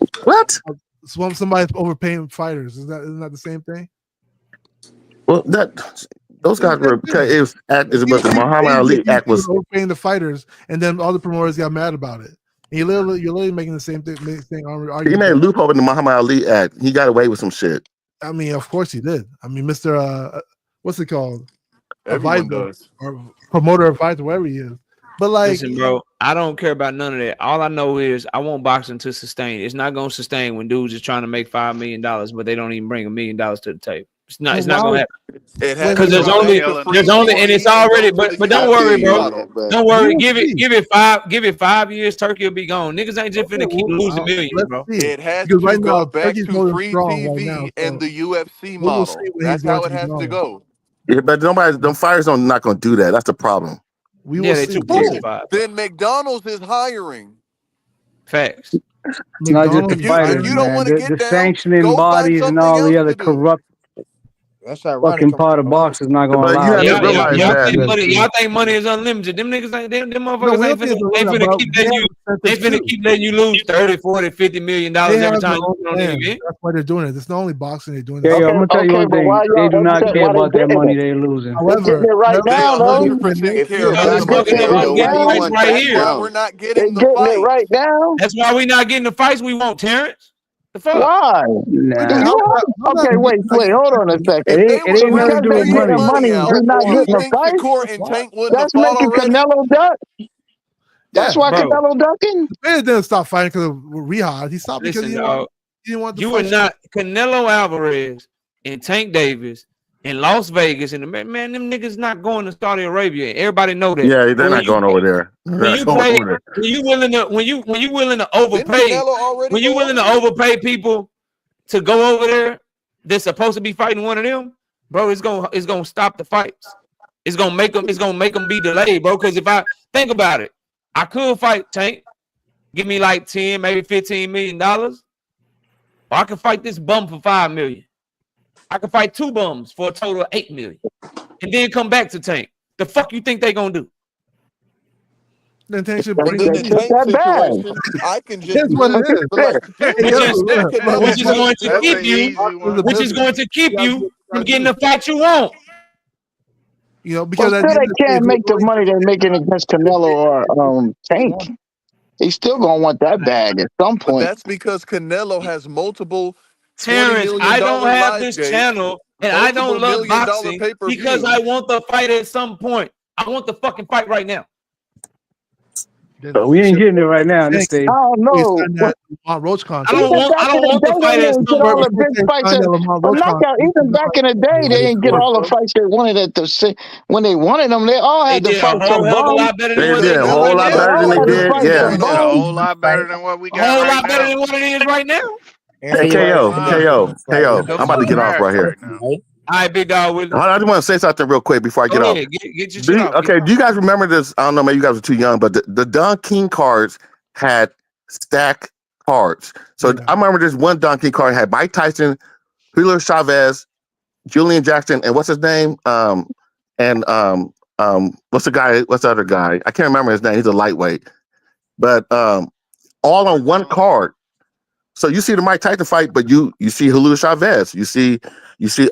Like what? somebody's overpaying fighters. Isn't that the same thing? Well, those guys were because but the Muhammad Ali act was overpaying the fighters, and then all the promoters got mad about it. And you're literally making the same thing. He made a loophole in the Muhammad Ali Act. He got away with some shit. I mean, of course he did. I mean, Mr. What's it called? Everyone advisor does. or promoter advisor, wherever he is. But like, listen, bro, I don't care about none of that. All I know is I want boxing to sustain. It's not gonna sustain when dudes is trying to make $5 million, but they don't even bring $1 million to the table. It's not gonna happen. Because there's only, and it's already. But don't worry, bro. Don't worry. Give it 5 years. Turkey will be gone. Niggas ain't just finna keep losing millions, bro. It has to go back to free TV and the UFC model. That's how it has to go. Yeah, but them fighters not gonna do that. That's the problem. They too busy. Then McDonald's is hiring. Facts. It's not just the fighters, man. The sanctioning bodies and all the other corrupt fucking part of boxing is not going to allow it. Y'all think money is unlimited. Them niggas ain't, them motherfuckers ain't finna keep letting you lose 30, 40, $50 million every time you get on the event. That's why they're doing it. It's not only boxing they're doing. I'm gonna tell you one thing. They do not care about that money they're losing. However, right now, though. We're not getting the fight right now. That's why we're not getting the fights we want, Terrence. The fuck? Why? Okay, wait, hold on a second. It ain't nothing to do with money. We're not getting the fight. That's making Canelo duck. That's why Canelo ducking. He didn't stop fighting because of Rehab. He stopped because he didn't want to. You were not Canelo Alvarez and Tank Davis in Las Vegas, and them niggas not going to Saudi Arabia. Everybody know that. Yeah, they're not going over there. When you willing to overpay people to go over there, they're supposed to be fighting one of them, bro. It's gonna stop the fights. It's gonna make them be delayed, bro. Because if I think about it, I could fight Tank, give me like 10, maybe $15 million, or I could fight this bum for $5 million. I could fight 2 bums for a total of $8 million, and then come back to Tank. The fuck you think they gonna do? Then Tank should bring the Tank situation. I can just which is going to keep you from getting the fight you want. You know, because they can't make the money they're making against Canelo or Tank. He's still gonna want that bag at some point. But that's because Canelo has multiple. Terrence, I don't have this channel and I don't love boxing because I want the fight at some point. I want the fucking fight right now. But we ain't getting it right now. This stage. I don't know. I don't want the fight at some point. Even back in the day, they didn't get all the fights they wanted when they wanted them. They all had to fight for bums. They did a whole lot better than they did. Yeah, a whole lot better than what we got. A whole lot better than what it is right now. Hey, KO. I'm about to get off right here. All right, big dog. I just want to say something real quick before I get off. Get your shit off. Okay, do you guys remember this? I don't know, maybe you guys are too young, but the Don King cards had stack cards. So I remember this one Don King card had Mike Tyson, Julio Chavez, Julian Jackson, and what's his name? What's the other guy? I can't remember his name. He's a lightweight. But all on one card. So you see the Mike Tyson fight, but you see Julio Chavez, you see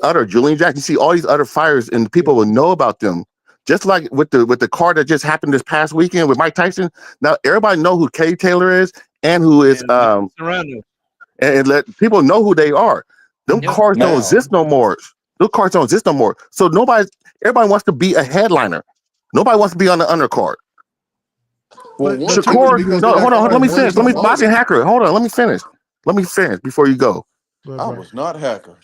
other Julian Jackson, you see all these other fighters, and people will know about them. Just like with the card that just happened this past weekend with Mike Tyson. Now everybody know who Kay Taylor is and who is and let people know who they are. Them cards don't exist no more. Those cards don't exist no more. So everybody wants to be a headliner. Nobody wants to be on the undercard. Well, Shakur, no, hold on, let me finish. Boxing hacker. Hold on, let me finish before you go. I was not hacker.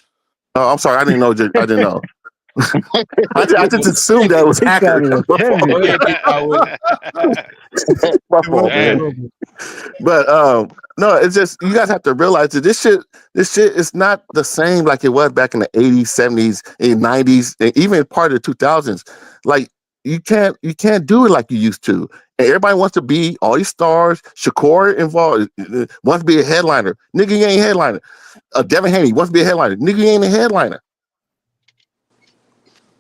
Oh, I'm sorry. I didn't know. I just assumed that was hacker. But no, it's just you guys have to realize that this shit is not the same like it was back in the 80s, 70s, and 90s, and even part of the 2000s. Like you can't do it like you used to. And everybody wants to be all these stars. Shakur involved wants to be a headliner. Nigga, you ain't a headliner. Devin Haney wants to be a headliner. Nigga, you ain't a headliner.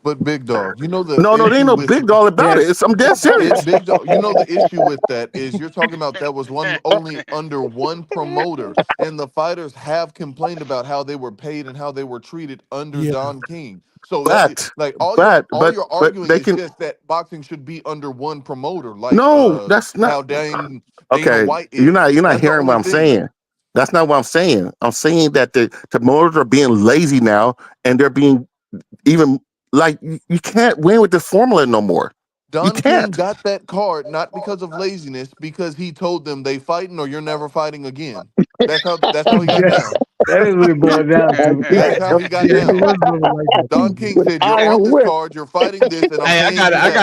But big dog, you know the No, there ain't issue no with big dog about it. I'm dead serious. big dog. You know the issue with that is you're talking about that was one only under one promoter, and the fighters have complained about how they were paid and how they were treated under Yeah. Don King. So that But like but all but you're but arguing they is can. just that boxing should be under one promoter, like No, that's not. how Dana Okay, White you're is. not That's the hearing what only I'm thing. saying. That's not what I'm saying. I'm saying that the promoters are being lazy now, and they're being even like you can't win with this formula no more. You Don King can't. got that card not because of laziness, because he told them they fighting or you're never fighting again. That's how he got Yeah, down. that is what it boiled down to. That's how he got Yeah, he down. was really like that. Don King With said, "You're on iron this whip. card. You're fighting this, and I'm Hey, paying you I that."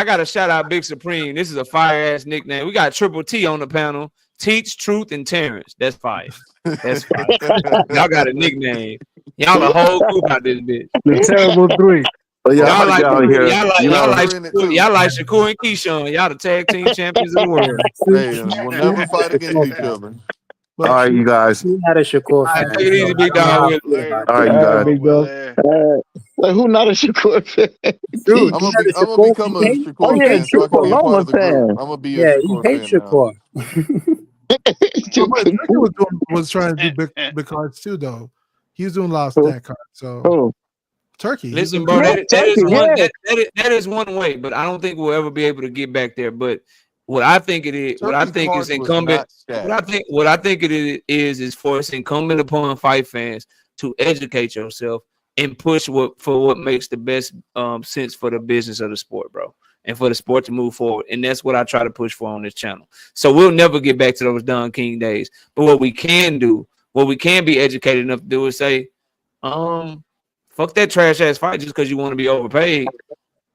got to shout out Big Supreme. This is a fire ass nickname. We got Triple T on the panel. Teach, Truth, and Terrence. That's fire. That's fire. Y'all got a nickname. Y'all a whole group out this bitch. The terrible three. But yeah, I'm Y'all about to like get out of here. You know, y'all like Shakur and Keyshawn. Y'all the tag team champions of the world. Hey, we'll never fight against each other. all right, you guys. I'm not a Shakur fan. Take it easy, big dog. Later, All right, you guys. Big dog. Like, who not a Shakur fan? Dude, I'm you gonna not a become Shakur a fan? Oh Shakur yeah, fan so I can Shakur be a part Loma of the group. fan. I'm gonna be a Yeah, you Shakur hate fan now. Shakur. But Turkey was trying to do big cards too, though. He was doing a lot of stat cards. So Oh, Turkey. Listen, he's bro, doing- that is one way, but I don't think we'll ever be able to get back there. But what I think it is, what I Turkey's think is cards was incumbent, not stacked. what I think it is for it's incumbent upon fight fans to educate yourself and push what makes the best sense for the business of the sport, bro, and for the sport to move forward. And that's what I try to push for on this channel. So we'll never get back to those Don King days. But what we can do, what we can be educated enough to do is say, fuck that trash ass fight just because you want to be overpaid.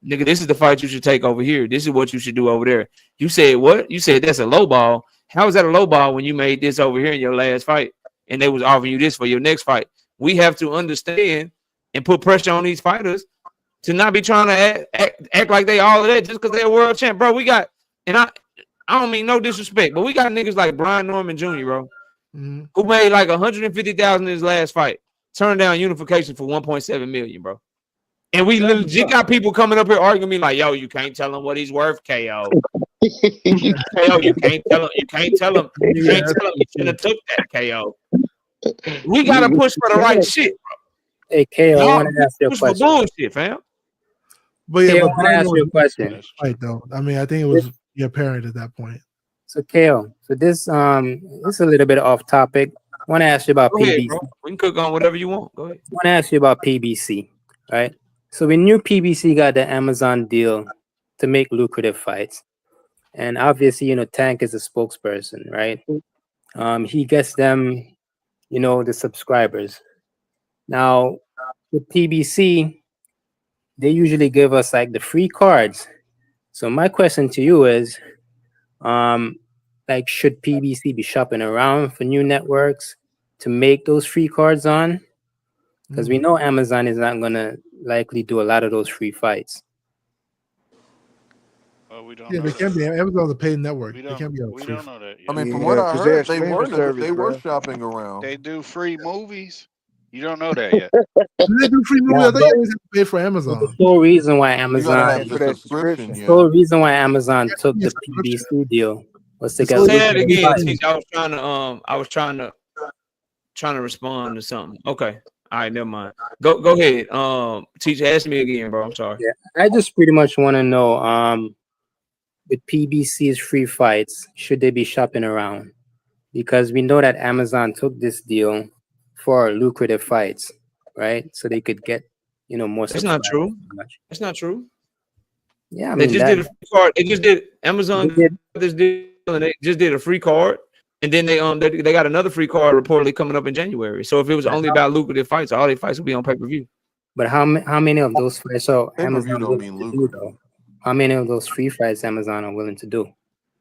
Nigga, this is the fight you should take over here. This is what you should do over there. You said what? You said that's a low ball. How is that a low ball when you made this over here in your last fight and they was offering you this for your next fight? We have to understand and put pressure on these fighters to not be trying to act like they all of that just because they're world champ, bro. We got, and I don't mean no disrespect, but we got niggas like Brian Norman Jr., bro, who made like $150,000 in his last fight, turned down unification for 1.7 million, bro. And we legit got people coming up here arguing me like, yo, you can't tell him what he's worth, KO. KO, you can't tell him. You can't tell him. You can't tell him. You should have took that, KO. We gotta push for the right shit, bro. Hey, KO, I Y'all want to ask you a push for question. bullshit, fam. But yeah, KO, I but want to Brian ask you a was question. right though. I mean, I think it was apparent at that point. So, KO, so this is a little bit off topic. I want to ask you about Go PBC. ahead, bro. We can cook on whatever you want. Go ahead. I want to ask you about PBC, right? So we knew PBC got the Amazon deal to make lucrative fights. And obviously, you know, Tank is a spokesperson, right? He gets them, you know, the subscribers. Now, with PBC, they usually give us like the free cards. So my question to you is, like, should PBC be shopping around for new networks to make those free cards on? Because we know Amazon is not going to likely do a lot of those free fights. Well, we don't Yeah, know they that. can't be. Amazon's a paid network. We They don't. can't be a We free. don't know that yet. I mean, from Yeah, what I 'cause they're heard, a streaming service, they were bro. shopping around. They do free movies. You don't know that yet. Do they do free movies? Yeah, I thought you always have to pay for Amazon. the sole reason why You gotta Amazon, have the for that subscription. subscription. Yeah. sole reason why Amazon took Yeah, the PBC deal was to It's get only Say that lucrative again, fights. Teach. I was trying to respond to something. Okay. All right, never mind. Go ahead. Teach, ask me again, bro. I'm sorry. Yeah, I just pretty much want to know, with PBC's free fights, should they be shopping around? Because we know that Amazon took this deal for lucrative fights, right? So they could get, you know, more That's not subscribers. true. That's not true. Yeah, I They mean, just that, did a free card. They just did they Amazon did, this deal and they just did a free card. And then they got another free card reportedly coming up in January. So if it was only about lucrative fights, all their fights would be on pay-per-view. but how many of those fights are Pay-per-view Amazon don't willing mean to do, lucrative. though? How many of those free fights Amazon are willing to do?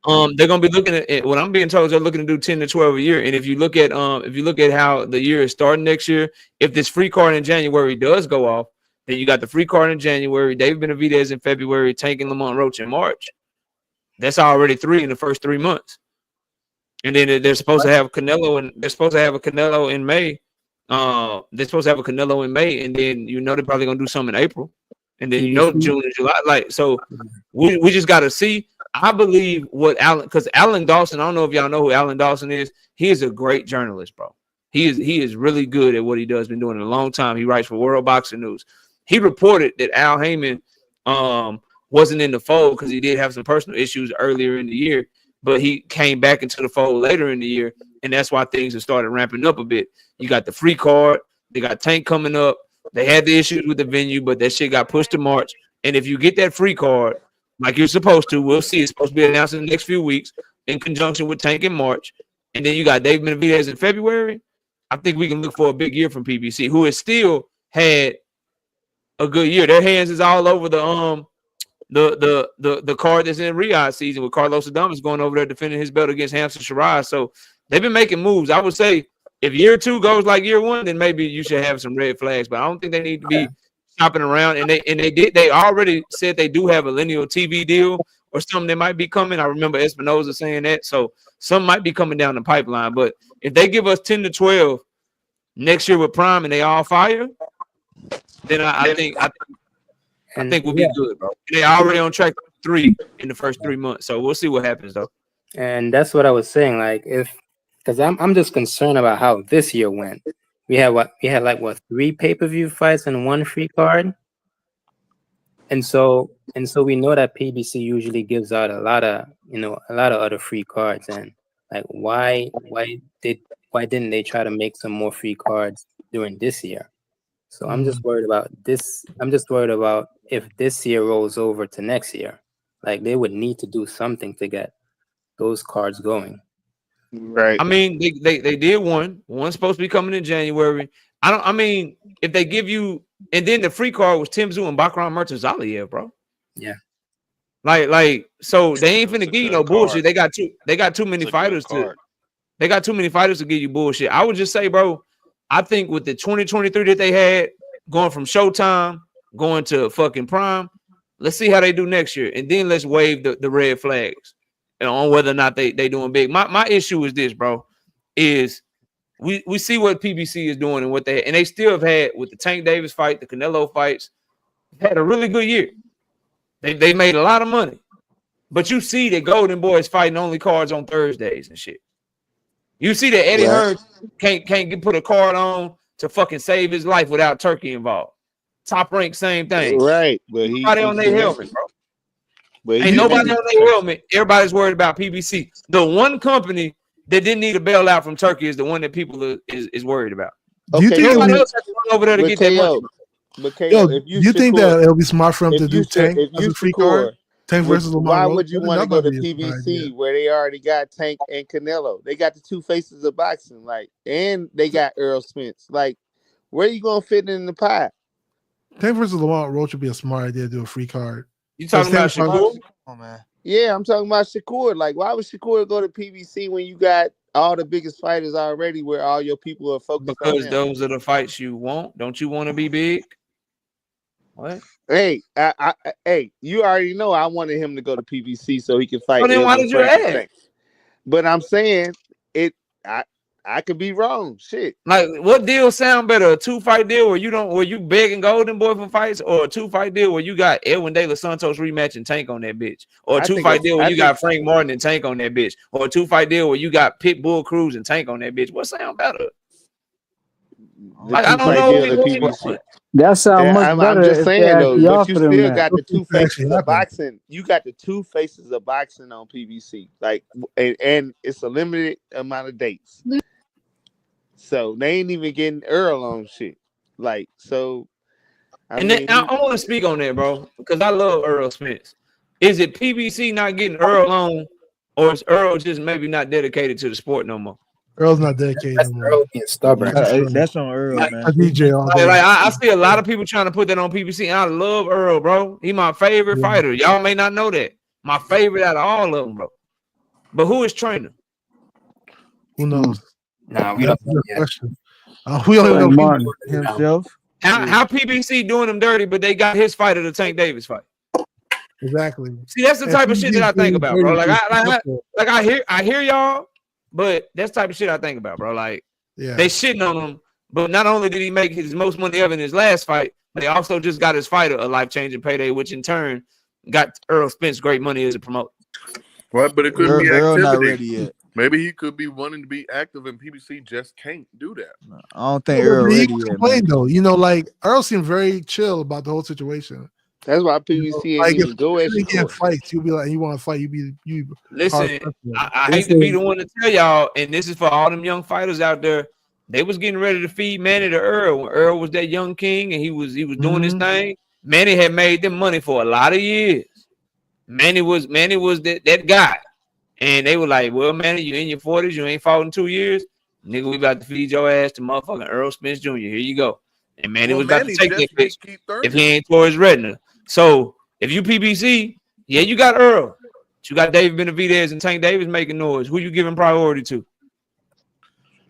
They're gonna be looking at what I'm being told is they're looking to do 10 to 12 a year. And if you look at how the year is starting next year, if this free card in January does go off, then you got the free card in January, David Benavidez in February, Tank and Lamont Roach in March. That's already 3 in the first 3 months. And then they're supposed to have Canelo, and they're supposed to have a Canelo in May. They're supposed to have a Canelo in May, and then they're probably gonna do something in April. And then June and July. Like, so we just gotta see. I believe what because Alan Dawson, I don't know if y'all know who Alan Dawson is. He is a great journalist, bro. He is really good at what he does. Been doing it a long time. He writes for World Boxing News. He reported that Al Heyman wasn't in the fold because he did have some personal issues earlier in the year, but he came back into the fold later in the year, and that's why things have started ramping up a bit. You got the free card. They got Tank coming up. They had the issues with the venue, but that shit got pushed to March. And if you get that free card, like you're supposed to, we'll see. It's supposed to be announced in the next few weeks in conjunction with Tank in March. And then you got Dave Benavidez in February. I think we can look for a big year from PBC, who has still had a good year. Their hands is all over the card that's in Riyadh season with Carlos Adames going over there defending his belt against Hamza Shiraz. So they've been making moves. I would say if year 2 goes like year 1, then maybe you should have some red flags. But I don't think they need to be shopping around. And they already said they do have a lineal TV deal or something that might be coming. I remember Espinoza saying that. So some might be coming down the pipeline. But if they give us 10 to 12 next year with Prime and they all fire, then I think we'll be good, bro. They're already on track 3 in the first 3 months. So we'll see what happens though. And that's what I was saying. Like because I'm just concerned about how this year went. We had 3 pay-per-view fights and 1 free card. And so we know that PBC usually gives out a lot of other free cards. And like why didn't they try to make some more free cards during this year? So I'm just worried about this. I'm just worried about if this year rolls over to next year. Like they would need to do something to get those cards going. Right. I mean, they did one. One's supposed to be coming in January. I mean, if they give you, and then the free card was Tim Tszyu and Bakram Murtazaliev, bro. Yeah. Like, so they ain't finna give you no bullshit. They got too many fighters to. They got too many fighters to give you bullshit. I would just say, bro, I think with the 2023 that they had going from Showtime, going to fucking Prime, let's see how they do next year. And then let's wave the red flags on whether or not they doing big. My issue is this, bro, is we see what PBC is doing and what they still have had with the Tank Davis fight, the Canelo fights, had a really good year. They made a lot of money. But you see that Golden Boy is fighting only cards on Thursdays and shit. You see that Eddie Hearn can't put a card on to fucking save his life without Turkey involved. Top rank, same thing. Right. But nobody on their helmet, bro. But ain't nobody on their helmet. Everybody's worried about PBC. The one company that didn't need a bailout from Turkey is the one that people is worried about. Do you think everybody else has to run over there to get that money? But KO, if you think that it'll be smart for him to do Tank as a free card? Tank versus Lamar. Why would you want to go to PBC where they already got Tank and Canelo? They got the 2 faces of boxing, like, and they got Earl Spence. Like, where are you gonna fit in the pie? Tank versus Lamar Roach would be a smart idea to do a free card. You talking about Shakur? Oh man. Yeah, I'm talking about Shakur. Like, why would Shakur go to PBC when you got all the biggest fighters already where all your people are focused on? Because those are the fights you want. Don't you want to be big? What? Hey, hey, you already know I wanted him to go to PBC so he can fight. Well, then why did you ask? But I'm saying it. I could be wrong. Shit. Like, what deal sound better? A 2-fight deal where you begging Golden Boy for fights, or a 2-fight deal where you got Edwin De Los Santos rematch and Tank on that bitch, or a 2-fight deal where you got Frank Martin and Tank on that bitch, or a 2-fight deal where you got Pitbull Cruz and Tank on that bitch? What sound better? Like, I don't know. That sounds much better. I'm just saying though, but you still got the 2 faces of boxing. You got the 2 faces of boxing on PBC, like, and it's a limited amount of dates. So they ain't even getting Earl on shit. Like, so. I want to speak on that, bro, because I love Earl Spence. Is it PBC not getting Earl on, or is Earl just maybe not dedicated to the sport no more? Earl's not dedicated. Earl being stubborn. That's on Earl, man. I see a lot of people trying to put that on PBC, and I love Earl, bro. He my favorite fighter. Y'all may not know that. My favorite out of all of them, bro. But who is training? Who knows? Nah, we don't know yet. We don't know Martin himself. How PBC doing him dirty, but they got his fight at the Tank Davis fight. Exactly. See, that's the type of shit that I think about, bro. I hear y'all, but that's the type of shit I think about, bro. Like, they shitting on him, but not only did he make his most money ever in his last fight, They also just got his fighter a life-changing payday, which in turn got Earl Spence great money as a promoter. Right, but it could be Earl not activity. ready yet. Maybe he could be wanting to be active, and PBC just can't do that. I don't think Earl ready yet, man. Though, you know, like Earl seemed very chill about the whole situation. That's why PBC ain't even go at you get Shakur. fights, you'll be like, you want to fight, you Listen, I hate to be the one to tell y'all, and this is for all them young fighters out there. They was getting ready to feed Manny to Earl when Earl was that young king and he was doing his thing. Manny had made them money for a lot of years. Manny was that guy. And they were like, well, Manny, you in your 40s, you ain't fought in 2 years. Nigga, we about to feed your ass to motherfucking Earl Spence Jr. Here you go. And Manny was about to take that bitch if he ain't tore his retina. So if you PBC, yeah, you got Earl. But you got David Benavidez and Tank Davis making noise. Who you giving priority to?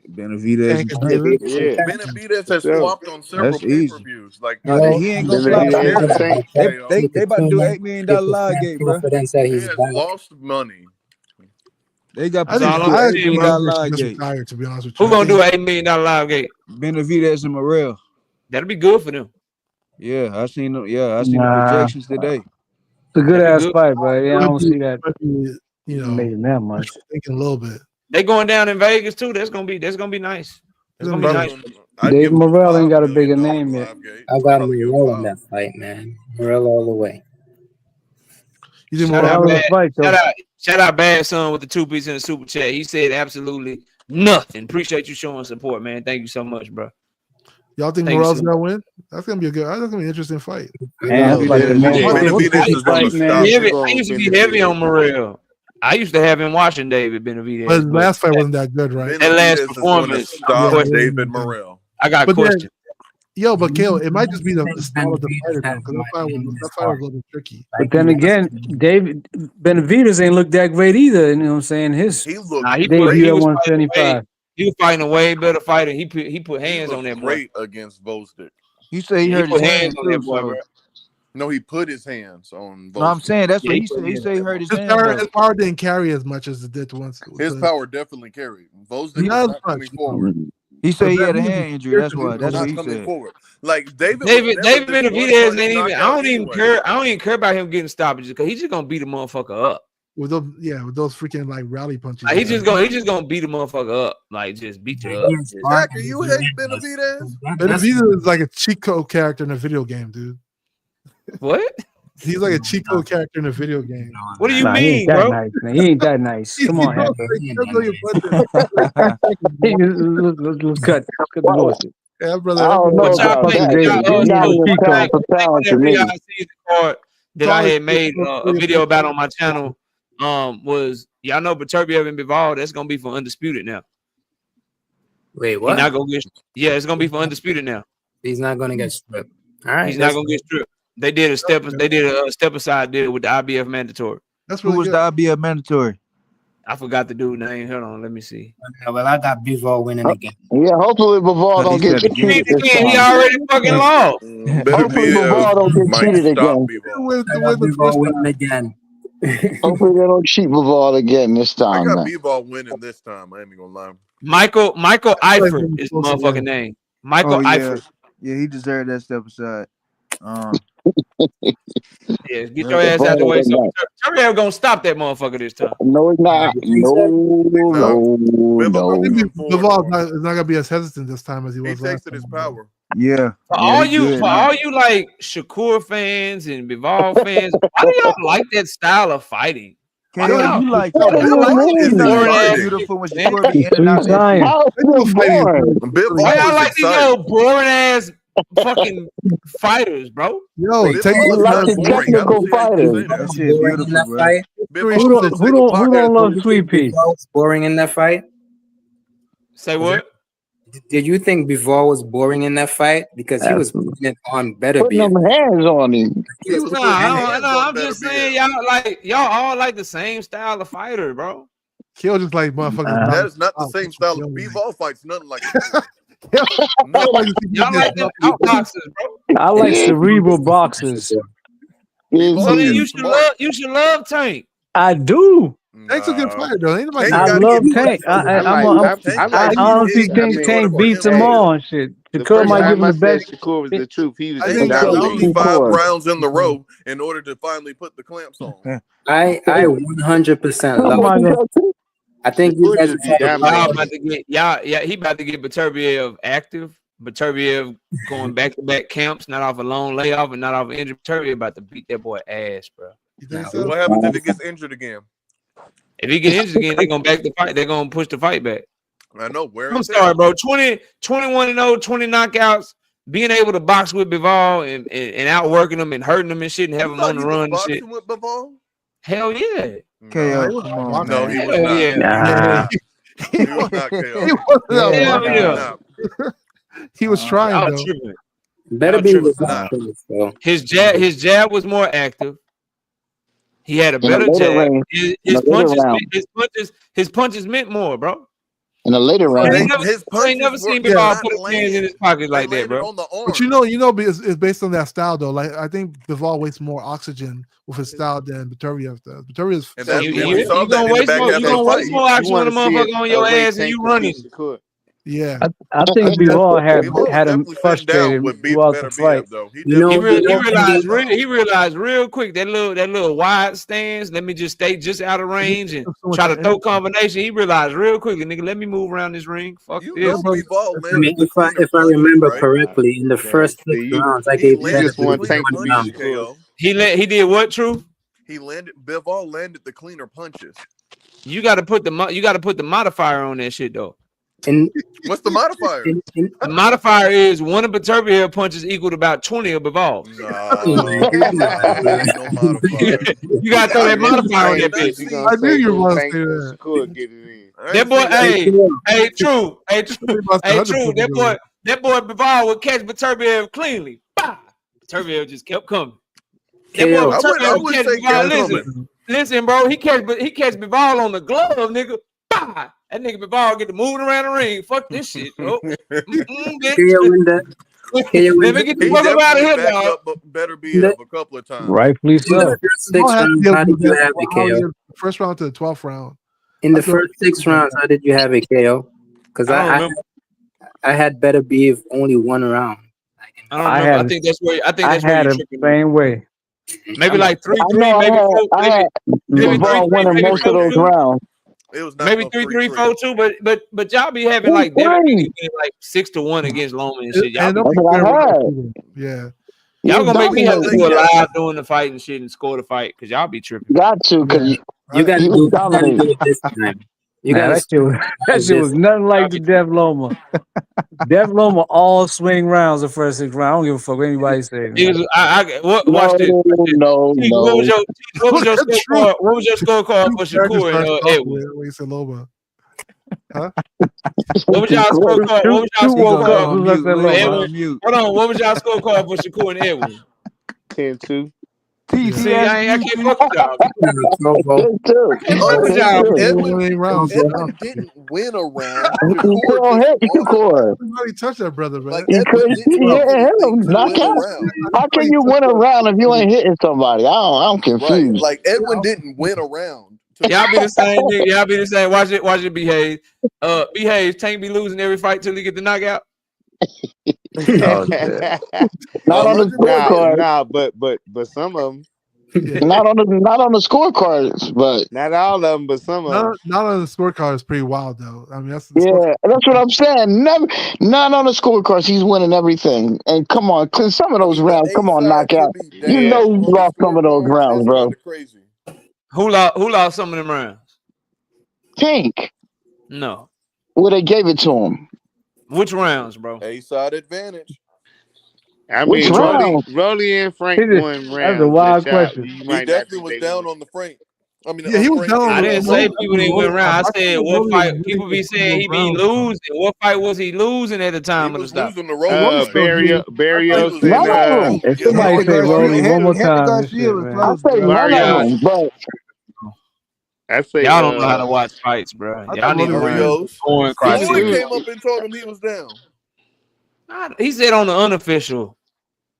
Benavidez. Yeah, Benavidez has flopped on several pay-per-views. Like he ain't gonna flop. They about to do $8 million live gate, bro. He has lost money. They got $8 million live gate. To be honest with you, who gonna do an $8 million live gate? Benavidez and Morrell. That'll be good for them. Yeah, I seen them. Yeah, I seen the projections today. It's a good ass fight, but yeah, I don't see that. You know, making that much. Thinking a little bit. They going down in Vegas too. That's gonna be nice. That's gonna be nice. Dave Morrell ain't got a bigger name yet. I got Morrell in that fight, man. Morrell all the way. Shout out Bad Son with the 2 piece in the super chat. He said absolutely nothing. Appreciate you showing support, man. Thank you so much, bro. Y'all think Morrell's gonna win? That's gonna be an interesting fight. I used to be heavy on Morrell. I used to have him watching David Benavidez. But his last fight wasn't that good, right? That last performance. Stop David Morrell. I got a question. But Kale, it might just be the style of the fighter because that fight was a little bit tricky. But then again, David Benavidez ain't looked that great either. You know what I'm saying? He debut at 175. He was fighting a way better fighter. He put hands on that boy. Great against Vosdick. He said he hurt his hands on that boy, bro. No, he put his hands on. No, I'm saying that's what he said. He said he hurt his hands. His power didn't carry as much as it did once. His power definitely carried. Vosdick not coming forward. He said he had a hand injury. That's why. That's what he said. Forward. Like David Benavidez ain't even. I don't even care. I don't even care about him getting stoppages because he's just gonna beat a motherfucker up. With those freaking like rally punches. Like, he's just gonna beat a motherfucker up. Like just beat you up. Zach, you hate Benavidez? Benavidez is like a cheat code character in a video game, dude. What? He's like a cheat code character in a video game. What do you mean, bro? Nice, man. He ain't that nice. Come on, Hacker. Let's cut the bullshit. Yeah, brother. I don't know about that. That I had made a video about on my channel was y'all know Beterbiev and Bivol. That's gonna be for Undisputed now. Wait, what? He's not gonna get. Yeah, it's gonna be for Undisputed now. He's not gonna get stripped. All right, he's not gonna get stripped. They did a step aside deal with the IBF mandatory. That's really Who was good. The IBF mandatory? I forgot the dude name. Hold on, let me see. Well, I got Bivol winning again. Yeah, hopefully Bivol don't get cheated. He already fucking lost. Hopefully Bivol don't get cheated again. Bivol winning again. Hopefully they don't cheat Bivol again this time. I got Bivol winning this time. I ain't gonna lie. Michael Eifert is the motherfucking name. Michael Eifert. Yeah, he deserved that step aside. Yeah, get your ass out the way. So Terry gonna stop that motherfucker this time. No, it's not. No. Bivol's not gonna be as hesitant this time as he was last time. His power. Yeah. For all you like Shakur fans and Bivol fans, why do y'all like that style of fighting? You like it? Beautiful when Shakur be in and out. Why y'all like these old boring ass fucking fighters, bro? Yo, take technical fighters. That shit beautiful, bro. Who don't love Sweet Pea? Boring in that fight. Say what? Did you think Bivol was boring in that fight? Because he was putting it on better. Putting them hands on him. I'm just saying y'all all like the same style of fighter, bro. Kill just like motherfuckers. That is not the same style of Bivol fights. Nothing like that. Y'all like them outboxers, bro. I like cerebral boxers. So then you should love Tank. I do. Tank's a good fighter, though. I love Tank. I honestly think Tank beats him all and shit. The Shakur first might give time him I the said best. Shakur was the truth, he was I just think not that with only it. 5 rounds in the row in order to finally put the clamps on. I 100% Shakur love might it. go. I think you Shakur guys just be have a Y'all dominating. about to get yeah, he about to get Beterbiev active. Beterbiev going back-to-back camps, not off a long layoff and not off an injury. Beterbiev about to beat that boy ass, bro. You think No. so? What happens if he gets injured again? If he get injured again, they're gonna back the fight. They're gonna push the fight back. I know. Wear I'm and sorry, tear. bro. 21-0, 20 knockouts, being able to box with Bivol and outworking them and hurting them and shit and have You them on thought the he was run and shit. boxing with Bivol? Hell yeah. KO, No, come on, no, man. he was Hell not. yeah. He was Nah. not. He was not KO. He wasn't out Yeah, Hell boxing. He was yeah. not. He was trying Y'all though. tripping. Better Y'all be tripping. was Nah. not finished though. His jab was more active. He had a In a better later jab. range, in a His later punches, round, his punches meant more, bro. in a later Bro, round. his I ain't never punches were seen did Bivol not put his hands in land. his pockets They like that, landed bro. on the arm. But it's based on that style though. Like I think Bivol wastes more oxygen with his style than Beterbiev does. Beterbiev's And so we saw You that gonna in the waste back more. half You of the gonna fight. waste more You oxygen want when a to see motherfucker on your a way ass and Tank you could beat running. Shakur. yeah. I think Bivol Bivol was had him definitely sitting down frustrated with throughout the fight. Beterbiev though. He You know, definitely He realized real quick that little wide stance. Let me just stay just out of range and So much try to throw energy. combination. He realized real quickly, nigga, let me move around this ring. Fuck You this. know Bivol I mean, landed the cleaner if I punches, remember right? correctly, in the first 6 rounds, I He gave landed Better just the want cleaner Tank to beat punches, Shakur. KO. He did what, Truth? Bivol landed the cleaner punches. You got to put the modifier on that shit though. What's the modifier? The modifier is one of Beterbiev punches equal to about 20 of Bivol. Ain't no modifier. You gotta throw that modifier on that bitch. You gonna say Tank and Shakur get it in? That boy, hey, True. That boy Bivol would catch Beterbiev cleanly. Bah! Beterbiev just kept coming. That boy Beterbiev would catch Bivol. Listen, bro, he catch Bivol on the glove, nigga. Bah! That nigga Bivol get to moving around the ring. Fuck this shit, bro. Bitch. Let me get the fuck up out of here, dog. Beterbiev a couple of times. Rightfully so. How did you have it, KO? First round to the 12th round. In the first 6 rounds, how did you have it, KO? Because I had Better Be only 1 round. I don't remember. I think that's where you're tripping. Same way. Maybe like 3-3, maybe Bivol winning most of those rounds. It was not maybe 3-3, 4-2, but y'all be having like Devin Haney winning like 6-1 against Loma and shit. Y'all Yeah. Y'all gonna make me have to do a live during the fight and shit and score the fight because y'all be tripping. Got to, because you got to do it this time. You got that shit was nothing like the Dev Loma. Dev Loma all swing rounds the first 6 rounds. I don't give a fuck what anybody say. Watch this. No. What was your scorecard? What was your scorecard for Shakur and Edwin? Huh? What was y'all scorecard? What was y'all scorecard? Edwin. Hold on. What was y'all scorecard for Shakur and Edwin? 10-2. See, I can't fuck with y'all. Edwin didn't win a round. Nobody touched that brother, man. Like Edwin didn't do anything to win a round. How can you win a round if you ain't hitting somebody? I'm confused. Right. Like Edwin didn't win a round. Y'all be the same. Y'all be the same. Watch it behave. Behave. Tank be losing every fight till he get the knockout. Not on the scorecard. Nah, but some of them. Not on the scorecards, but not all of them, but some of them. Not on the scorecard is pretty wild though. I mean, that's what I'm saying. Not on the scorecards. He's winning everything. And come on, cause some of those rounds, come on, knockout. You know you lost some of those rounds, bro. Who lost some of them rounds? Tank. No. Well, they gave it to him. Which rounds, bro? A-side advantage. I mean, Rolly and Frank won rounds. That's a wild question. He definitely was down on the Frank. I mean, he was down. I didn't say people didn't win rounds. I said what fight. People be saying he be losing. What fight was he losing at the time of the stop? Losing the Barrios and if somebody say Rolly one more time, I say none of them, but I say y'all don't know how to watch fights, bro. Y'all need to learn scoring criteria. Floyd came up and told him he was down. He said on the unofficial.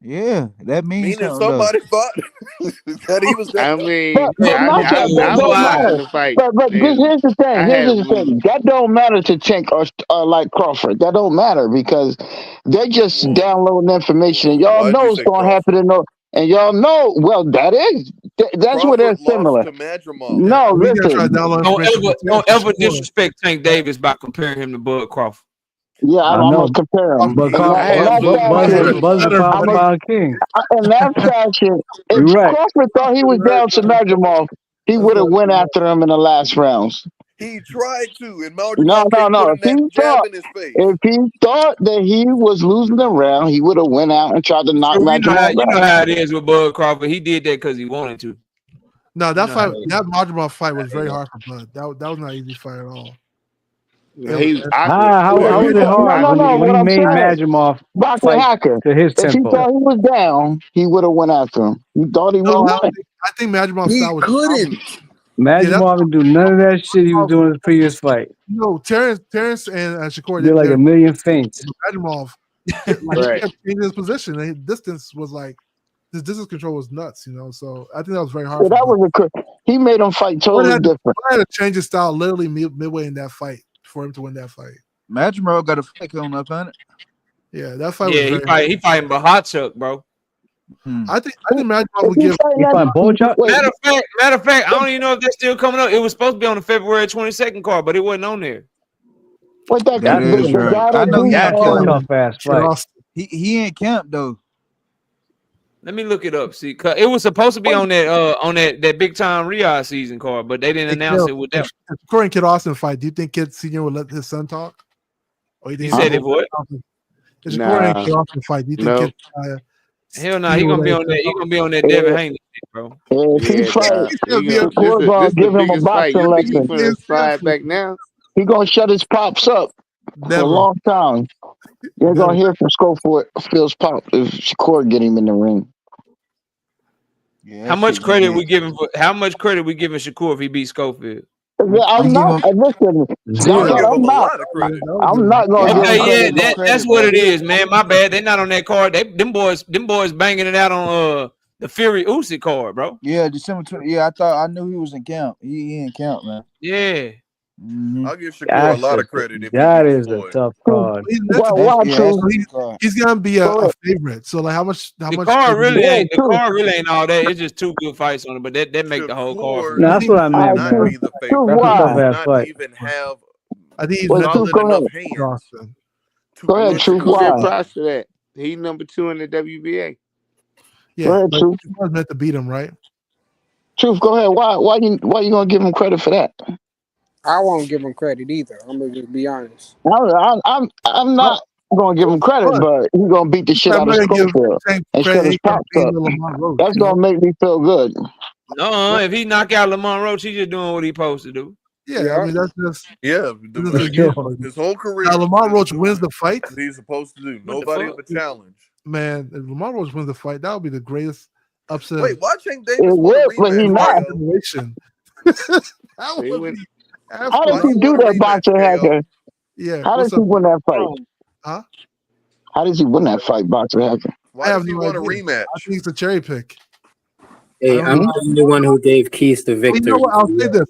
Yeah, that means Meaning something though. somebody fought that he was I there. mean, But not that. That I don't was matter. watching the fight. But this, And here's the thing. I Here's had the thing. That don't matter to Tank or like Crawford. That don't matter because they're just Whoa, downloading information, and whoa. y'all Why'd you know it's say gonna happen. Crawford? And y'all know. Well, that is. That's where they're Crawford lost similar. to Madrimov. Yeah, No, we gotta try to listen. download Don't information ever, for don't ever Shakur. disrespect Tank Davis by comparing him to Bud Crawford. Yeah, I I'm gonna know, compare them. but In I had that Bud Buzz fashion, is a Crawford. pound for I'm pound king. in that fashion. If You're right. Crawford thought he was down to Madrimov, he would have went after him in the last rounds. He tried to, and No, Madrimov no, kept no. putting that jab in his face. If he thought that he was losing the round, he would have went out and tried to knock So you know Madrimov out. how it is with Bud Crawford. He did that because he wanted to. No, that You know how fight, it is. that Madrimov fight was very hard for Bud. That was not an easy fight at all. How was it hard No. when What he I'm made saying, Madrimov Boxer fight Hacker. to his If he tempo? thought he was down, he would have went after him. He thought he was No, winning. I think Madrimov's He style was couldn't. Madrimov didn't do none of that shit he was doing in his previous fight. No, Terrence and Shakur Did like a million feints. Madrimov Right. kept changing his position. And his distance was like his distance control was nuts, so I think that was very hard. Yeah, that was he made him fight totally different. I had to change his style literally midway in that fight for him to win that fight. Madrimov got a fight coming up on it. Yeah, that fight was very he fighting Bahachuk, bro. I think Madrimov would give. Matter of fact, I don't even know if that's still coming up. It was supposed to be on the February 22nd card, but it wasn't on there. What that That is right. I know he ain't tough ass fight. He ain't camp though. Let me look it up. See, 'cause it was supposed to be on that big time Riyadh season card, but they didn't announce it with them. If Shakur and Kid Austin fight, do you think Kid Senior would let his son talk? Or You said it would? If Shakur and Kid Austin fight, do you think Kid? Hell no, he gonna be on that. He gonna be on that Devin Haney shit, bro. If he fight, Shakur gonna this give the him a biggest fight. boxing You think he lesson. finna slide back now? He gonna shut his pops up for a long time. You're gonna hear from Schofield Phil's pop if Shakur get him in the ring. Yeah, How much credit we giving Shakur if he beats Schofield? I'm not. Listen, I'm not. I'm not gonna give him credit. That's what it is, man. My bad. They're not on that card. Them boys banging it out on the Fury Usyk card, bro. Yeah, December 20. Yeah, I knew he was in camp. He in camp, man. Yeah. I'll give Shakur a lot of credit if that he is a tough card. He's gonna be a favorite. So like, how much? The card really ain't all that. It's just two good fights on it, but that make the whole card. No, that's what I meant, not man. be the favorite. That's a tough ass Not fight. even have I think he's solid enough hands. Go ahead, Truth. Who get Why? props to that? He number 2 in the WBA. Yeah, Go ahead, but Truth. he was meant to beat him, right? Truth. Go ahead. Why you gonna give him credit for that? I won't give him credit either. I'm gonna just be honest. I'm not gonna give him credit, but he's gonna beat the shit out of Schofield and shut his pops up. That's gonna make me feel good. No, if he knock out Lamont Roach, he's just doing what he's supposed to do. Yeah, I mean that's just His whole career. Now Lamont Roach wins the fight. What he's supposed to do. Nobody of a challenge. Man, if Lamont Roach wins the fight, that would be the greatest upset. Wait, why Tank Davis want a But rematch? he's not. That would be How does he do that, Boxer Hacker? Yeah. How does he win that fight? Huh? How does he win that fight, Boxer Hacker? Why does he want a rematch? I think it's a cherry pick. Hey, I'm the only one who gave keys to victory. You know what?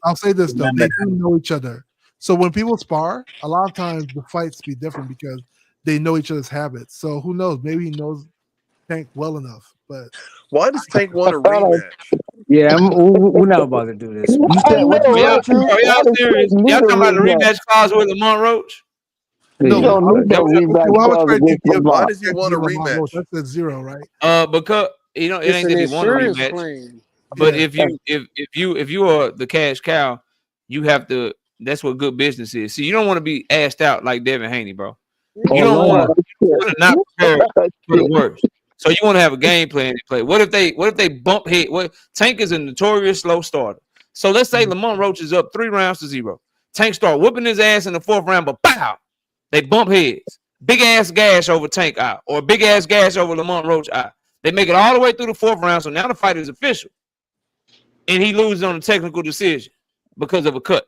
I'll say this though. They do know each other. So when people spar, a lot of times the fights be different because they know each other's habits. So who knows? Maybe he knows Tank well enough. But why does Tank want a rematch? Yeah, we're not about to do this. Y'all serious? Y'all talking about the rematch clause with Lamont Roach? No, Why does he want a rematch? That's at 0, right? Because it ain't that he want a rematch. But if you are the cash cow, you have to. That's what good business is. See, you don't want to be asked out like Devin Haney, bro. You don't want to not prepare for the worst. So you want to have a game plan to play. What if they bump head? What Tank is a notorious slow starter. So let's say Lamont Roach is up 3 rounds to 0. Tank start whooping his ass in the 4th round, but pow, they bump heads. Big ass gash over Tank eye, or big ass gash over Lamont Roach eye. They make it all the way through the 4th round, so now the fight is official, and he loses on a technical decision because of a cut.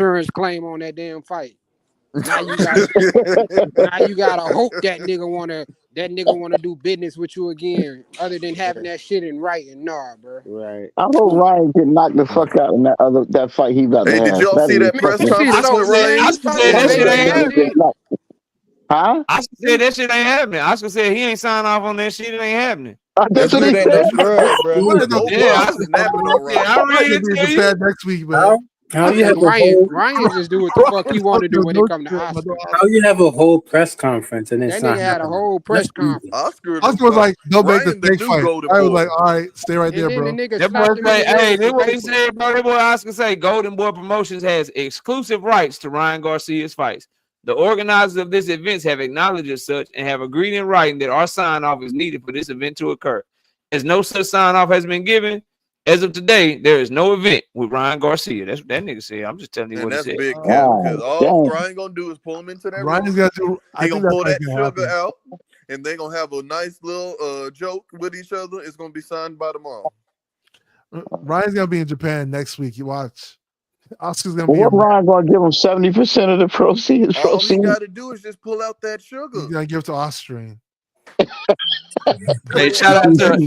insurance claim on that damn fight. Now you got to hope that nigga wanna do business with you again, other than having that shit in writing. Nah, bro. Right. I hope Ryan get knocked the fuck out in that fight he about to Hey, have. did y'all That see is that press fucking. conference with Ryan? Oscar said that shit ain't happening. Huh? Oscar said that shit ain't happening. Oscar said he ain't signed off on that shit. It ain't happening. That's what dude he ain't no said. scrub, bro. Yeah, Oscar snapping on Ryan. I read it Be to you. prepared next week, man. How you have a Ryan whole just do what the fuck he want to do when it come to Oscar. how you have a whole press conference and That it's nigga not had a happening? whole press conference. Oscar was like, "Don't make the Ryan, the snake new fight." golden I was boy. like, "All right, stay right there, And then bro." the nigga That boy slapped him in say, his head hey, with this some what he paper. said, bro. That boy Oscar say Golden Boy Promotions has exclusive rights to Ryan Garcia's fights. The organizers of this event have acknowledged as such and have agreed in writing that our sign-off is needed for this event to occur. As no such sign-off has been given, as of today, there is no event with Ryan Garcia. That's what that nigga said. I'm just telling you And what he that's said. big cap because all Ryan gonna do is pull him into that Ryan's room. gonna do. I He think gonna that's pull what's that gonna sugar happen. out, and they gonna have a nice little joke with each other. It's gonna be signed by tomorrow. Ryan's gonna be in Japan next week. You watch. Oscar's gonna be. What Ryan gonna give him 70% of the proceeds? All he got to do is just pull out that sugar. He's gonna give it to Austrian. Hey, shout out to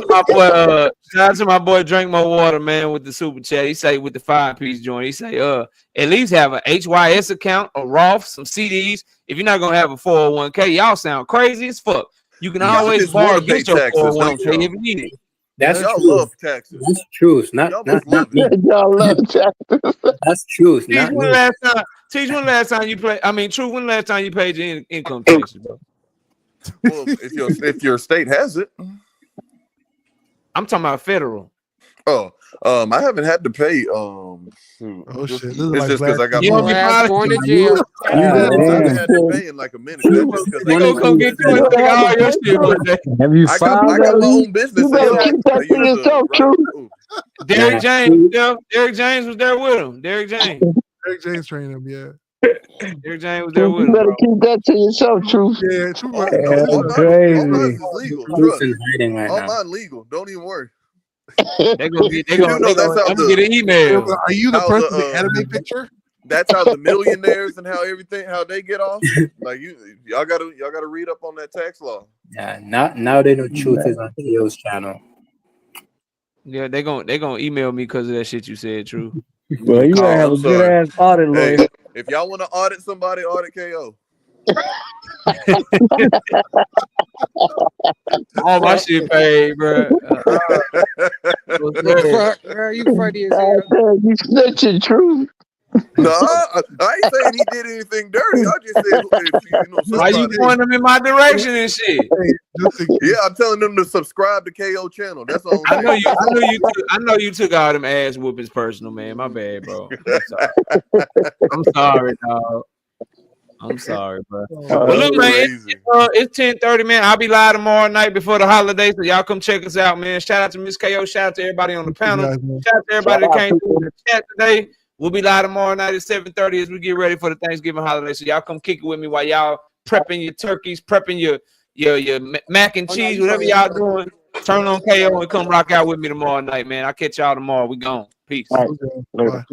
my boy. Shout out to my boy. Drink More Water, man, with the super chat. He say with the 5-piece joint. He say, at least have a HYS account, a Roth, some CDs. If you're not gonna have a 401k, y'all sound crazy as fuck. You can Y'all always just wanna borrow pay against your taxes, 401k don't y'all? if you need it. That's Y'all true. love taxes. That's true. Y'all must love me. it. Y'all love taxes. That's true. Teach Not when me. last time you play. I mean, true. When last time you paid your income taxes, bro? Well, if your state has it. I'm talking about federal. Oh, I haven't had to pay. Oh shit! This is It's like just because I got Your ass going to jail. I haven't had to pay in like a minute. That's just because They gonna come get you and take all your shit one day. Have you I filed got my that? own business. You better keep that to yourself, True. Derrick James, Derrick James was there with him. Derrick James. Derrick James trained him. Yeah. Derrick James was there with You him, better bro. keep that to yourself, True. Yeah, True. Oh, Right. no, all mine is legal. Trust. Hiding right All now. mine legal. Don't even worry. They gonna get. They You gonna. know They that's gonna. how I'm gonna get an email. Are you the how person with the anime picture? That's how the millionaires and how they get off. Like y'all gotta read up on that tax law. Yeah. Now they know truth is on Theo's channel. Yeah, they gonna email me because of that shit you said. True. Well, you gotta have a good ass audit lawyer. Hey, if y'all want to audit somebody, audit KO. All my shit paid, bro. Fuck, bro, you funny as hell. You snitching, True. No, I ain't saying he did anything dirty. I just said Why you pointing them in my direction and shit? Yeah, I'm telling them to subscribe to KO channel. That's all. I know you took all them ass whoopings personal, man. My bad, bro. I'm sorry, dog. I'm sorry, bro. Well, look, man, it's 10:30, man. I'll be live tomorrow night before the holiday, so y'all come check us out, man. Shout out to Miss KO. Shout out to everybody on the panel. Shout out to everybody that came through the chat today. We'll be live tomorrow night at 7:30 as we get ready for the Thanksgiving holiday. So y'all come kick it with me while y'all prepping your turkeys, prepping your mac and cheese, whatever y'all doing. Turn on KO and come rock out with me tomorrow night, man. I'll catch y'all tomorrow. We gone. Peace. All right. Later.